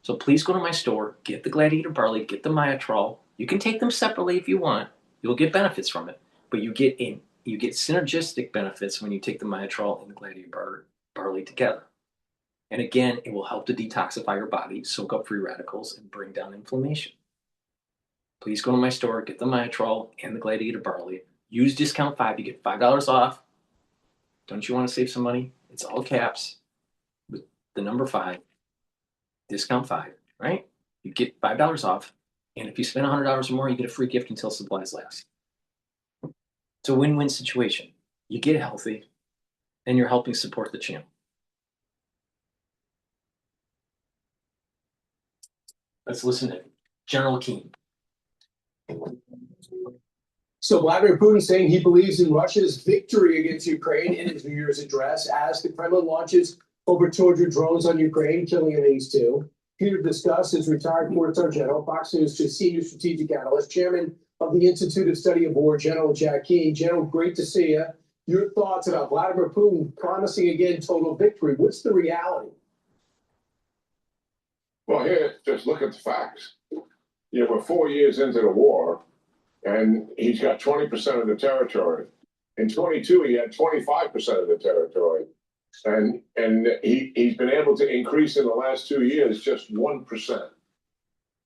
So please go to my store, get the Gladiator barley, get the Myotrol. You can take them separately if you want. You'll get benefits from it, but you get synergistic benefits when you take the Myotrol and the Gladiator barley together. And again, it will help to detoxify your body, soak up free radicals, and bring down inflammation. Please go to my store, get the Myotrol and the Gladiator barley. Use discount 5, you get $5 off. Don't you want to save some money? It's all caps with the number 5, discount 5, right? You get $5 off, and if you spend $100 or more, you get a free gift until supplies last. It's a win-win situation. You get healthy, and you're helping support the channel. Let's listen to General Keane. So Vladimir Putin saying he believes in Russia's victory against Ukraine in his New Year's address as the Kremlin launches over 200 drones on Ukraine, killing at least 2. Peter discussed his retired 4-star general, Fox News to senior strategic analyst, chairman of the Institute of Study of War, General Jack Keane. General, great to see you. Your thoughts about Vladimir Putin promising again total victory. What's the reality? Well, here, just look at the facts. You know, we're 4 years into the war, and he's got 20% of the territory. In 22, he had 25% of the territory. And he's been able to increase in the last 2 years just 1%.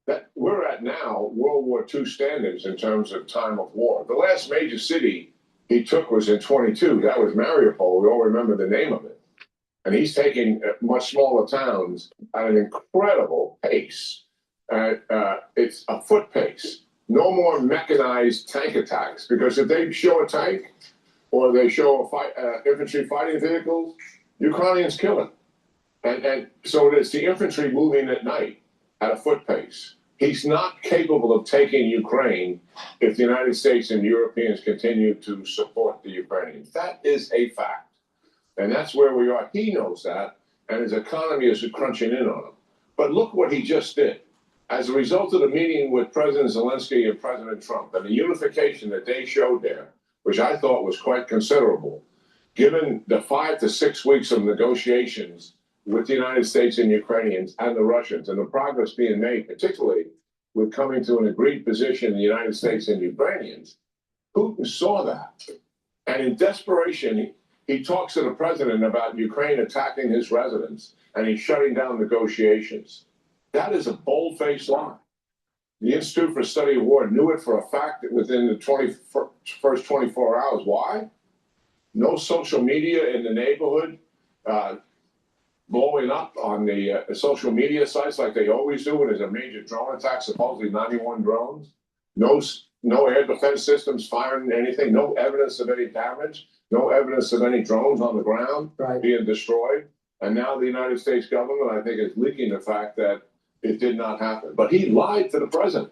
That we're at now World War II standards in terms of time of war. The last major city he took was in 22. That was Mariupol. We all remember the name of it. And he's taking much smaller towns at an incredible pace. It's a foot pace. No more mechanized tank attacks, because if they show a tank or they show infantry fighting vehicles, Ukrainians kill it. And so it's the infantry moving at night at a foot pace. He's not capable of taking Ukraine if the United States and Europeans continue to support the Ukrainians. That is a fact. And that's where we are. He knows that, and his economy is crunching in on him. But look what he just did. As a result of the meeting with President Zelensky and President Trump and the unification that they showed there, which I thought was quite considerable, given the 5 to 6 weeks of negotiations with the United States and Ukrainians and the Russians, and the progress being made, particularly with coming to an agreed position in the United States and Ukrainians, Putin saw that. And in desperation, he talks to the president about Ukraine attacking his residence, and he's shutting down negotiations. That is a bold-faced lie. The Institute for Study of War knew it for a fact within the first 24 hours. Why? No social media in the neighborhood blowing up on the social media sites like they always do when there's a major drone attack, supposedly 91 drones. No no air defense systems firing anything, no evidence of any damage, no evidence of any drones on the ground being destroyed. And now the United States government, I think, is leaking the fact that it did not happen. But he lied to the president.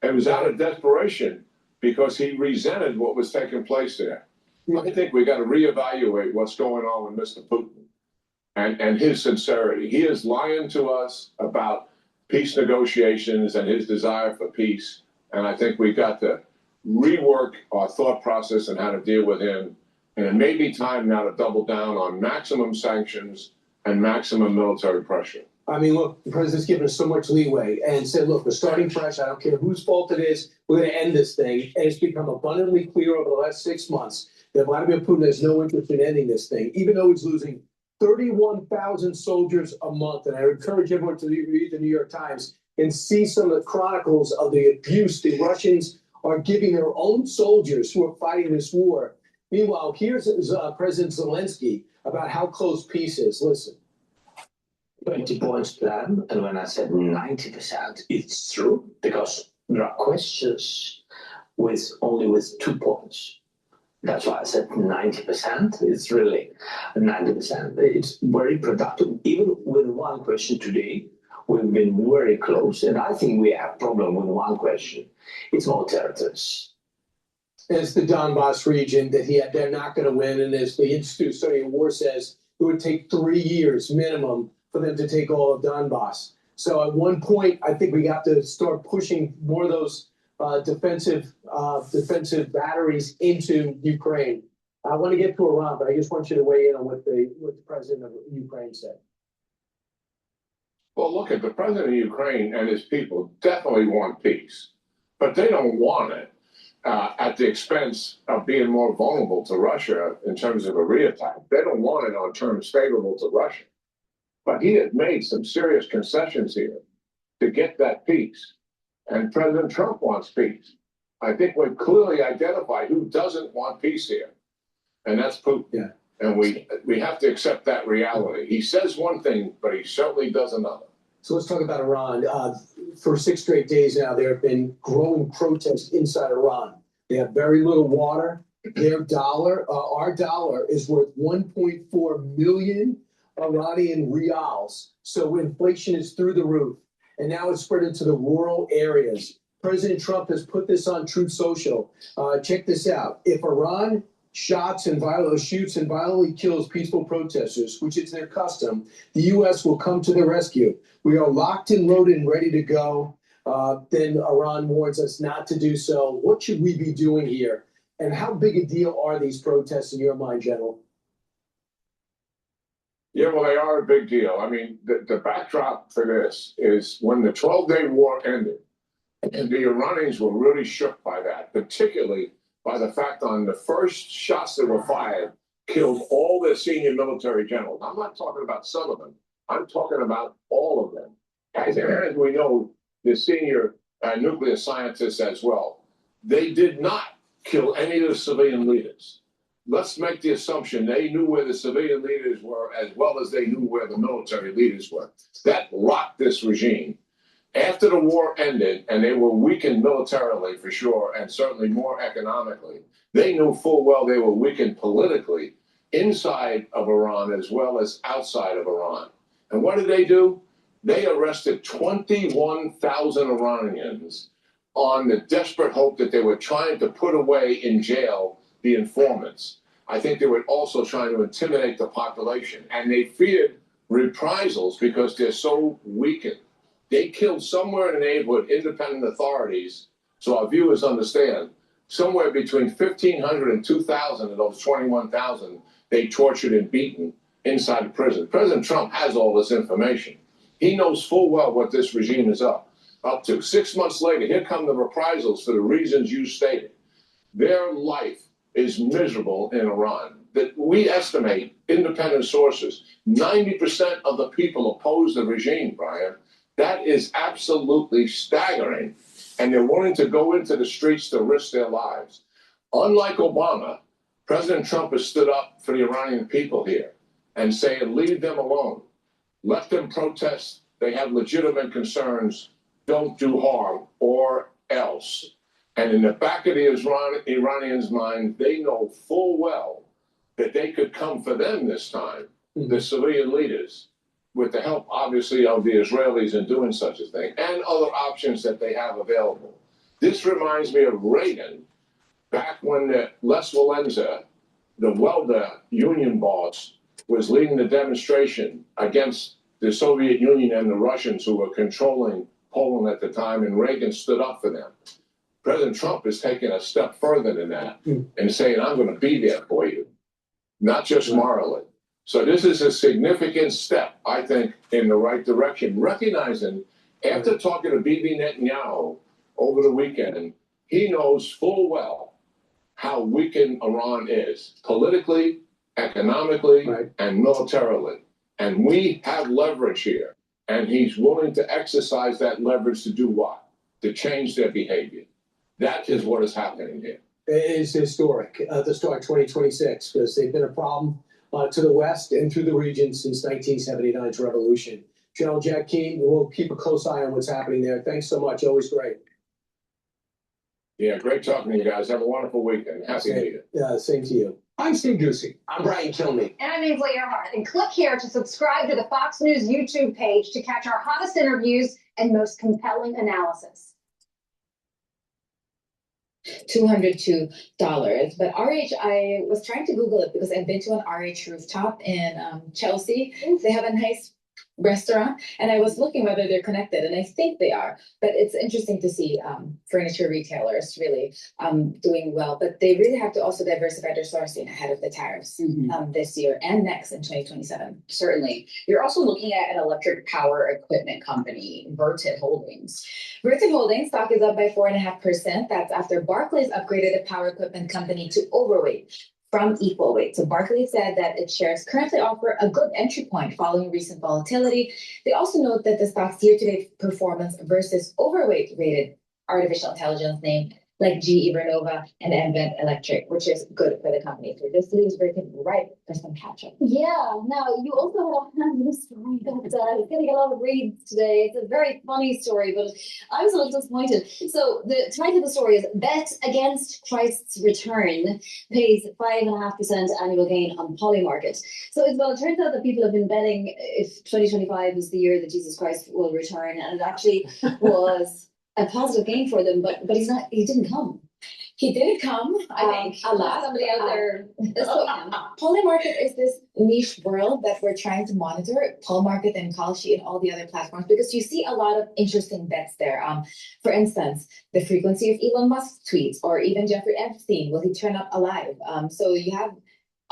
It was out of desperation because he resented what was taking place there. I think we got to reevaluate what's going on with Mr. Putin and his sincerity. He is lying to us about peace negotiations and his desire for peace. And I think we've got to rework our thought process and how to deal with him. And it may be time now to double down on maximum sanctions and maximum military pressure. I mean, look, the president's given us so much leeway and said, look, we're starting fresh. I don't care whose fault it is. We're going to end this thing. And it's become abundantly clear over the last 6 months that Vladimir Putin has no interest in ending this thing, even though he's losing 31,000 soldiers a month. And I encourage everyone to read the New York Times and see some of the chronicles of the abuse the Russians are giving their own soldiers who are fighting this war. Meanwhile, here's President Zelensky about how close peace is. Listen. 20 points plan, and when I said 90%, it's true, because there are questions with only with 2 points. That's why I said 90%. It's really 90%. It's very productive. Even with one question today, we've been very close, and I think we have a problem with one question. It's more territories. It's the Donbass region that they're not going to win, and as the Institute of Study of War says, it would take 3 years minimum for them to take all of Donbass. So at one point, I think we got to start pushing more of those defensive batteries into Ukraine. I want to get to Iran, but I just want you to weigh in on what the president of Ukraine said. Well, look, the president of Ukraine and his people definitely want peace, but they don't want it at the expense of being more vulnerable to Russia in terms of a reattack. They don't want it on terms favorable to Russia. But he has made some serious concessions here to get that peace. And President Trump wants peace. I think we've clearly identified who doesn't want peace here, and that's Putin. Yeah. And we have to accept that reality. He says one thing, but he certainly does another. So let's talk about Iran. For 6 straight days now, there have been growing protests inside Iran. They have very little water. Their dollar, our dollar, is worth 1.4 million Iranian rials. So inflation is through the roof. And now it's spread into the rural areas. President Trump has put this on Truth Social. Check this out. If Iran shoots and violently kills peaceful protesters, which is their custom, the U.S. will come to the rescue. We are locked and loaded and ready to go. Then Iran warns us not to do so. What should we be doing here? And how big a deal are these protests in your mind, General? Yeah, well, they are a big deal. I mean, the backdrop for this is when the 12-day war ended, and the Iranians were really shook by that, particularly by the fact on the first shots that were fired killed all their senior military generals. I'm not talking about some of them. I'm talking about all of them. As we know, the senior nuclear scientists as well. They did not kill any of the civilian leaders. Let's make the assumption they knew where the civilian leaders were as well as they knew where the military leaders were. That rocked this regime. After the war ended, and they were weakened militarily for sure, and certainly more economically, they knew full well they were weakened politically inside of Iran as well as outside of Iran. And what did they do? They arrested 21,000 Iranians on the desperate hope that they were trying to put away in jail the informants. I think they were also trying to intimidate the population, and they feared reprisals because they're so weakened. They killed somewhere in the neighborhood, independent authorities, so our viewers understand, somewhere between 1,500 and 2,000 of those 21,000 they tortured and beaten inside the prison. President Trump has all this information. He knows full well what this regime is up to. 6 months later, here come the reprisals for the reasons you stated. Their life is miserable in Iran. That we estimate, independent sources, 90% of the people oppose the regime, Brian. That is absolutely staggering. And they're willing to go into the streets to risk their lives. Unlike Obama, President Trump has stood up for the Iranian people here and saying, leave them alone. Let them protest. They have legitimate concerns. Don't do harm or else. And in the back of the Iranians' mind, they know full well that they could come for them this time, the civilian leaders, with the help, obviously, of the Israelis in doing such a thing, and other options that they have available. This reminds me of Reagan, back when Les Walesa, the welder union boss, was leading the demonstration against the Soviet Union and the Russians who were controlling Poland at the time, and Reagan stood up for them. President Trump is taking a step further than that and saying, I'm going to be there for you, not just morally. So this is a significant step, I think, in the right direction, recognizing after talking to Bibi Netanyahu over the weekend, he knows full well how weakened Iran is politically, economically, and militarily. And we have leverage here. And he's willing to exercise that leverage to do what? To change their behavior. That is what is happening here. It is historic, the start 2026, because they've been a problem to the West and through the region since 1979's revolution. General Jack Keane, we'll keep a close eye on what's happening there. Thanks so much. Always great. Yeah, great talking to you guys. Have a wonderful weekend. Happy New Year. Yeah, same to you. I'm Steve Ducey. I'm Brian Kilmeade. And I'm Ainsley Earhart. And click here to subscribe to the Fox News YouTube page to catch our hottest interviews and most compelling analysis. $202. But RH, I was trying to Google it because I've been to an RH rooftop in Chelsea. They have a nice restaurant, and I was looking whether they're connected, and I think they are. But it's interesting to see furniture retailers really doing well. But they really have to also diversify their sourcing ahead of the tariffs this year and next in 2027. Certainly. You're also looking at an electric power equipment company, Vertiv Holdings. Vertiv Holdings stock is up by 4.5%. That's after Barclays upgraded the power equipment company to overweight from equal weight. So Barclays said that its shares currently offer a good entry point following recent volatility. They also note that the stock's year-to-date performance versus overweight rated artificial intelligence name like GE Vernova and Nvent Electric, which is good for the company. So this leaves Vertiv right for some catch-up. Yeah, now you also have this story that is getting a lot of reads today. It's a very funny story, but I was a little disappointed. So the title of the story is Bet Against Christ's Return Pays 5.5% annual gain on Polymarket. So it turns out that people have been betting if 2025 is the year that Jesus Christ will return, and it actually was a positive gain for them, but he didn't come. He didn't come, I think. Alas, somebody out there so Polymarket is this niche world that we're trying to monitor, Polymarket and Kalshi and all the other platforms, because you see a lot of interesting bets there. For instance, the frequency of Elon Musk's tweets, or even Jeffrey Epstein, will he turn up alive? So you have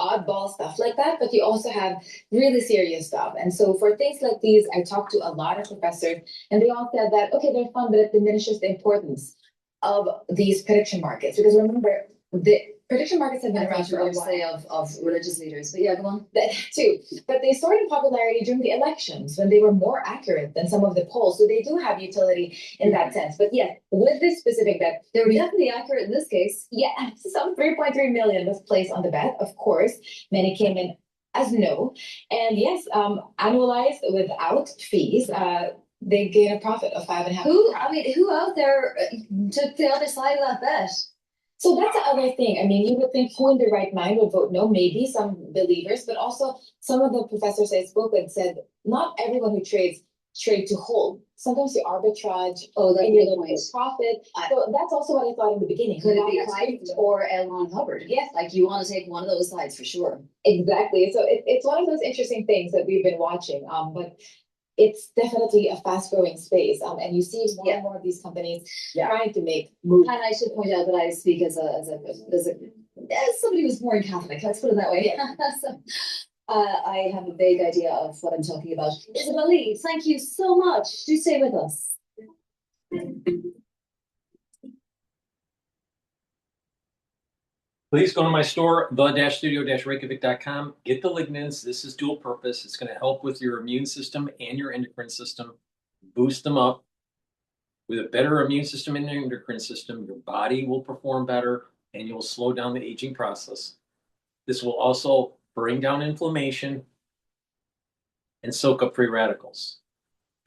oddball stuff like that, but you also have really serious stuff. And so for things like these, I talked to a lot of professors, and they all said that, okay, they're fun, but it diminishes the importance of these prediction markets. Because remember, the prediction markets have been around for a while. Of religious leaders, but yeah, go on. That too. But they soared in popularity during the elections when they were more accurate than some of the polls. So they do have utility in that sense. But yeah, with this specific bet, they were definitely accurate in this case. Yeah, some 3.3 million was placed on the bet. Of course, many came in as no. And yes, annualized without fees, they gain a profit of 5.5%. Who out there took the other side of that bet? So that's the other thing. I mean, you would think who in their right mind would vote no, maybe some believers, but also some of the professors I spoke with said not everyone who trades trade to hold. Sometimes you arbitrage and you're looking for profit. So that's also what I thought in the beginning. Could it be Christ or L. Ron Hubbard? Yes. Like you want to take one of those sides for sure. Exactly. So it's one of those interesting things that we've been watching. But it's definitely a fast-growing space, and you see more and more of these companies trying to make moves. And I should point out that I speak as somebody who's more Catholic. Let's put it that way. So, I have a vague idea of what I'm talking about. Isabel Lee, thank you so much. Do stay with us. Please go to my store, the-studio-reykjavik.com. Get the lignans. This is dual purpose. It's going to help with your immune system and your endocrine system. Boost them up. With a better immune system and endocrine system, your body will perform better and you'll slow down the aging process. This will also bring down inflammation and soak up free radicals.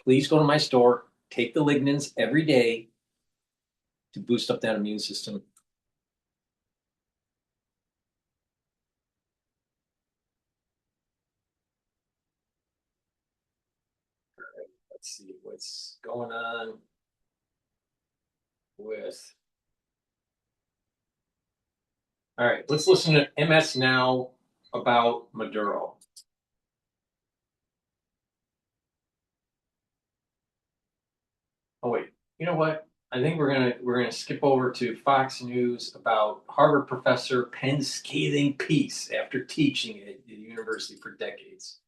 Please go to my store. Take the lignans every day to boost up that immune system. All right, let's see what's going on with. All right, let's listen to MS Now about Maduro. Oh wait, you know what? I think we're gonna skip over to Fox News about Harvard professor pens scathing piece after teaching at the university for decades.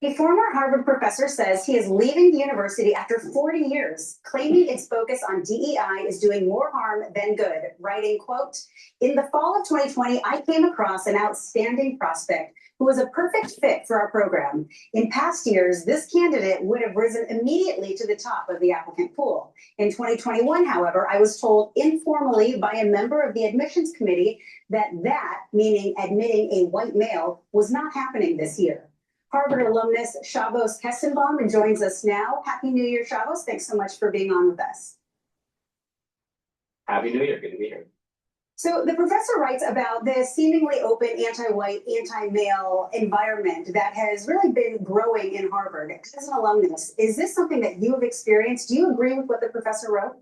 A former Harvard professor says he is leaving the university after 40 years, claiming its focus on DEI is doing more harm than good, writing, quote, "In the fall of 2020, I came across an outstanding prospect who was a perfect fit for our program. In past years, this candidate would have risen immediately to the top of the applicant pool. In 2021, however, I was told informally by a member of the admissions committee that, meaning admitting a white male, was not happening this year." Harvard alumnus Shavos Kessenbaum joins us now. Happy New Year, Shavos. Thanks so much for being on with us. Happy New Year. Good to be here. So the professor writes about the seemingly open anti-white, anti-male environment that has really been growing in Harvard. As an alumnus, is this something that you have experienced? Do you agree with what the professor wrote?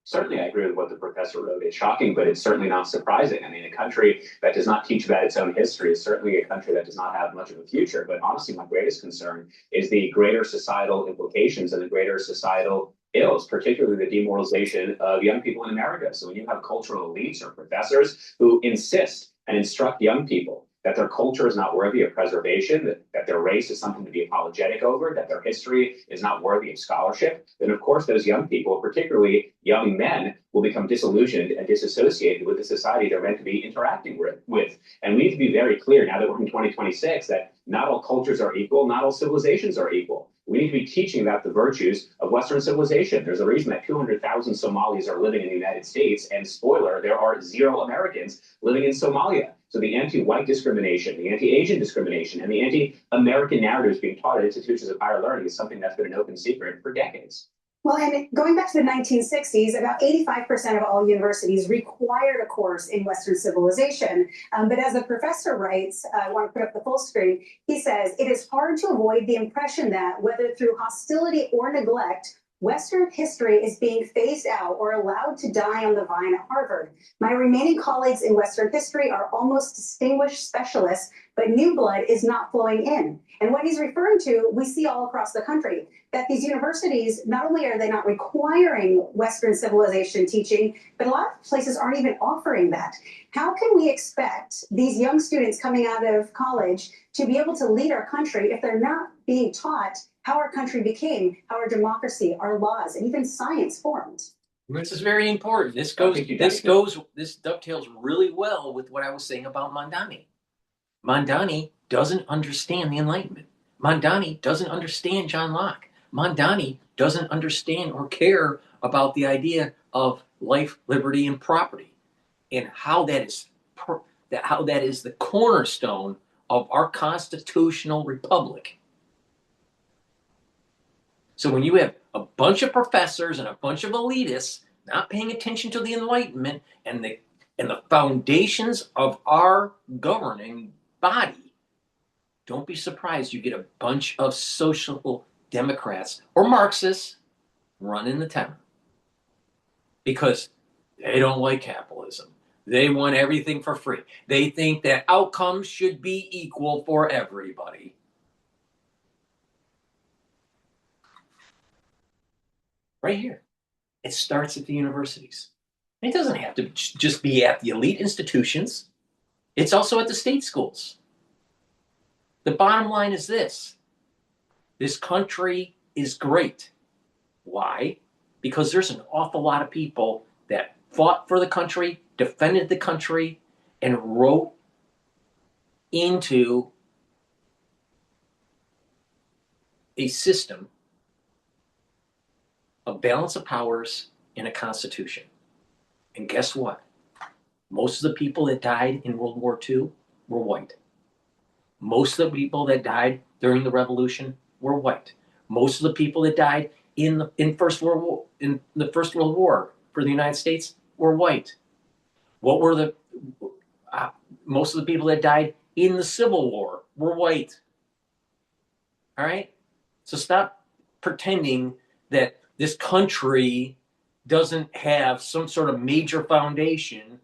Certainly, I agree with what the professor wrote. It's shocking, but it's certainly not surprising. I mean, a country that does not teach about its own history is certainly a country that does not have much of a future. But honestly, my greatest concern is the greater societal implications and the greater societal ills, particularly the demoralization of young people in America. So when you have cultural elites or professors who insist and instruct young people that their culture is not worthy of preservation, that their race is something to be apologetic over, that their history is not worthy of scholarship, then of course those young people, particularly young men, will become disillusioned and disassociated with the society they're meant to be interacting with. And we need to be very clear now that we're in 2026 that not all cultures are equal, not all civilizations are equal. We need to be teaching about the virtues of Western civilization. There's a reason that 200,000 Somalis are living in the United States, and spoiler, there are 0 Americans living in Somalia. So the anti-white discrimination, the anti-Asian discrimination, and the anti-American narratives being taught at institutions of higher learning is something that's been an open secret for decades. Well, and going back to the 1960s, about 85% of all universities required a course in Western civilization. But as the professor writes, I want to put up the full screen, he says, "It is hard to avoid the impression that, whether through hostility or neglect, Western history is being phased out or allowed to die on the vine at Harvard. My remaining colleagues in Western history are almost distinguished specialists, but new blood is not flowing in." And what he's referring to, we see all across the country, that these universities, not only are they not requiring Western civilization teaching, but a lot of places aren't even offering that. How can we expect these young students coming out of college to be able to lead our country if they're not being taught how our country became, how our democracy, our laws, and even science formed? This is very important. This dovetails really well with what I was saying about Mamdani. Mamdani doesn't understand the Enlightenment. Mamdani doesn't understand John Locke. Mamdani doesn't understand or care about the idea of life, liberty, and property, and how that is the cornerstone of our constitutional republic. So when you have a bunch of professors and a bunch of elitists not paying attention to the Enlightenment and the foundations of our governing body, don't be surprised you get a bunch of social democrats or Marxists running the town because they don't like capitalism. They want everything for free. They think that outcomes should be equal for everybody. Right here. It starts at the universities. It doesn't have to just be at the elite institutions. It's also at the state schools. The bottom line is this. This country is great. Why? Because there's an awful lot of people that fought for the country, defended the country, and wrote into a system of balance of powers in a constitution. And guess what? Most of the people that died in World War II were white. Most of the people that died during the revolution were white. Most of the people that died in the First World War for the United States were white. What were the most of the people that died in the Civil War were white. All right? So stop pretending that this country doesn't have some sort of major foundation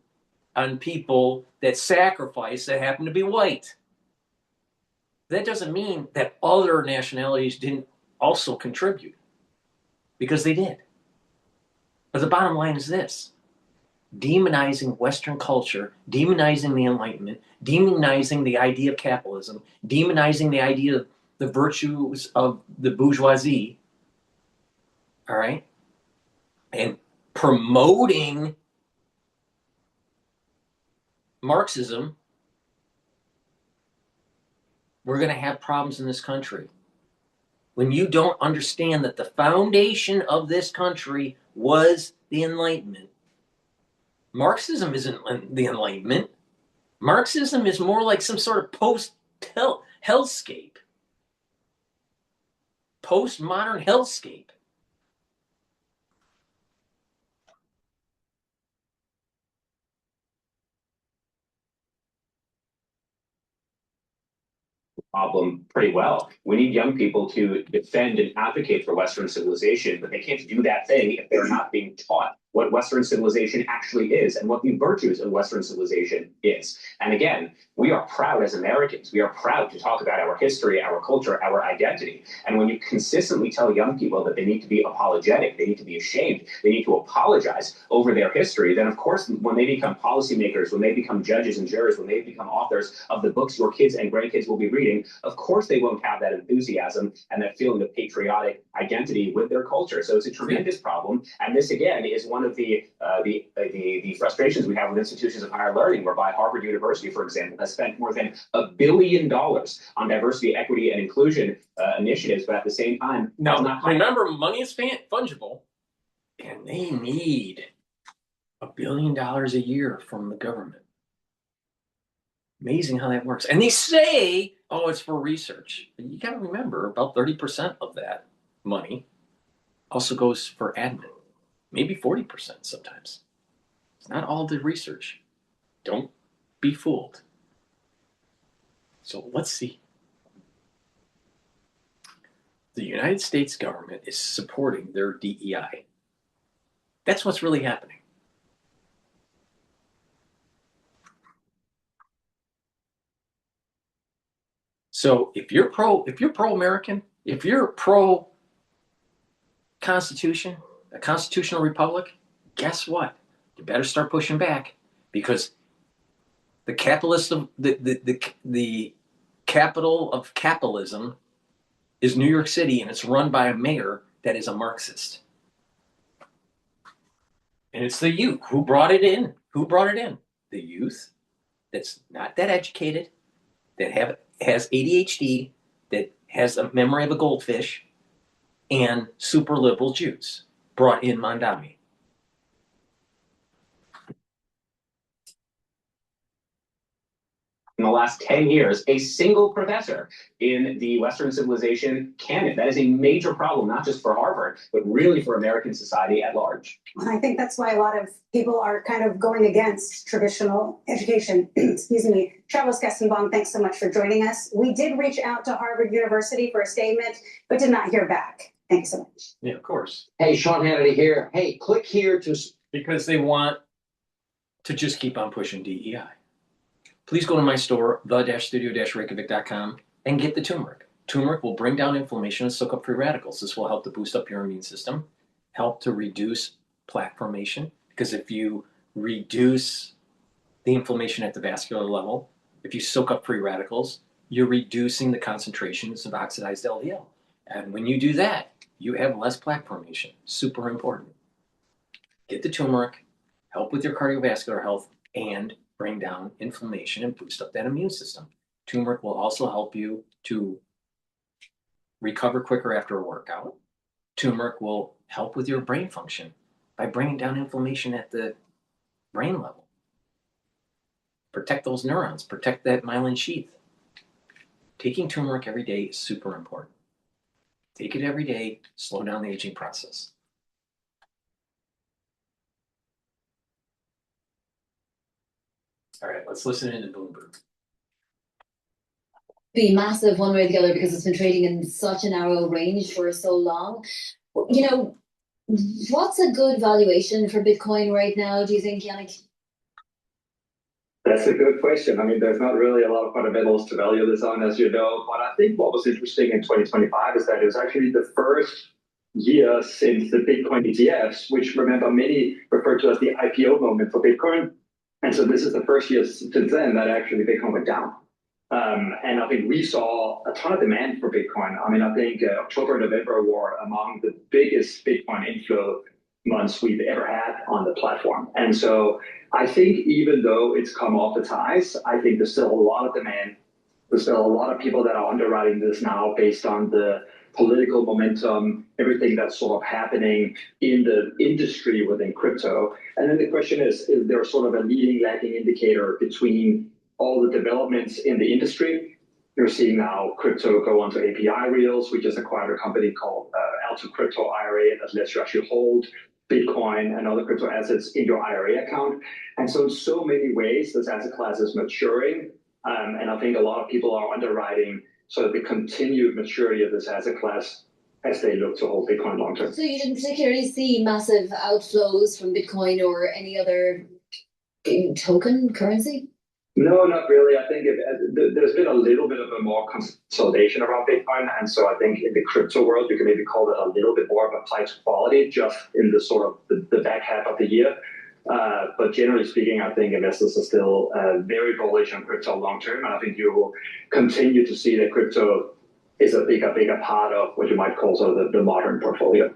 on people that sacrifice that happen to be white. That doesn't mean that other nationalities didn't also contribute, because they did. But the bottom line is this: demonizing Western culture, demonizing the Enlightenment, demonizing the idea of capitalism, demonizing the idea of the virtues of the bourgeoisie, all right, and promoting Marxism, we're going to have problems in this country. When you don't understand that the foundation of this country was the Enlightenment. Marxism isn't the Enlightenment. Marxism is more like some sort of post-hellscape. Postmodern hellscape. Problem pretty well. We need young people to defend and advocate for Western civilization, but they can't do that thing if they're not being taught what Western civilization actually is and what the virtues of Western civilization is. And again, we are proud as Americans. We are proud to talk about our history, our culture, our identity. And when you consistently tell young people that they need to be apologetic, they need to be ashamed, they need to apologize over their history, then of course, when they become policymakers, when they become judges and jurors, when they become authors of the books your kids and grandkids will be reading, of course they won't have that enthusiasm and that feeling of patriotic identity with their culture. So it's a tremendous problem. And this, again, is one of the frustrations we have with institutions of higher learning, whereby Harvard University, for example, has spent more than $1 billion on diversity, equity, and inclusion initiatives, but at the same time, now remember, money is fungible, and they need $1 billion a year from the government. Amazing how that works. And they say, oh, it's for research. But you got to remember, about 30% of that money also goes for admin. Maybe 40% sometimes. It's not all the research. Don't be fooled. So let's see. The United States government is supporting their DEI. That's what's really happening. So if you're pro-American, if you're pro-Constitution, a constitutional republic, guess what? You better start pushing back, because the capital of capitalism is New York City, and it's run by a mayor that is a Marxist. And it's the youth who brought it in. Who brought it in? The youth that's not that educated, that has ADHD, that has a memory of a goldfish, and super liberal Jews brought in Mamdani. In the last 10 years, a single professor in the Western civilization canon. That is a major problem, not just for Harvard, but really for American society at large. I think that's why a lot of people are kind of going against traditional education. Excuse me. Travis Kestenbaum, thanks so much for joining us. We did reach out to Harvard University for a statement, but did not hear back. Thank you so much. Yeah, of course. Hey, Sean Hannity here. Hey, click here to... Because they want to just keep on pushing DEI. Please go to my store, the-studio-reykjavik.com, and get the turmeric. Turmeric will bring down inflammation and soak up free radicals. This will help to boost up your immune system, help to reduce plaque formation, because if you reduce the inflammation at the vascular level, if you soak up free radicals, you're reducing the concentrations of oxidized LDL. And when you do that, you have less plaque formation. Super important. Get the turmeric, help with your cardiovascular health, and bring down inflammation and boost up that immune system. Turmeric will also help you to recover quicker after a workout. Turmeric will help with your brain function by bringing down inflammation at the brain level. Protect those neurons, protect that myelin sheath. Taking turmeric every day is super important. Take it every day, slow down the aging process. All right, let's listen into Bloomberg. Be massive one way or the other because it's been trading in such a narrow range for so long. You know, what's a good valuation for Bitcoin right now, do you think, Yannick? That's a good question. I mean, there's not really a lot of fundamentals to value this on, as you know. But I think what was interesting in 2025 is that it was actually the first year since the Bitcoin ETFs, which remember many refer to as the IPO moment for Bitcoin. And so this is the first year since then that actually Bitcoin went down. And I think we saw a ton of demand for Bitcoin. I mean, I think October and November were among the biggest Bitcoin inflow months we've ever had on the platform. And so I think even though it's come off its highs, I think there's still a lot of demand. There's still a lot of people that are underwriting this now based on the political momentum, everything that's sort of happening in the industry within crypto. And then the question is there sort of a leading lagging indicator between all the developments in the industry? You're seeing now crypto go onto API rails. We just acquired a company called Alto Crypto IRA that lets you actually hold Bitcoin and other crypto assets in your IRA account. And so in so many ways, this asset class is maturing. And I think a lot of people are underwriting sort of the continued maturity of this asset class as they look to hold Bitcoin long term. So you didn't particularly see massive outflows from Bitcoin or any other token currency? No, not really. I think there's been a little bit of a more consolidation around Bitcoin. And so I think in the crypto world, you can maybe call it a little bit more of a flight to quality just in the sort of the back half of the year. But generally speaking, I think investors are still very bullish on crypto long term. And I think you will continue to see that crypto is a bigger part of what you might call sort of the modern portfolio.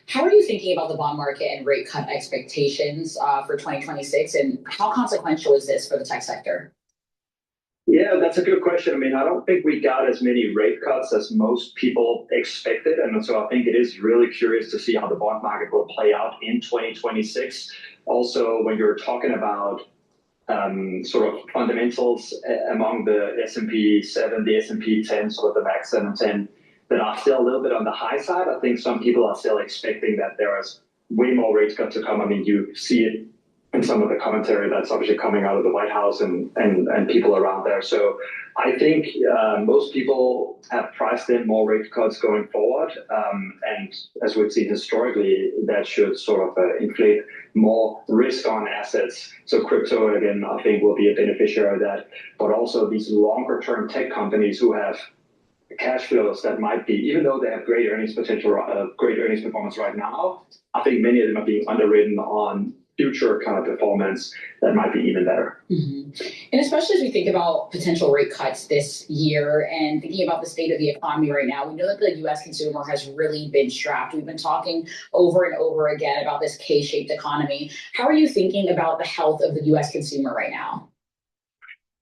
How are you thinking about the bond market and rate cut expectations for 2026? And how consequential is this for the tech sector? Yeah, that's a good question. I mean, I don't think we got as many rate cuts as most people expected. And so I think it is really curious to see how the bond market will play out in 2026. Also, when you're talking about sort of fundamentals among the S&P 7, the S&P 10, sort of the max 7 and 10, that are still a little bit on the high side. I think some people are still expecting that there is way more rate cuts to come. I mean, you see it in some of the commentary that's obviously coming out of the White House and people around there. So I think most people have priced in more rate cuts going forward. And as we've seen historically, that should sort of inflate more risk on assets. So crypto, again, I think will be a beneficiary of that. But also these longer term tech companies who have cash flows that might be, even though they have great earnings potential, great earnings performance right now, I think many of them are being underwritten on future kind of performance that might be even better. And especially as we think about potential rate cuts this year and thinking about the state of the economy right now, we know that the U.S. consumer has really been strapped. We've been talking over and over again about this K-shaped economy. How are you thinking about the health of the U.S. consumer right now?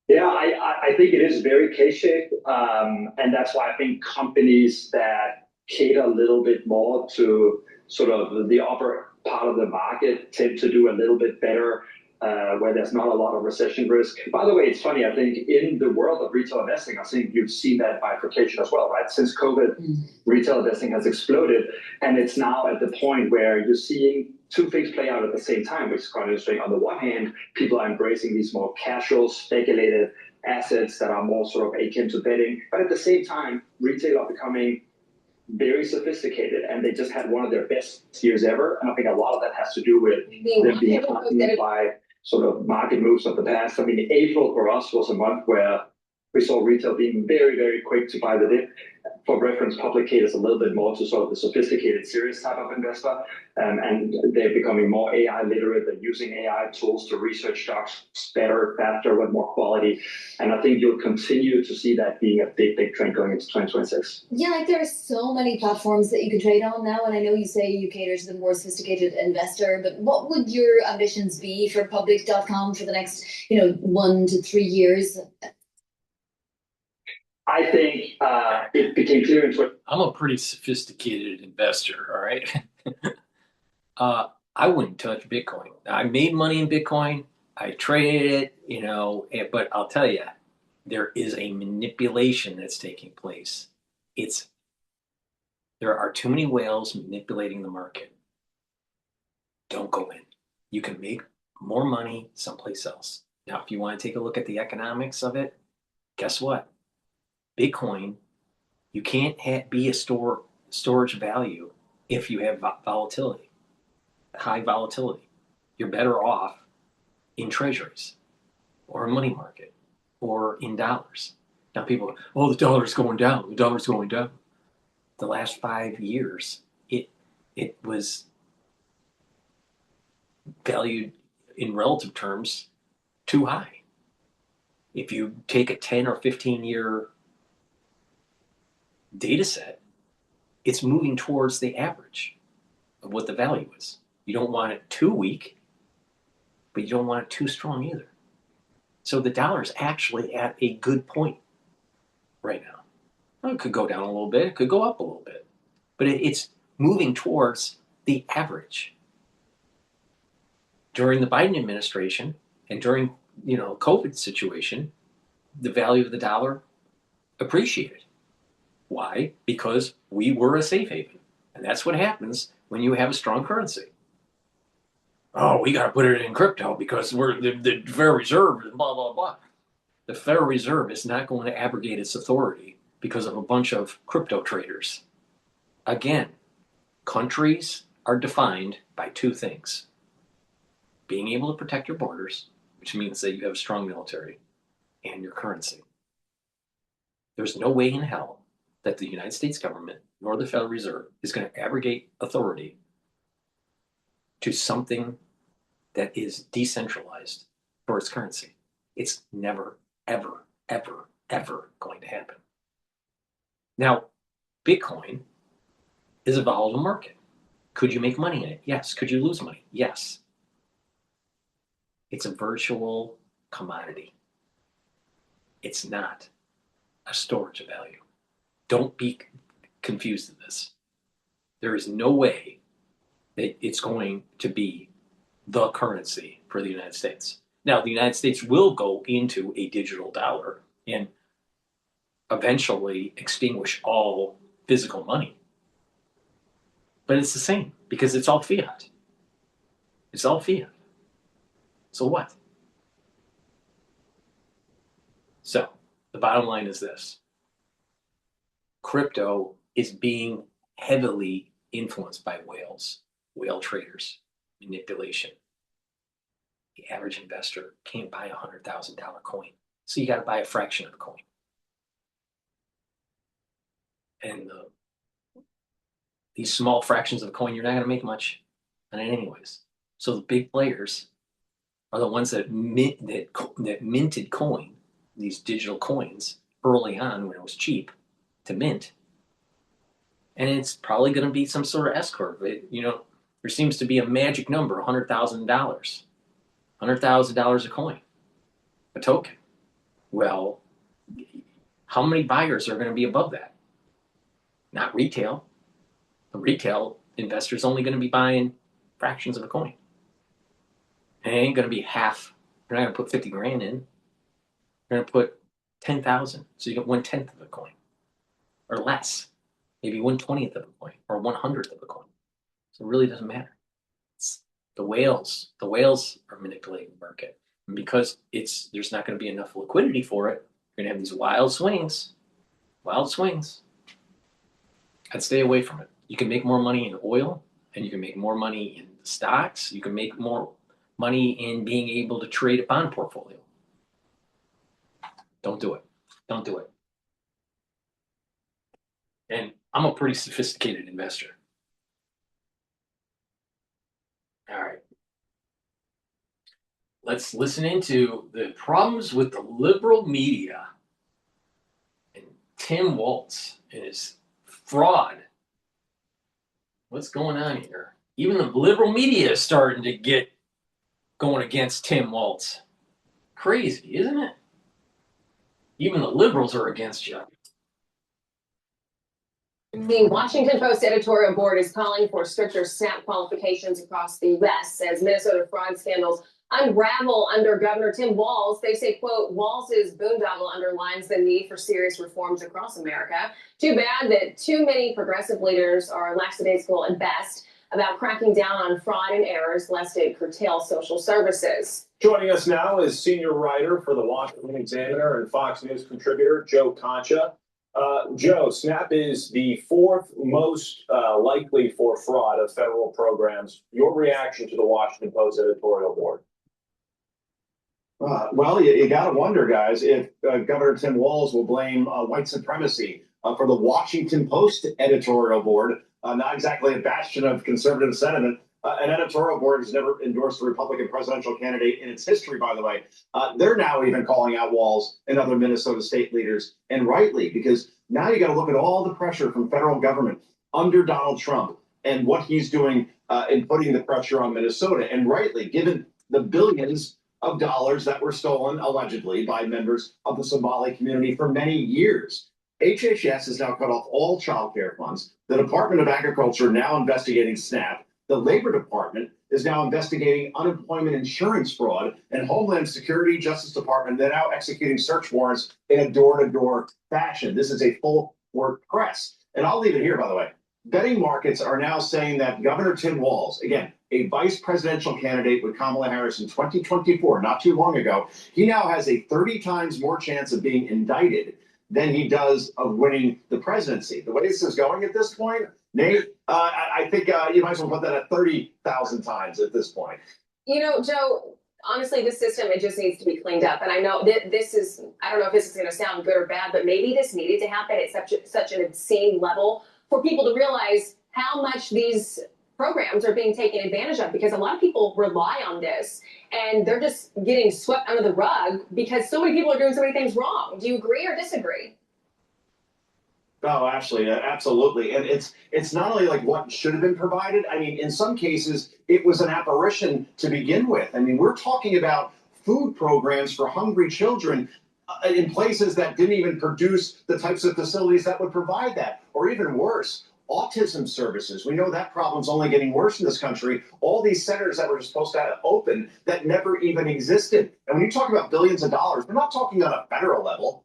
Yeah, I think it is very K-shaped. And that's why I think companies that cater a little bit more to sort of the upper part of the market tend to do a little bit better where there's not a lot of recession risk. By the way, it's funny, I think in the world of retail investing, I think you've seen that bifurcation as well, right? Since COVID, retail investing has exploded. And it's now at the point where you're seeing two things play out at the same time, which is quite interesting. On the one hand, people are embracing these more casual, speculative assets that are more sort of akin to betting. But at the same time, retail are becoming very sophisticated, and they just had one of their best years ever. And I think a lot of that has to do with them being accompanied by sort of market moves of the past. I mean, April for us was a month where we saw retail being very, very quick to buy the dip. For reference, public caters a little bit more to sort of the sophisticated, serious type of investor. And they're becoming more AI literate. They're using AI tools to research stocks better, faster, with more quality. And I think you'll continue to see that being a big, big trend going into 2026. Yeah, like there are so many platforms that you can trade on now. And I know you say you cater to the more sophisticated investor, but what would your ambitions be for public.com for the next, 1 to 3 years? I think it became clear in I'm a pretty sophisticated investor, all right? I wouldn't touch Bitcoin. I made money in Bitcoin. I traded it, but I'll tell you, there is a manipulation that's taking place. It's There are too many whales manipulating the market. Don't go in. You can make more money someplace else. Now, if you want to take a look at the economics of it, guess what? Bitcoin, you can't be a storage value if you have volatility, high volatility. You're better off in treasuries or a money market or in dollars. Now people go, oh, the dollar's going down. The dollar's going down. The last 5 years, it was valued in relative terms too high. If you take a 10 or 15 year data set, it's moving towards the average of what the value is. You don't want it too weak, but you don't want it too strong either. So the dollar is actually at a good point right now. Well, it could go down a little bit, it could go up a little bit, but it's moving towards the average. During the Biden administration and during COVID situation, the value of the dollar appreciated. Why? Because we were a safe haven. And that's what happens when you have a strong currency. Oh, we got to put it in crypto because we're the Federal Reserve and blah, blah, blah. The Federal Reserve is not going to abrogate its authority because of a bunch of crypto traders. Again, countries are defined by two things. Being able to protect your borders, which means that you have a strong military, and your currency. There's no way in hell that the United States government nor the Federal Reserve is going to abrogate authority to something that is decentralized for its currency. It's never, ever, ever, ever going to happen. Now, Bitcoin is a volatile market. Could you make money in it? Yes. Could you lose money? Yes. It's a virtual commodity. It's not a storage of value. Don't be confused in this. There is no way that it's going to be the currency for the United States. Now, the United States will go into a digital dollar and eventually extinguish all physical money. But it's the same because it's all fiat. It's all fiat. So what? So the bottom line is this. Crypto is being heavily influenced by whale traders, manipulation. The average investor can't buy a $100,000 coin. So you got to buy a fraction of the coin. And these small fractions of the coin, you're not going to make much on it anyways. So the big players are the ones that minted coin, these digital coins, early on when it was cheap to mint. And it's probably going to be some sort of S-curve. There seems to be a magic number, $100,000. $100,000 a coin, a token. Well, how many buyers are going to be above that? Not retail. The retail investor's only going to be buying fractions of a coin. And it ain't going to be half. You're not going to put 50 grand in. You're going to put 10,000. So you get 1/10 of a coin or less. Maybe 1/20th of a coin or 1/100th of a coin. So it really doesn't matter. It's the whales are manipulating the market. And because there's not going to be enough liquidity for it, you're going to have these wild swings. I'd stay away from it. You can make more money in oil and you can make more money in stocks. You can make more money in being able to trade a bond portfolio. Don't do it. Don't do it. And I'm a pretty sophisticated investor. All right. Let's listen into the problems with the liberal media and Tim Walz and his fraud. What's going on here? Even the liberal media is starting to get going against Tim Walz. Crazy, isn't it? Even the liberals are against you. The Washington Post editorial board is calling for stricter SNAP qualifications across the U.S. as Minnesota fraud scandals unravel under Governor Tim Walz. They say, quote, Walz's boondoggle underlines the need for serious reforms across America. Too bad that too many progressive leaders are lackadaisical at best about cracking down on fraud and errors lest it curtail social services. Joining us now is senior writer for the Washington Examiner and Fox News contributor Joe Concha. Joe, SNAP is the fourth most likely for fraud of federal programs. Your reaction to the Washington Post editorial board? Well, you got to wonder, guys, if Governor Tim Walz will blame white supremacy for the Washington Post editorial board, not exactly a bastion of conservative sentiment. An editorial board has never endorsed a Republican presidential candidate in its history, by the way. They're now even calling out Walz and other Minnesota state leaders, and rightly, because now you got to look at all the pressure from federal government under Donald Trump and what he's doing in putting the pressure on Minnesota, and rightly, given the billions of dollars that were stolen, allegedly, by members of the Somali community for many years. HHS has now cut off all child care funds. The Department of Agriculture now investigating SNAP. The Labor Department is now investigating unemployment insurance fraud, and Homeland Security, Justice Department, they're now executing search warrants in a door-to-door fashion. This is a full-court press. And I'll leave it here, by the way. Betting markets are now saying that Governor Tim Walz, again, a vice presidential candidate with Kamala Harris in 2024, not too long ago, he now has a 30 times more chance of being indicted than he does of winning the presidency. The way this is going at this point, Nate, I think you might as well put that at 30,000 times at this point. You know, Joe, honestly, this system, it just needs to be cleaned up. And I know that this is, I don't know if this is going to sound good or bad, but maybe this needed to happen at such an insane level for people to realize how much these programs are being taken advantage of, because a lot of people rely on this and they're just getting swept under the rug because so many people are doing so many things wrong. Do you agree or disagree? Oh, actually, absolutely. And it's not only like what should have been provided. I mean, in some cases, it was an apparition to begin with. I mean, we're talking about food programs for hungry children in places that didn't even produce the types of facilities that would provide that, or even worse, autism services. We know that problem's only getting worse in this country. All these centers that were supposed to open that never even existed. And when you talk about billions of dollars, we're not talking on a federal level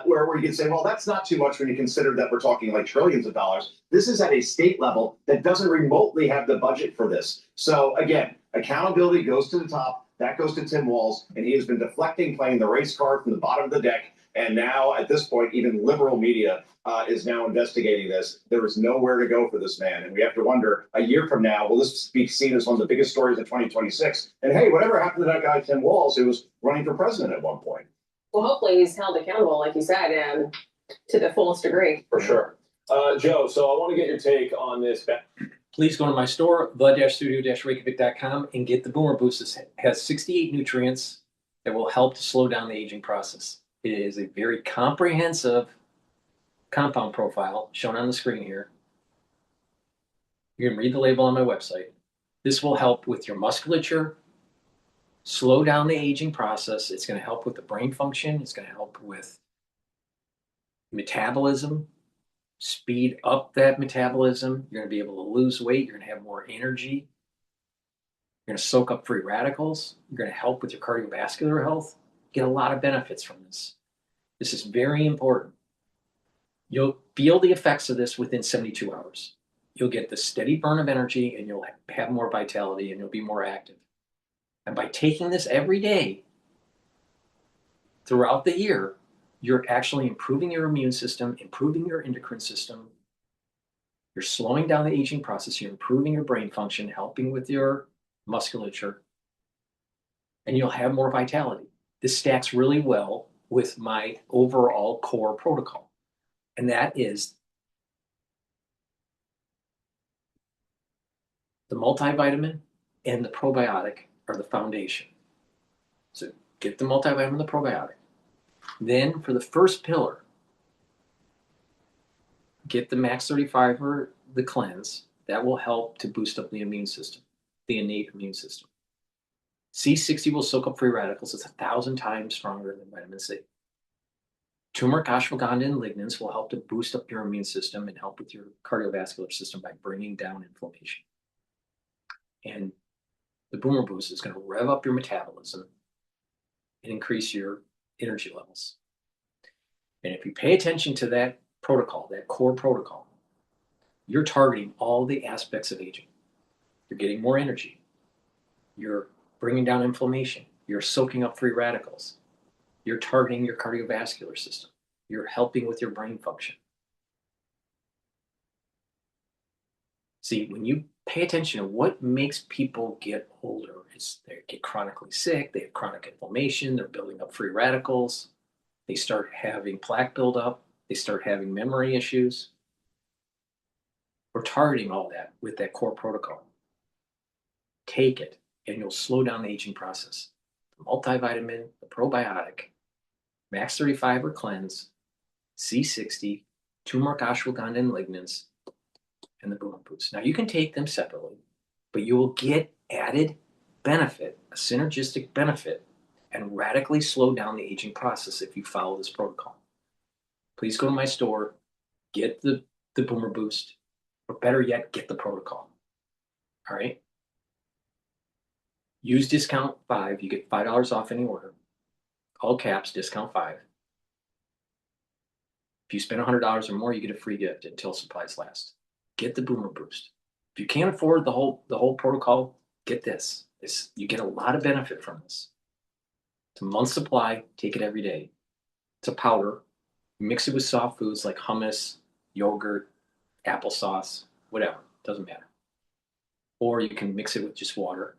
where you can say, well, that's not too much when you consider that we're talking like trillions of dollars. This is at a state level that doesn't remotely have the budget for this. So again, accountability goes to the top. That goes to Tim Walz, and he has been deflecting, playing the race card from the bottom of the deck. And now, at this point, even liberal media is now investigating this. There is nowhere to go for this man. And we have to wonder, a year from now, will this be seen as one of the biggest stories of 2026? And hey, whatever happened to that guy, Tim Walz, who was running for president at one point? Well, hopefully he's held accountable, like you said, to the fullest degree. For sure. Joe, so I want to get your take on this. Please go to my store, the-studio-reykjavik.com, and get the Boomer Boost. This has 68 nutrients that will help to slow down the aging process. It is a very comprehensive compound profile shown on the screen here. You can read the label on my website. This will help with your musculature, slow down the aging process. It's going to help with the brain function. It's going to help with metabolism, speed up that metabolism. You're going to be able to lose weight. You're going to have more energy. You're going to soak up free radicals. You're going to help with your cardiovascular health. Get a lot of benefits from this. This is very important. You'll feel the effects of this within 72 hours. You'll get the steady burn of energy, and you'll have more vitality, and you'll be more active. And by taking this every day throughout the year, you're actually improving your immune system, improving your endocrine system. You're slowing down the aging process. You're improving your brain function, helping with your musculature, and you'll have more vitality. This stacks really well with my overall core protocol, and that is the multivitamin and the probiotic are the foundation. So get the multivitamin and the probiotic. Then for the first pillar, get the Max 35 or the cleanse. That will help to boost up the immune system, the innate immune system. C60 will soak up free radicals. It's 1,000 times stronger than vitamin C. Turmeric, ashwagandha, and lignans will help to boost up your immune system and help with your cardiovascular system by bringing down inflammation. And the Boomer Boost is going to rev up your metabolism and increase your energy levels. And if you pay attention to that protocol, that core protocol, you're targeting all the aspects of aging. You're getting more energy. You're bringing down inflammation. You're soaking up free radicals. You're targeting your cardiovascular system. You're helping with your brain function. See, when you pay attention to what makes people get older, it's they get chronically sick, they have chronic inflammation, they're building up free radicals, they start having plaque buildup, they start having memory issues. We're targeting all that with that core protocol. Take it, and you'll slow down the aging process. The multivitamin, the probiotic, Max 30 Fiber Cleanse, C60, turmeric, ashwagandha, and lignans, and the Boomer Boost. Now, you can take them separately, but you will get added benefit, a synergistic benefit, and radically slow down the aging process if you follow this protocol. Please go to my store, get the Boomer Boost, or better yet, get the protocol. All right? Use discount 5. You get $5 off any order. All caps, discount 5. If you spend $100 or more, you get a free gift until supplies last. Get the Boomer Boost. If you can't afford the whole protocol, get this. You get a lot of benefit from this. It's a month's supply. Take it every day. It's a powder. You mix it with soft foods like hummus, yogurt, applesauce, whatever. Doesn't matter. Or you can mix it with just water,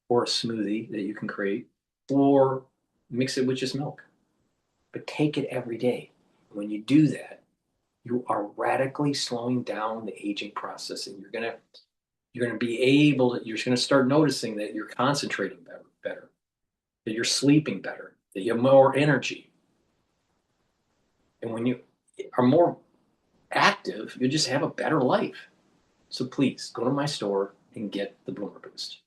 or a smoothie that you can create, or mix it with just milk. But take it every day. When you do that, you are radically slowing down the aging process, and you're gonna be able to. You're gonna start noticing that you're concentrating better, that you're sleeping better, that you have more energy, and when you are more active, you just have a better life. So please go to my store and get the Boomer Boost.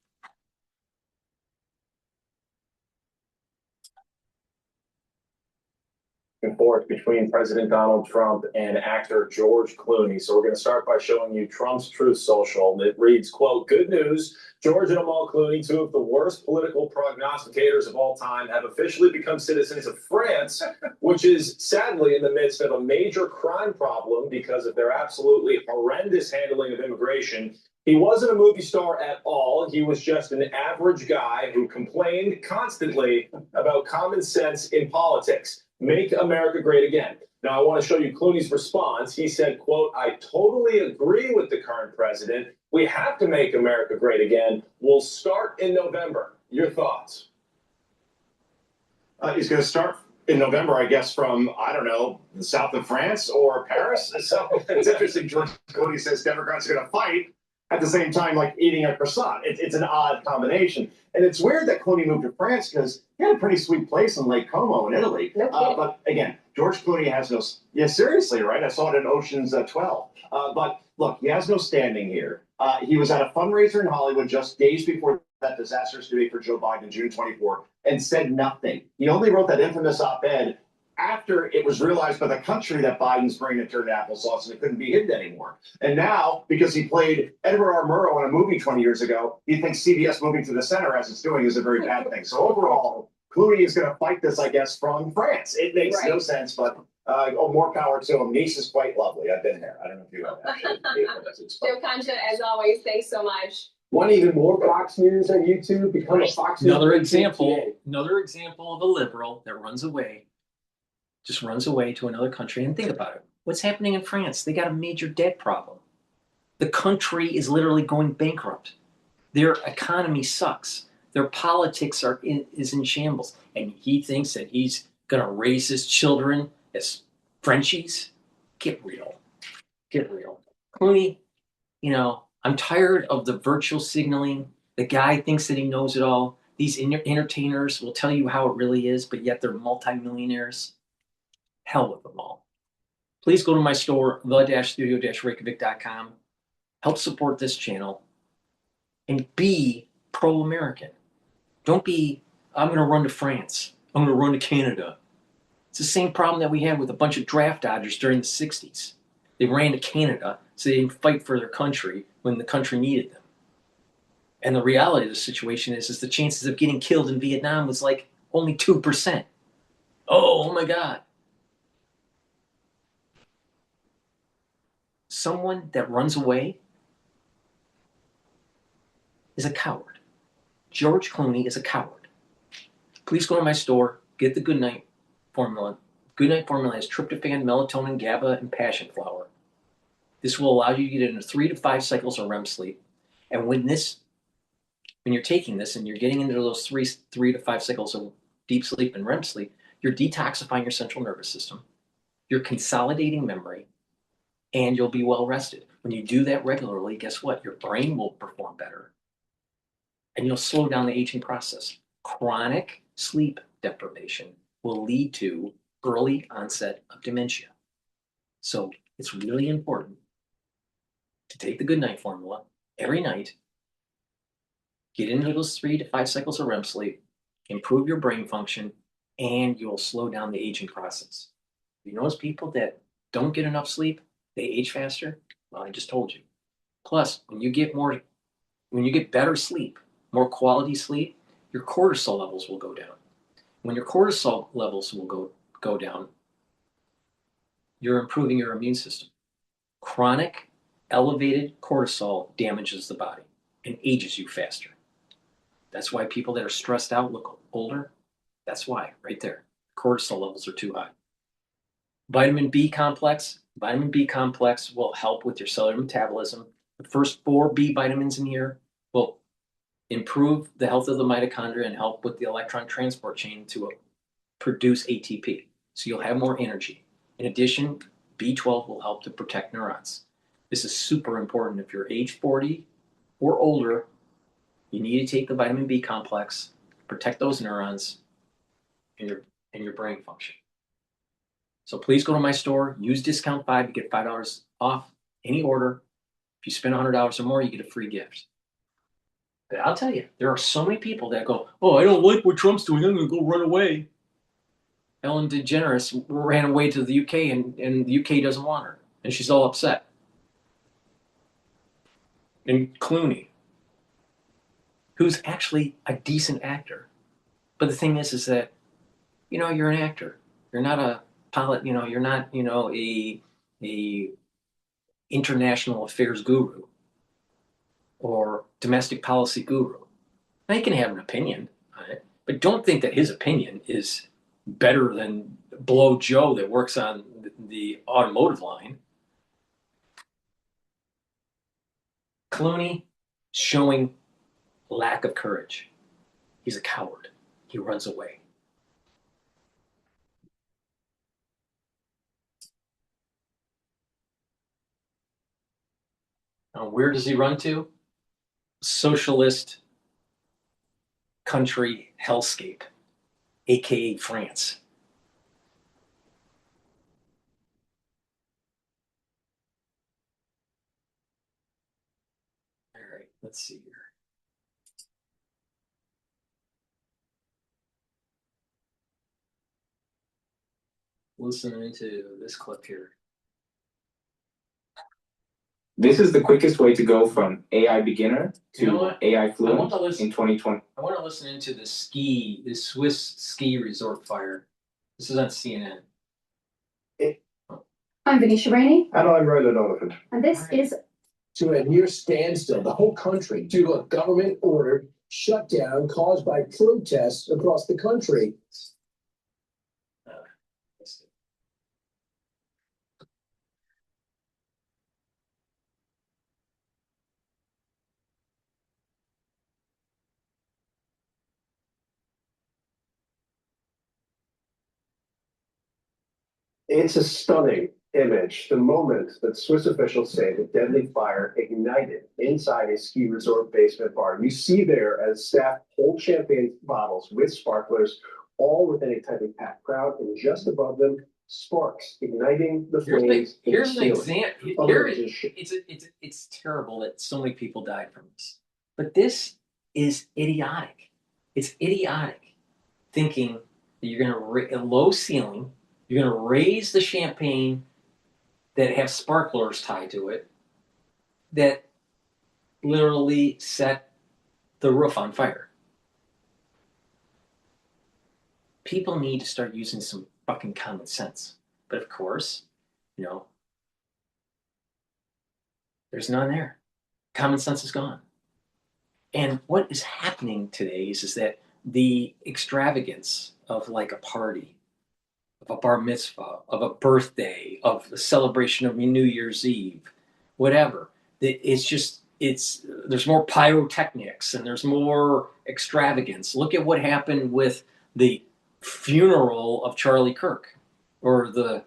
And forth between President Donald Trump and actor George Clooney. So we're going to start by showing you Trump's Truth Social. It reads, quote, "Good news. George and Amal Clooney, two of the worst political prognosticators of all time, have officially become citizens of France, which is sadly in the midst of a major crime problem because of their absolutely horrendous handling of immigration. He wasn't a movie star at all. He was just an average guy who complained constantly about common sense in politics. Make America great again." Now, I want to show you Clooney's response. He said, quote, "I totally agree with the current president. We have to make America great again. We'll start in November." Your thoughts? He's going to start in November, I guess, from, I don't know, the south of France or Paris. So it's interesting. George Clooney says Democrats are going to fight at the same time, like eating a croissant. It's an odd combination. And it's weird that Clooney moved to France because he had a pretty sweet place in Lake Como in Italy. But again, George Clooney has no, yeah, seriously, right? I saw it in Ocean's 12. But look, he has no standing here. He was at a fundraiser in Hollywood just days before that disastrous debate for Joe Biden in June 24 and said nothing. He only wrote that infamous op-ed after it was realized by the country that Biden's brain had turned applesauce and it couldn't be hidden anymore. And now, because he played Edward R. Murrow in a movie 20 years ago, he thinks CBS moving to the center as it's doing is a very bad thing. So overall, Clooney is going to fight this, I guess, from France. It makes no sense, but more power to him. Nice is quite lovely. I've been there. I don't know if you have actually. Joe Concha, as always, thanks so much. Want even more Fox News on YouTube? Become a Fox News. Another example of a liberal that runs away. Just runs away to another country. And think about it. What's happening in France? They got a major debt problem. The country is literally going bankrupt. Their economy sucks. Their politics is in shambles. And he thinks that he's going to raise his children as Frenchies? Get real. Get real. Clooney, I'm tired of the virtual signaling. The guy thinks that he knows it all. These entertainers will tell you how it really is, but yet they're multimillionaires. Hell with them all. Please go to my store, the-studio-reykjavik.com. Help support this channel and be pro-American. Don't be, I'm going to run to France. I'm going to run to Canada. It's the same problem that we had with a bunch of draft dodgers during the 60s. They ran to Canada so they didn't fight for their country when the country needed them. And the reality of the situation is the chances of getting killed in Vietnam was like only 2%. Oh my God. Someone that runs away is a coward. George Clooney is a coward. Please go to my store, get the Goodnight formula. Goodnight formula has tryptophan, melatonin, GABA, and passion flower. This will allow you to get into 3 to 5 cycles of REM sleep. And when you're taking this and you're getting into those three to 5 cycles of deep sleep and REM sleep, you're detoxifying your central nervous system. You're consolidating memory, and you'll be well rested. When you do that regularly, guess what? Your brain will perform better, and you'll slow down the aging process. Chronic sleep deprivation will lead to early onset of dementia. So it's really important to take the Goodnight formula every night, get into those 3 to 5 cycles of REM sleep, improve your brain function, and you'll slow down the aging process. You notice people that don't get enough sleep, they age faster? Well, I just told you. Plus, when you get better sleep, more quality sleep, your cortisol levels will go down. When your cortisol levels will go down, you're improving your immune system. Chronic elevated cortisol damages the body and ages you faster. That's why people that are stressed out look older. That's why, right there. Cortisol levels are too high. Vitamin B complex. Vitamin B complex will help with your cellular metabolism. The first 4 B vitamins in here will improve the health of the mitochondria and help with the electron transport chain to produce ATP. So you'll have more energy. In addition, B12 will help to protect neurons. This is super important. If you're age 40 or older, you need to take the vitamin B complex, protect those neurons and your brain function. So please go to my store, use discount 5 to get $5 off any order. If you spend $100 or more, you get a free gift. But I'll tell you, there are so many people that go, oh, I don't like what Trump's doing, I'm going to go run away. Ellen DeGeneres ran away to the UK and the UK doesn't want her. And she's all upset. And Clooney, who's actually a decent actor. But the thing is that, you're an actor. You're not a pilot, you're not, a international affairs guru or domestic policy guru. Now, he can have an opinion on it, but don't think that his opinion is better than Blow Joe that works on the automotive line. Clooney showing lack of courage. He's a coward. He runs away. Now, where does he run to? Socialist country hellscape, aka France. All right, let's see here. Listen to this clip here. This is the quickest way to go from AI beginner to AI fluent in 2020. I want to listen into this Swiss ski resort fire. This is on CNN. I'm Venetia Rainey. And I'm Roland Oliphant. And this is To a near standstill, the whole country, due to a government-ordered shutdown caused by protests across the country. It's a stunning image. The moment that Swiss officials say the deadly fire ignited inside a ski resort basement bar. You see there as staff hold champagne bottles with sparklers, all within a tightly packed crowd, and just above them, sparks igniting the flames. Here's an example. It's terrible that so many people died from this, but this is idiotic. It's idiotic thinking that you're going to a low ceiling You're going to raise the champagne that have sparklers tied to it that literally set the roof on fire. People need to start using some fucking common sense. But of course, you know, there's none there. Common sense is gone. And what is happening today is that the extravagance of like a party, of a bar mitzvah, of a birthday, of the celebration of New Year's Eve, whatever, there's more pyrotechnics and there's more extravagance. Look at what happened with the funeral of Charlie Kirk, or the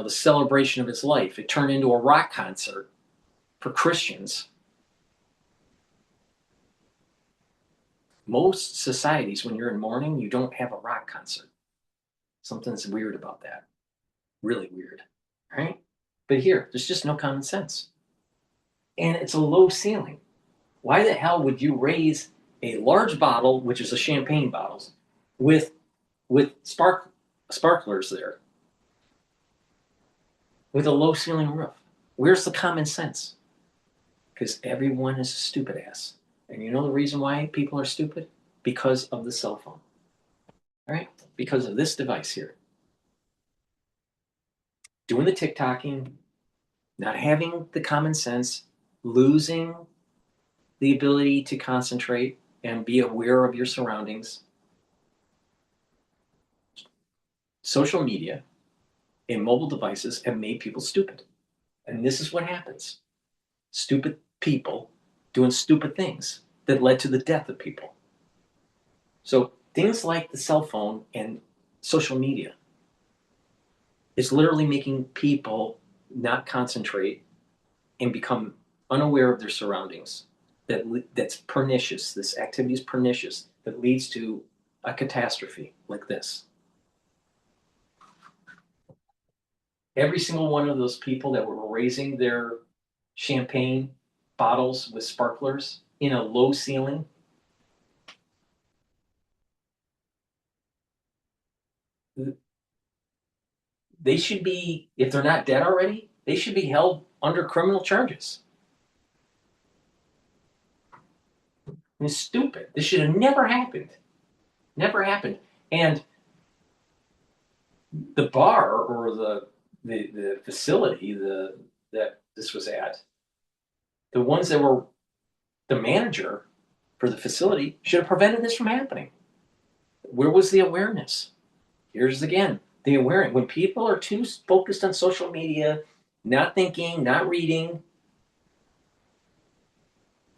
celebration of his life. It turned into a rock concert for Christians. Most societies, when you're in mourning, you don't have a rock concert. Something's weird about that. Really weird, right? But here, there's just no common sense. And it's a low ceiling. Why the hell would you raise a large bottle, which is a champagne bottles, with sparklers there, with a low ceiling roof? Where's the common sense? Because everyone is a stupid ass. And you know the reason why people are stupid? Because of the cell phone. All right? Because of this device here. Doing the TikToking, not having the common sense, losing the ability to concentrate and be aware of your surroundings. Social media and mobile devices have made people stupid. And this is what happens. Stupid people doing stupid things that led to the death of people. So things like the cell phone and social media is literally making people not concentrate and become unaware of their surroundings. That's pernicious. This activity is pernicious that leads to a catastrophe like this. Every single one of those people that were raising their champagne bottles with sparklers in a low ceiling, they should be, if they're not dead already, they should be held under criminal charges. It's stupid. This should have never happened. Never happened. And the bar or the facility that this was at, the ones that were the manager for the facility should have prevented this from happening. Where was the awareness? Here's again, the awareness. When people are too focused on social media, not thinking, not reading,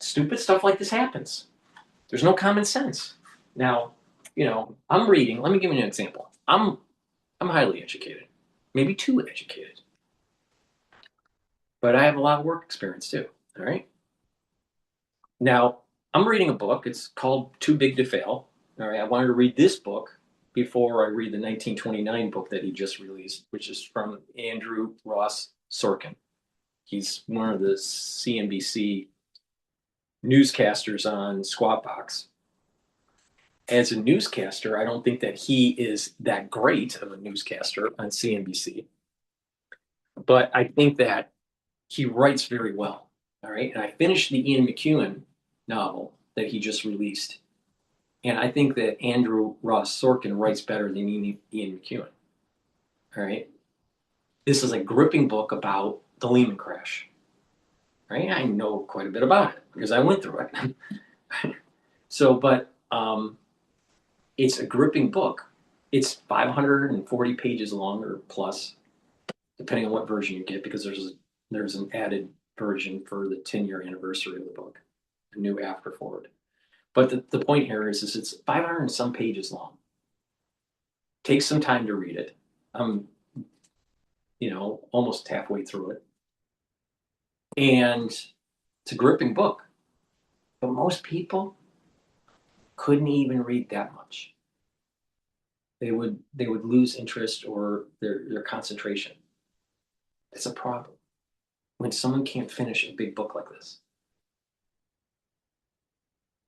stupid stuff like this happens. There's no common sense. Now, I'm reading. Let me give you an example. I'm highly educated, maybe too educated, but I have a lot of work experience too. All right. Now, I'm reading a book. It's called Too Big to Fail. All right. I wanted to read this book before I read the 1929 book that he just released, which is from Andrew Ross Sorkin. He's one of the CNBC newscasters on Squawk Box. As a newscaster, I don't think that he is that great of a newscaster on CNBC, but I think that he writes very well. All right. And I finished the Ian McEwan novel that he just released. And I think that Andrew Ross Sorkin writes better than Ian McEwan. All right. This is a gripping book about the Lehman crash. Right. I know quite a bit about it because I went through it. But it's a gripping book. It's 540 pages long or plus, depending on what version you get, because there's an added version for the 10-year anniversary of the book, a new afterforward. But the point here is it's 500 and some pages long. Takes some time to read it. I'm, almost halfway through it. And it's a gripping book. But most people couldn't even read that much. They would lose interest or their concentration. That's a problem when someone can't finish a big book like this.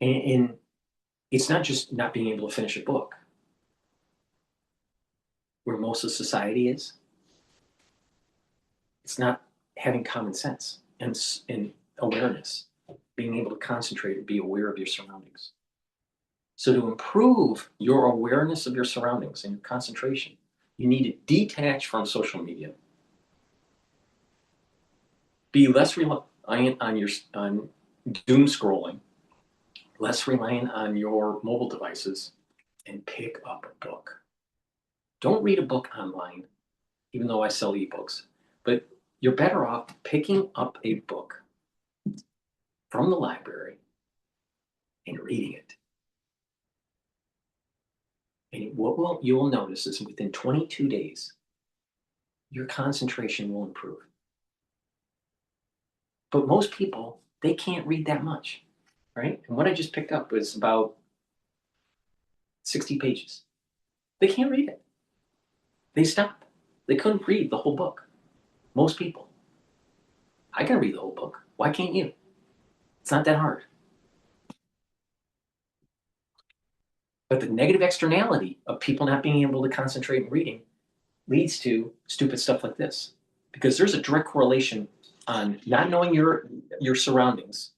And it's not just not being able to finish a book. where most of society is. It's not having common sense and awareness, being able to concentrate and be aware of your surroundings. So to improve your awareness of your surroundings and your concentration, you need to detach from social media. Be less reliant on doom scrolling, less reliant on your mobile devices, and pick up a book. Don't read a book online, even though I sell ebooks, but you're better off picking up a book from the library and reading it. And what you will notice is within 22 days, your concentration will improve. But most people, they can't read that much, right? And what I just picked up was about 60 pages. They can't read it. They stop. They couldn't read the whole book. Most people. I can read the whole book. Why can't you? It's not that hard. But the negative externality of people not being able to concentrate in reading leads to stupid stuff like this. Because there's a direct correlation on not knowing your surroundings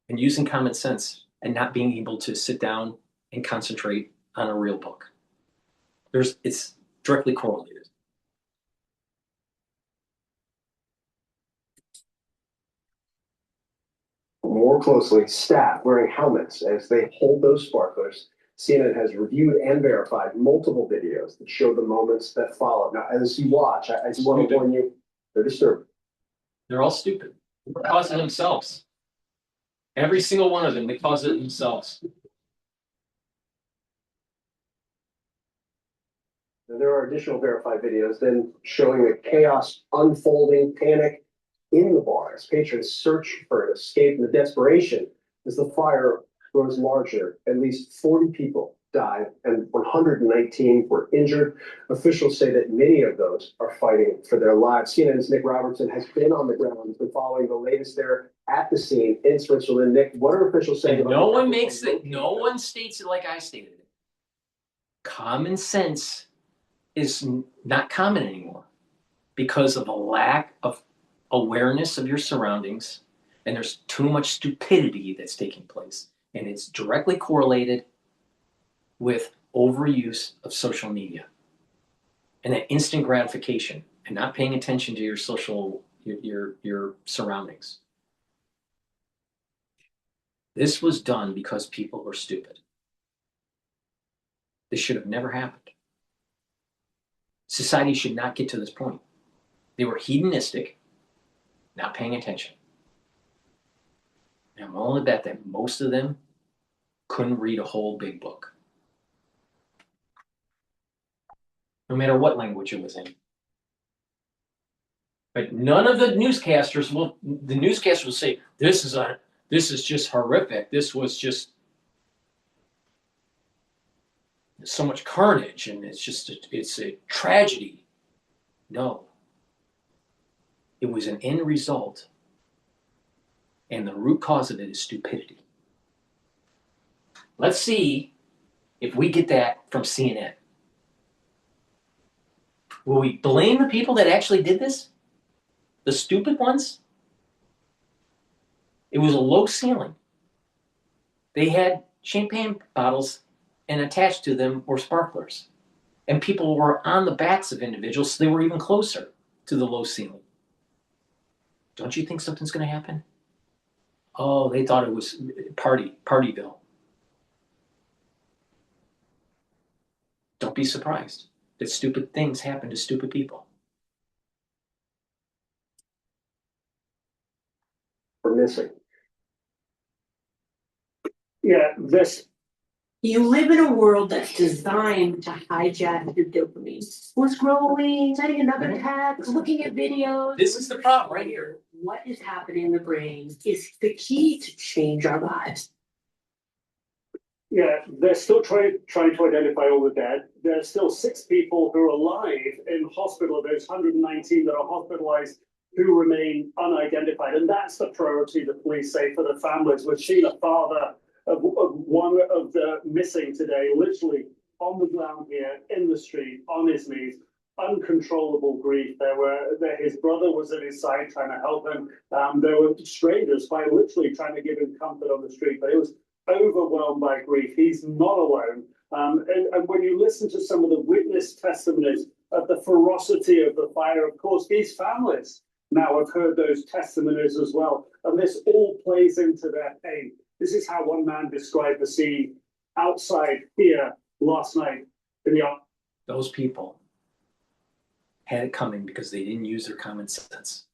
and using common sense and not being able to sit down and concentrate on a real book. It's directly correlated. More closely, staff wearing helmets as they hold those sparklers. CNN has reviewed and verified multiple videos that show the moments that follow. Now, as you watch, I do want to warn you, they're disturbing. They're all stupid. They cause it themselves. Every single one of them, they cause it themselves. Now, there are additional verified videos then showing the chaos unfolding, panic in the bar as patrons search for an escape and the desperation as the fire grows larger. At least 40 people died and 119 were injured. Officials say that many of those are fighting for their lives. CNN's Nick Robertson has been on the ground and been following the latest there at the scene in Switzerland. Nick, what are officials saying? And no one makes it, no one states it like I stated it. Common sense is not common anymore because of a lack of awareness of your surroundings, and there's too much stupidity that's taking place. And it's directly correlated with overuse of social media and that instant gratification and not paying attention to your your surroundings. This was done because people were stupid. This should have never happened. Society should not get to this point. They were hedonistic, not paying attention. And I'm willing to bet that most of them couldn't read a whole big book, no matter what language it was in. But none of the newscasters will say, this is just horrific. This was just so much carnage and it's a tragedy. No. It was an end result. And the root cause of it is stupidity. Let's see if we get that from CNN. Will we blame the people that actually did this? The stupid ones? It was a low ceiling. They had champagne bottles and attached to them were sparklers. And people were on the backs of individuals, so they were even closer to the low ceiling. Don't you think something's going to happen? Oh, they thought it was Partyville. Don't be surprised that stupid things happen to stupid people. We're missing. Yeah, you live in a world that's designed to hijack your dopamine. We're scrolling, setting another tab, looking at videos. This is the problem right here. What is happening in the brain is the key to change our lives. Yeah, they're still trying to identify all the dead. There's still 6 people who are alive in hospital. There's 119 that are hospitalized who remain unidentified. And that's the priority, the police say, for the families. We've seen a father of one of the missing today, literally on the ground here, in the street, on his knees, uncontrollable grief. His brother was at his side trying to help him. There were strangers quite literally trying to give him comfort on the street, but he was overwhelmed by grief. He's not alone. And when you listen to some of the witness testimonies of the ferocity of the fire, of course, these families now have heard those testimonies as well. And this all plays into their pain. This is how one man described the scene outside here last night in the office. Those people had it coming because they didn't use their common sense.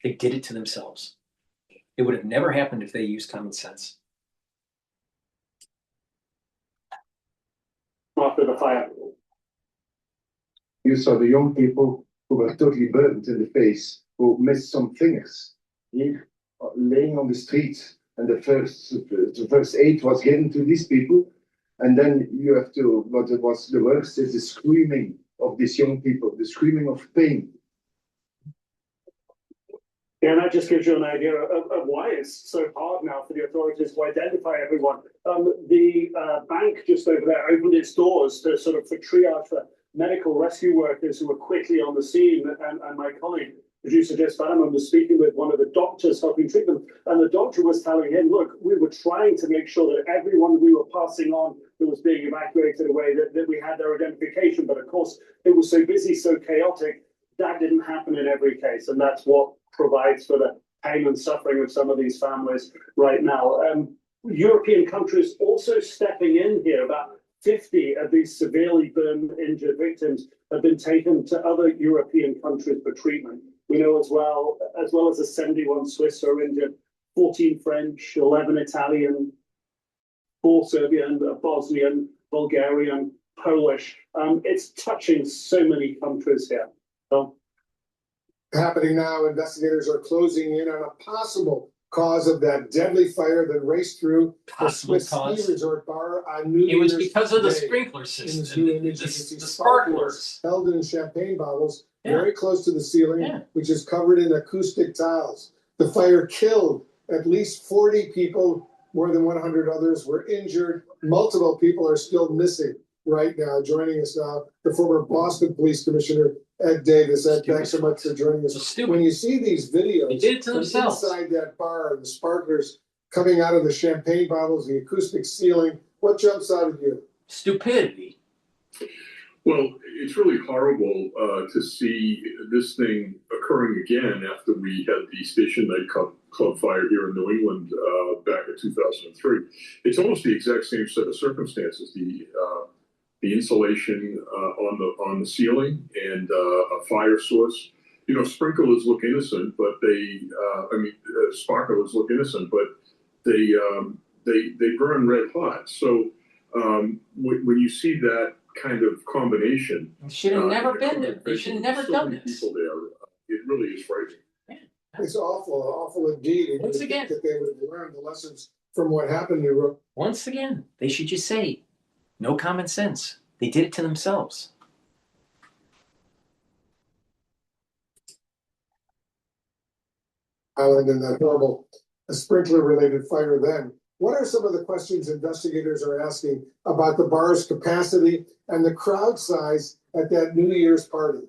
They did it to themselves. It would have never happened if they used common sense. After the fire. You saw the young people who were totally burned in the face, who missed some fingers, here, laying on the streets. And the first aid was given to these people. And then you have to, what was the worst is the screaming of these young people, the screaming of pain. Yeah, and that just gives you an idea of why it's so hard now for the authorities to identify everyone. The bank just over there opened its doors to sort of for triage for medical rescue workers who were quickly on the scene. And my colleague, producer Jess Bannerman, was speaking with one of the doctors helping treat them. And the doctor was telling him, look, we were trying to make sure that everyone we were passing on who was being evacuated away, that we had their identification. But of course, it was so busy, so chaotic, that didn't happen in every case. And that's what provides for the pain and suffering of some of these families right now. European countries also stepping in here. About 50 of these severely burned injured victims have been taken to other European countries for treatment. We know as well as the 71 Swiss are injured, 14 French, 11 Italian, 4 Serbian, Bosnian, Bulgarian, Polish. It's touching so many countries here. So, happening now, investigators are closing in on a possible cause of that deadly fire that raced through the Swiss ski resort bar on New Year's It was because of the Day. sprinkler In system, this new image, you can see the sparklers held in champagne bottles very close to the ceiling, which is covered in acoustic tiles. The fire killed at least 40 people. More than 100 others were injured. Multiple people are still missing right now. Joining us now, the former Boston Police Commissioner, Ed Davis. Ed, thanks so much for joining us. When you see these videos from inside that bar and the sparklers coming out of the champagne bottles, the acoustic ceiling, what jumps out at you? Stupidity. Well, it's really horrible to see this thing occurring again after we had the Station Night Club fire here in New England back in 2003. It's almost the exact same set of circumstances. The insulation on the ceiling and a fire source. You know, sprinklers look innocent, but sparklers look innocent, but they burn red hot. So when you see that kind of combination, it should have never been there. They should have never done this. People there, it really is frightening. It's awful indeed. Once again, that they would have learned the lessons from what happened in Europe. Once again, they should just say, no common sense. They did it to themselves. Island and that horrible sprinkler-related fire then. What are some of the questions investigators are asking about the bar's capacity and the crowd size at that New Year's party?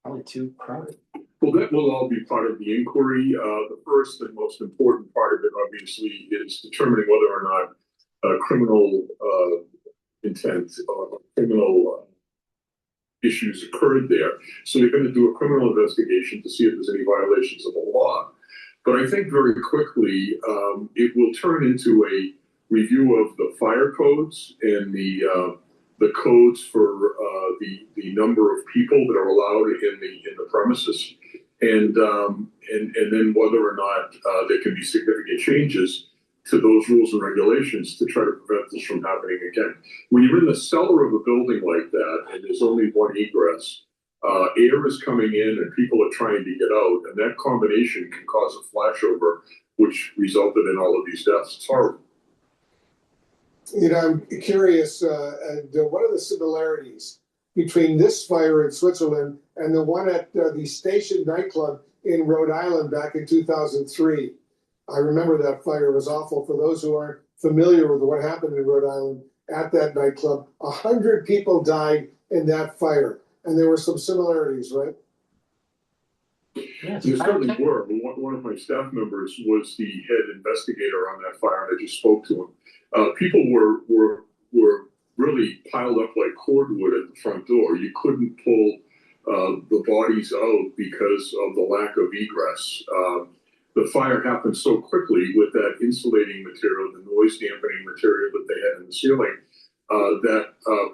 Probably too crowded. Well, that will all be part of the inquiry. The first and most important part of it, obviously, is determining whether or not criminal intent or criminal issues occurred there. So they're going to do a criminal investigation to see if there's any violations of the law. But I think very quickly it will turn into a review of the fire codes and the codes for the number of people that are allowed in the premises, and then whether or not there can be significant changes to those rules and regulations to try to prevent this from happening again. When you're in the cellar of a building like that and there's only one egress, air is coming in and people are trying to get out, and that combination can cause a flashover, which resulted in all of these deaths. It's horrible. You know, I'm curious, what are the similarities between this fire in Switzerland and the one at the Station nightclub in Rhode Island back in 2003? I remember that fire was awful. For those who aren't familiar with what happened in Rhode Island at that nightclub, 100 people died in that fire. And there were some similarities, right? Yes, There certainly were. One of my staff members was the head investigator on that fire, and I just spoke to him. People were really piled up like cordwood at the front door. You couldn't pull the bodies out because of the lack of egress. The fire happened so quickly with that insulating material, the noise dampening material that they had in the ceiling, that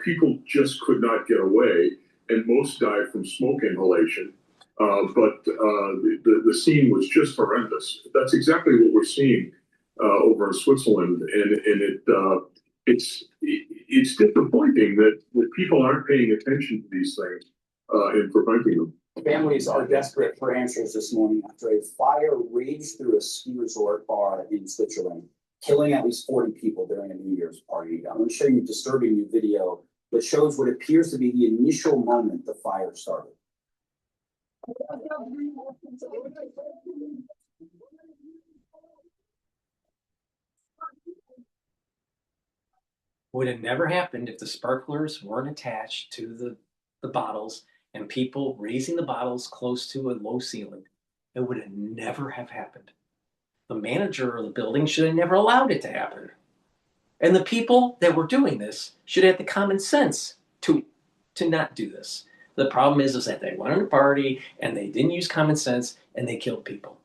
people just could not get away, and most died from smoke inhalation. But the scene was just horrendous. That's exactly what we're seeing over in Switzerland, and it's disappointing that people aren't paying attention to these things and preventing them. Families are desperate for answers this morning after a fire raged through a ski resort bar in Switzerland, killing at least 40 people during a New Year's party. I'm going to show you a disturbing new video that shows what appears to be the initial moment the fire started. Would have never happened if the sparklers weren't attached to the bottles and people raising the bottles close to a low ceiling. It would have never have happened. The manager of the building should have never allowed it to happen. And the people that were doing this should have the common sense to not do this. The problem is that they went on a party and they didn't use common sense and they killed people.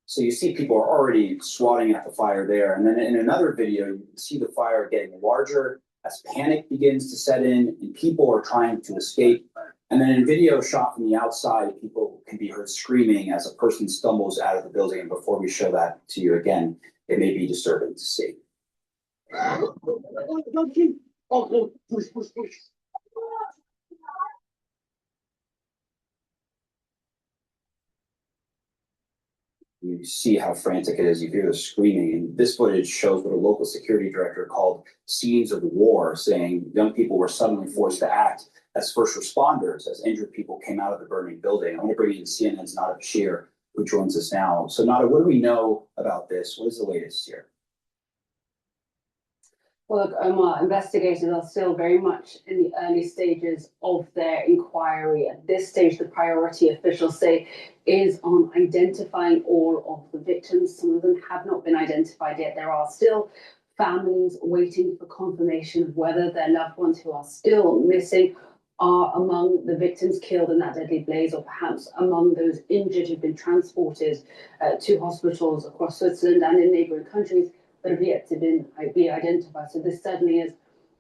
So you see people are already swatting at the fire there. And then in another video, you can see the fire getting larger as panic begins to set in and people are trying to escape. And then in video shot from the outside, people can be heard screaming as a person stumbles out of the building. And before we show that to you again, it may be disturbing to see. You see how frantic it is. You hear the screaming. And this footage shows what a local security director called scenes of war, saying young people were suddenly forced to act as first responders as injured people came out of the burning building. I want to bring in CNN's Nada Bashir, who joins us now. So Nada, what do we know about this? What is the latest here? Well, look, Omar, investigators are still very much in the early stages of their inquiry. At this stage, the priority, officials say, is on identifying all of the victims. Some of them have not been identified yet. There are still families waiting for confirmation of whether their loved ones who are still missing are among the victims killed in that deadly blaze, or perhaps among those injured who've been transported to hospitals across Switzerland and in neighbouring countries that have yet to be identified. So this certainly is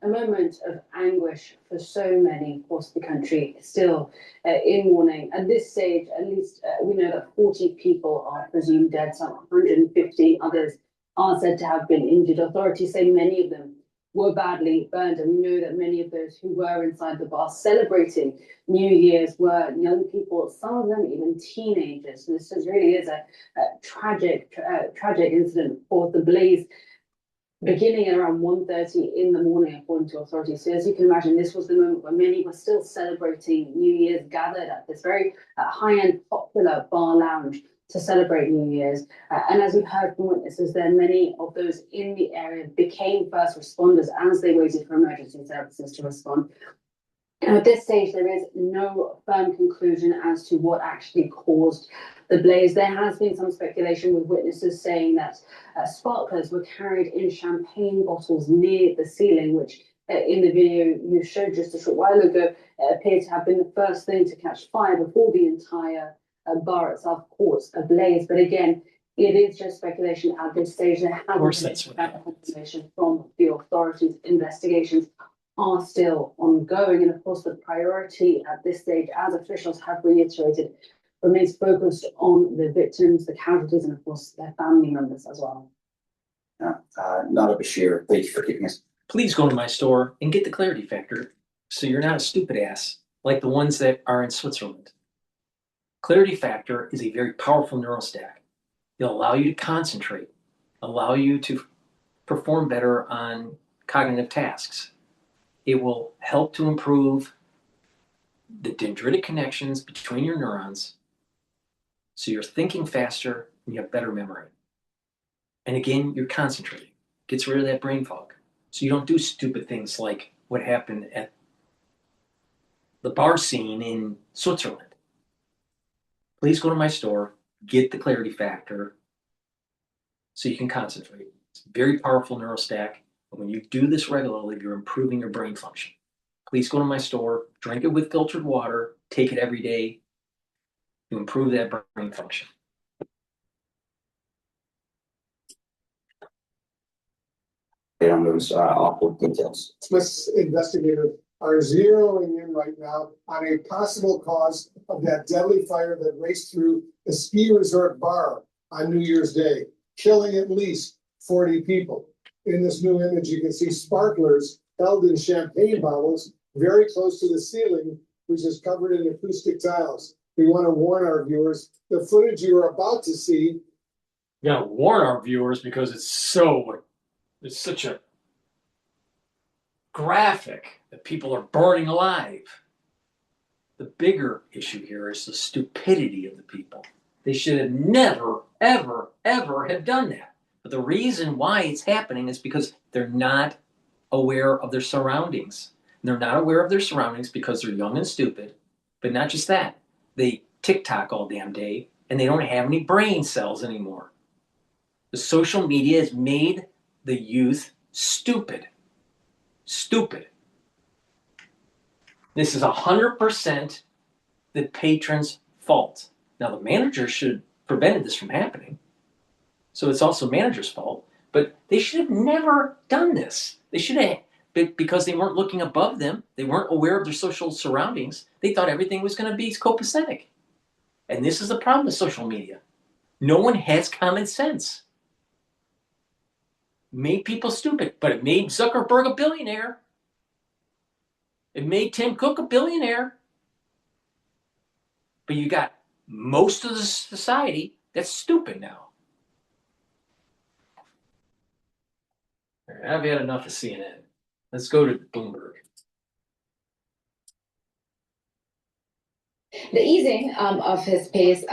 a moment of anguish for so many across the country, still in mourning. At this stage, at least we know that 40 people are presumed dead, some 150 others are said to have been injured. Authorities say many of them were badly burned, and we know that many of those who were inside the bar celebrating New Year's were young people, some of them even teenagers. So this really is a tragic incident. For the blaze beginning at around 1:30 in the morning, according to authorities. So as you can imagine, this was the moment where many were still celebrating New Year's, gathered at this very high-end popular bar lounge to celebrate New Year's. And as we've heard from witnesses, there many of those in the area became first responders as they waited for emergency services to respond. And at this stage, there is no firm conclusion as to what actually caused the blaze. There has been some speculation with witnesses saying that sparklers were carried in champagne bottles near the ceiling, which in the video you showed just a short while ago appeared to have been the first thing to catch fire before the entire bar itself caught ablaze. But again, it is just speculation at this stage. There hasn't been confirmation from the authorities. Investigations are still ongoing, and of course the priority at this stage, as officials have reiterated, remains focused on the victims, the casualties, and of course their family members as well. Nada Bashir, thank you for keeping us. Please go to my store and get the Clarity Factor so you're not a stupid ass like the ones that are in Switzerland. Clarity Factor is a very powerful neurostat. It'll allow you to concentrate, allow you to perform better on cognitive tasks. It will help to improve the dendritic connections between your neurons so you're thinking faster and you have better memory. And again, you're concentrating. Gets rid of that brain fog. So you don't do stupid things like what happened at the bar scene in Switzerland. Please go to my store, get the Clarity Factor so you can concentrate. It's a very powerful neurostack. And when you do this regularly, you're improving your brain function. Please go to my store, drink it with filtered water, take it every day to improve that brain function. On those awful details. Swiss investigators are zeroing in right now on a possible cause of that deadly fire that raced through a ski resort bar on New Year's Day, killing at least 40 people. In this new image, you can see sparklers held in champagne bottles very close to the ceiling, which is covered in acoustic tiles. We want to warn our viewers, the footage you are about to see. We gotta warn our viewers because it's such a graphic that people are burning alive. The bigger issue here is the stupidity of the people. They should have never, ever, ever have done that. But the reason why it's happening is because they're not aware of their surroundings. And they're not aware of their surroundings because they're young and stupid. But not just that. They TikTok all damn day and they don't have any brain cells anymore. The social media has made the youth stupid. Stupid. This is 100% the patron's fault. Now, the manager should have prevented this from happening. So it's also manager's fault. But they should have never done this. They should have, because they weren't looking above them. They weren't aware of their social surroundings. They thought everything was going to be copacetic. And this is the problem with social media. No one has common sense. Made people stupid, but it made Zuckerberg a billionaire. It made Tim Cook a billionaire. But you got most of the society that's stupid now. All right, I've had enough of CNN. Let's go to Bloomberg. The easing of his pace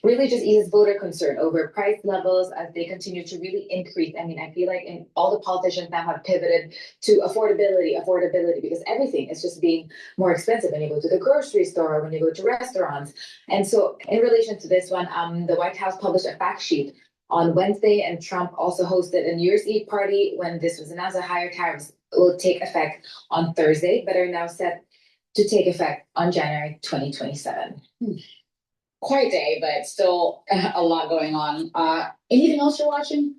really just eases voter concern over price levels as they continue to really increase. I mean, I feel like all the politicians now have pivoted to affordability, because everything is just being more expensive when you go to the grocery store, when you go to restaurants. And so in relation to this one, the White House published a fact sheet on Wednesday, and Trump also hosted a New Year's Eve party when this was announced. The higher tariffs will take effect on Thursday, but are now set to take effect on January 2027. Quite day, but still a lot going on. Anything else you're watching?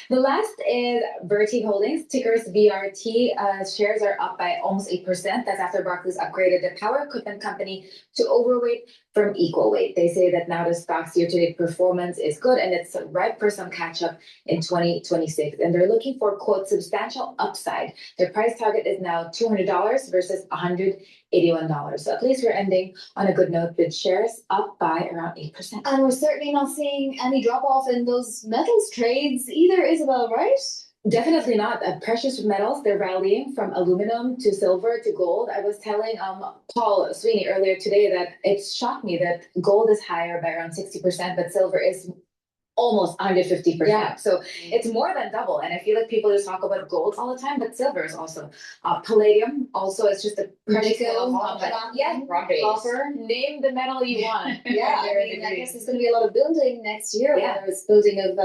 The last is Verti Holdings, tickers VRT. Shares are up by almost 8%. That's after Barclays upgraded the power equipment company to overweight from equal weight. They say that now the stock's year-to-date performance is good and it's ripe for some catch-up in 2026. And they're looking for, quote, substantial upside. Their price target is now $200 versus $181. So at least we're ending on a good note with shares up by around 8%. And we're certainly not seeing any drop-off in those metals trades either, Isabel, right? Definitely not. Precious metals, they're rallying from aluminum to silver to gold. I was telling Paul Sweeney earlier today that it shocked me that gold is higher by around 60%, but silver is almost 150%. Yeah. So it's more than double. And I feel like people just talk about gold all the time, but silver is also palladium. Also, it's just a precious metal. Yeah, copper. Name the metal you want. Yeah, I mean, I guess there's going to be a lot of building next year, whether it's building of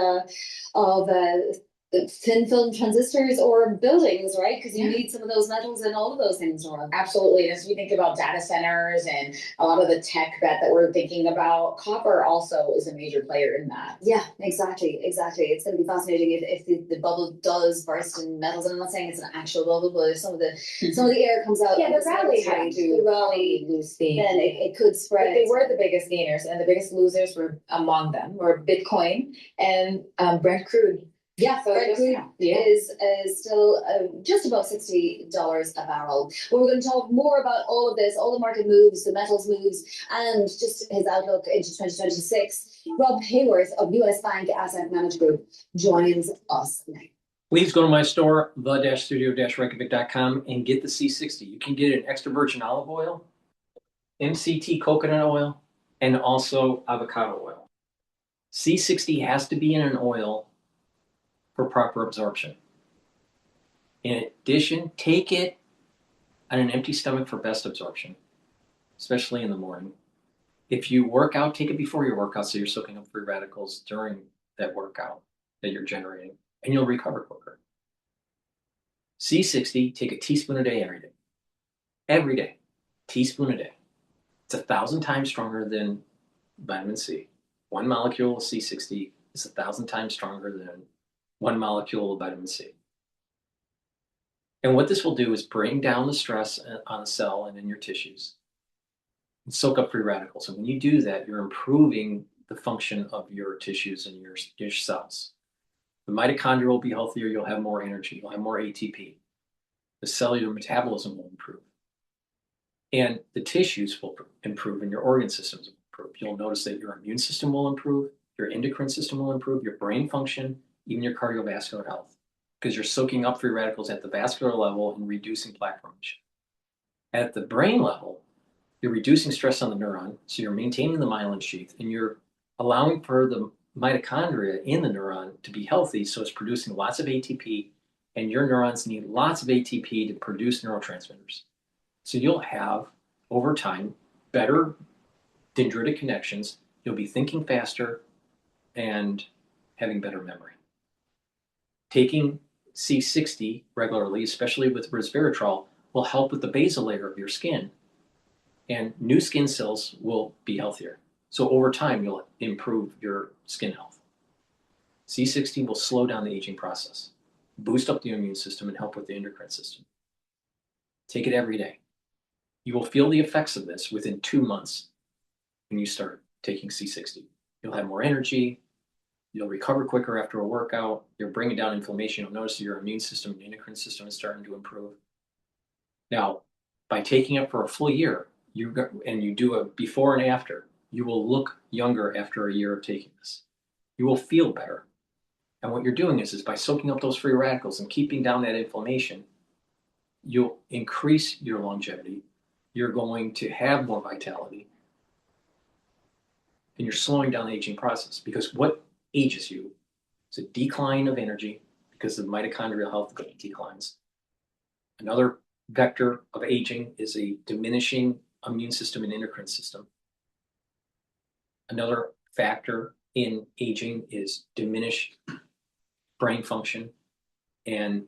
thin film transistors or buildings, right? Because you need some of those metals and all of those things around. Absolutely. As we think about data centers and a lot of the tech that we're thinking about, copper also is a major player in that. Yeah, exactly. It's going to be fascinating if the bubble does burst in metals. And I'm not saying it's an actual bubble, but if some of the air comes out, the rally lose steam, then it could spread. But they were the biggest gainers, and the biggest losers were among them were Bitcoin and Brent crude. Yeah, so Brent crude is still just above $60 a barrel. Well, we're going to talk more about all of this, all the market moves, the metals moves, and just his outlook into 2026. Rob Hayworth of US Bank Asset Management Group joins us now. Please go to my store, the-studio-reykjavik.com, and get the C60. You can get an extra virgin olive oil, MCT coconut oil, and also avocado oil. C60 has to be in an oil for proper absorption. In addition, take it on an empty stomach for best absorption, especially in the morning. If you work out, take it before your workout so you're soaking up free radicals during that workout that you're generating, and you'll recover quicker. C60, take a teaspoon a day every day. Every day. Teaspoon a day. It's 1,000 times stronger than vitamin C. One molecule of C60 is 1,000 times stronger than one molecule of vitamin C. And what this will do is bring down the stress on the cell and in your tissues and soak up free radicals. And when you do that, you're improving the function of your tissues and your cells. The mitochondria will be healthier, you'll have more energy, you'll have more ATP. The cellular metabolism will improve. And the tissues will improve and your organ systems will improve. You'll notice that your immune system will improve, your endocrine system will improve, your brain function, even your cardiovascular health, because you're soaking up free radicals at the vascular level and reducing plaque formation. At the brain level, you're reducing stress on the neuron, so you're maintaining the myelin sheath, and you're allowing for the mitochondria in the neuron to be healthy, so it's producing lots of ATP, and your neurons need lots of ATP to produce neurotransmitters. So you'll have, over time, better dendritic connections, you'll be thinking faster, and having better memory. Taking C60 regularly, especially with resveratrol, will help with the basal layer of your skin, and new skin cells will be healthier. So over time, you'll improve your skin health. C60 will slow down the aging process, boost up the immune system, and help with the endocrine system. Take it every day. You will feel the effects of this within 2 months when you start taking C60. You'll have more energy, you'll recover quicker after a workout, you're bringing down inflammation, you'll notice your immune system and endocrine system is starting to improve. Now, by taking it for a full year, and you do a before and after, you will look younger after a year of taking this. You will feel better. And what you're doing is by soaking up those free radicals and keeping down that inflammation, you'll increase your longevity. You're going to have more vitality. And you're slowing down the aging process, because what ages you is a decline of energy because the mitochondrial health declines. Another vector of aging is a diminishing immune system and endocrine system. Another factor in aging is diminished brain function, and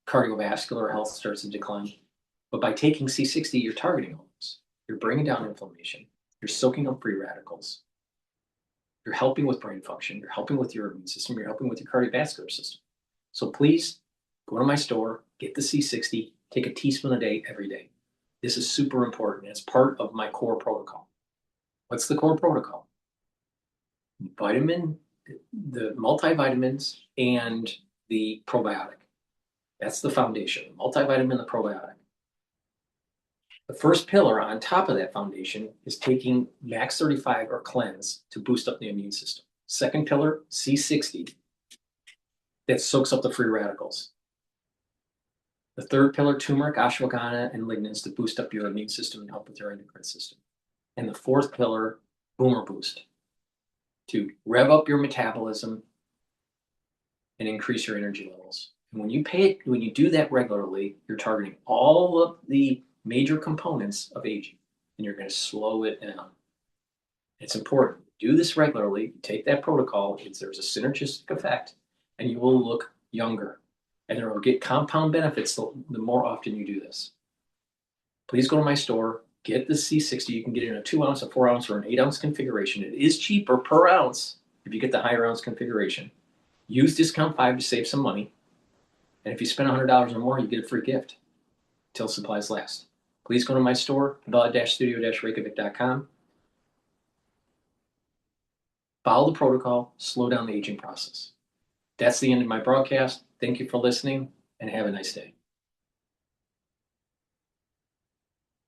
cardiovascular health starts to decline. But by taking C60, you're targeting all this. You're bringing down inflammation. You're soaking up free radicals. You're helping with brain function. You're helping with your immune system. You're helping with your cardiovascular system. So please go to my store, get the C60, take a teaspoon a day every day. This is super important. It's part of my core protocol. What's the core protocol? The multivitamins and the probiotic. That's the foundation. The multivitamin, the probiotic. The first pillar on top of that foundation is taking Max 35 or Cleanse to boost up the immune system. Second pillar, C60, that soaks up the free radicals. The third pillar, turmeric, ashwagandha, and lignans to boost up your immune system and help with your endocrine system. And the fourth pillar, Boomer Boost, to rev up your metabolism and increase your energy levels. And when you do that regularly, you're targeting all of the major components of aging, and you're going to slow it down. It's important. Do this regularly. Take that protocol. There's a synergistic effect, and you will look younger. And there will get compound benefits the more often you do this. Please go to my store. Get the C60. You can get it in a 2 ounce, a 4 ounce, or an 8 ounce configuration. It is cheaper per ounce if you get the higher ounce configuration. Use discount 5 to save some money. And if you spend $100 or more, you get a free gift until supplies last. Please go to my store, bella-studio-reykjavik.com. Follow the protocol, slow down the aging process. That's the end of my broadcast. Thank you for listening, and have a nice day.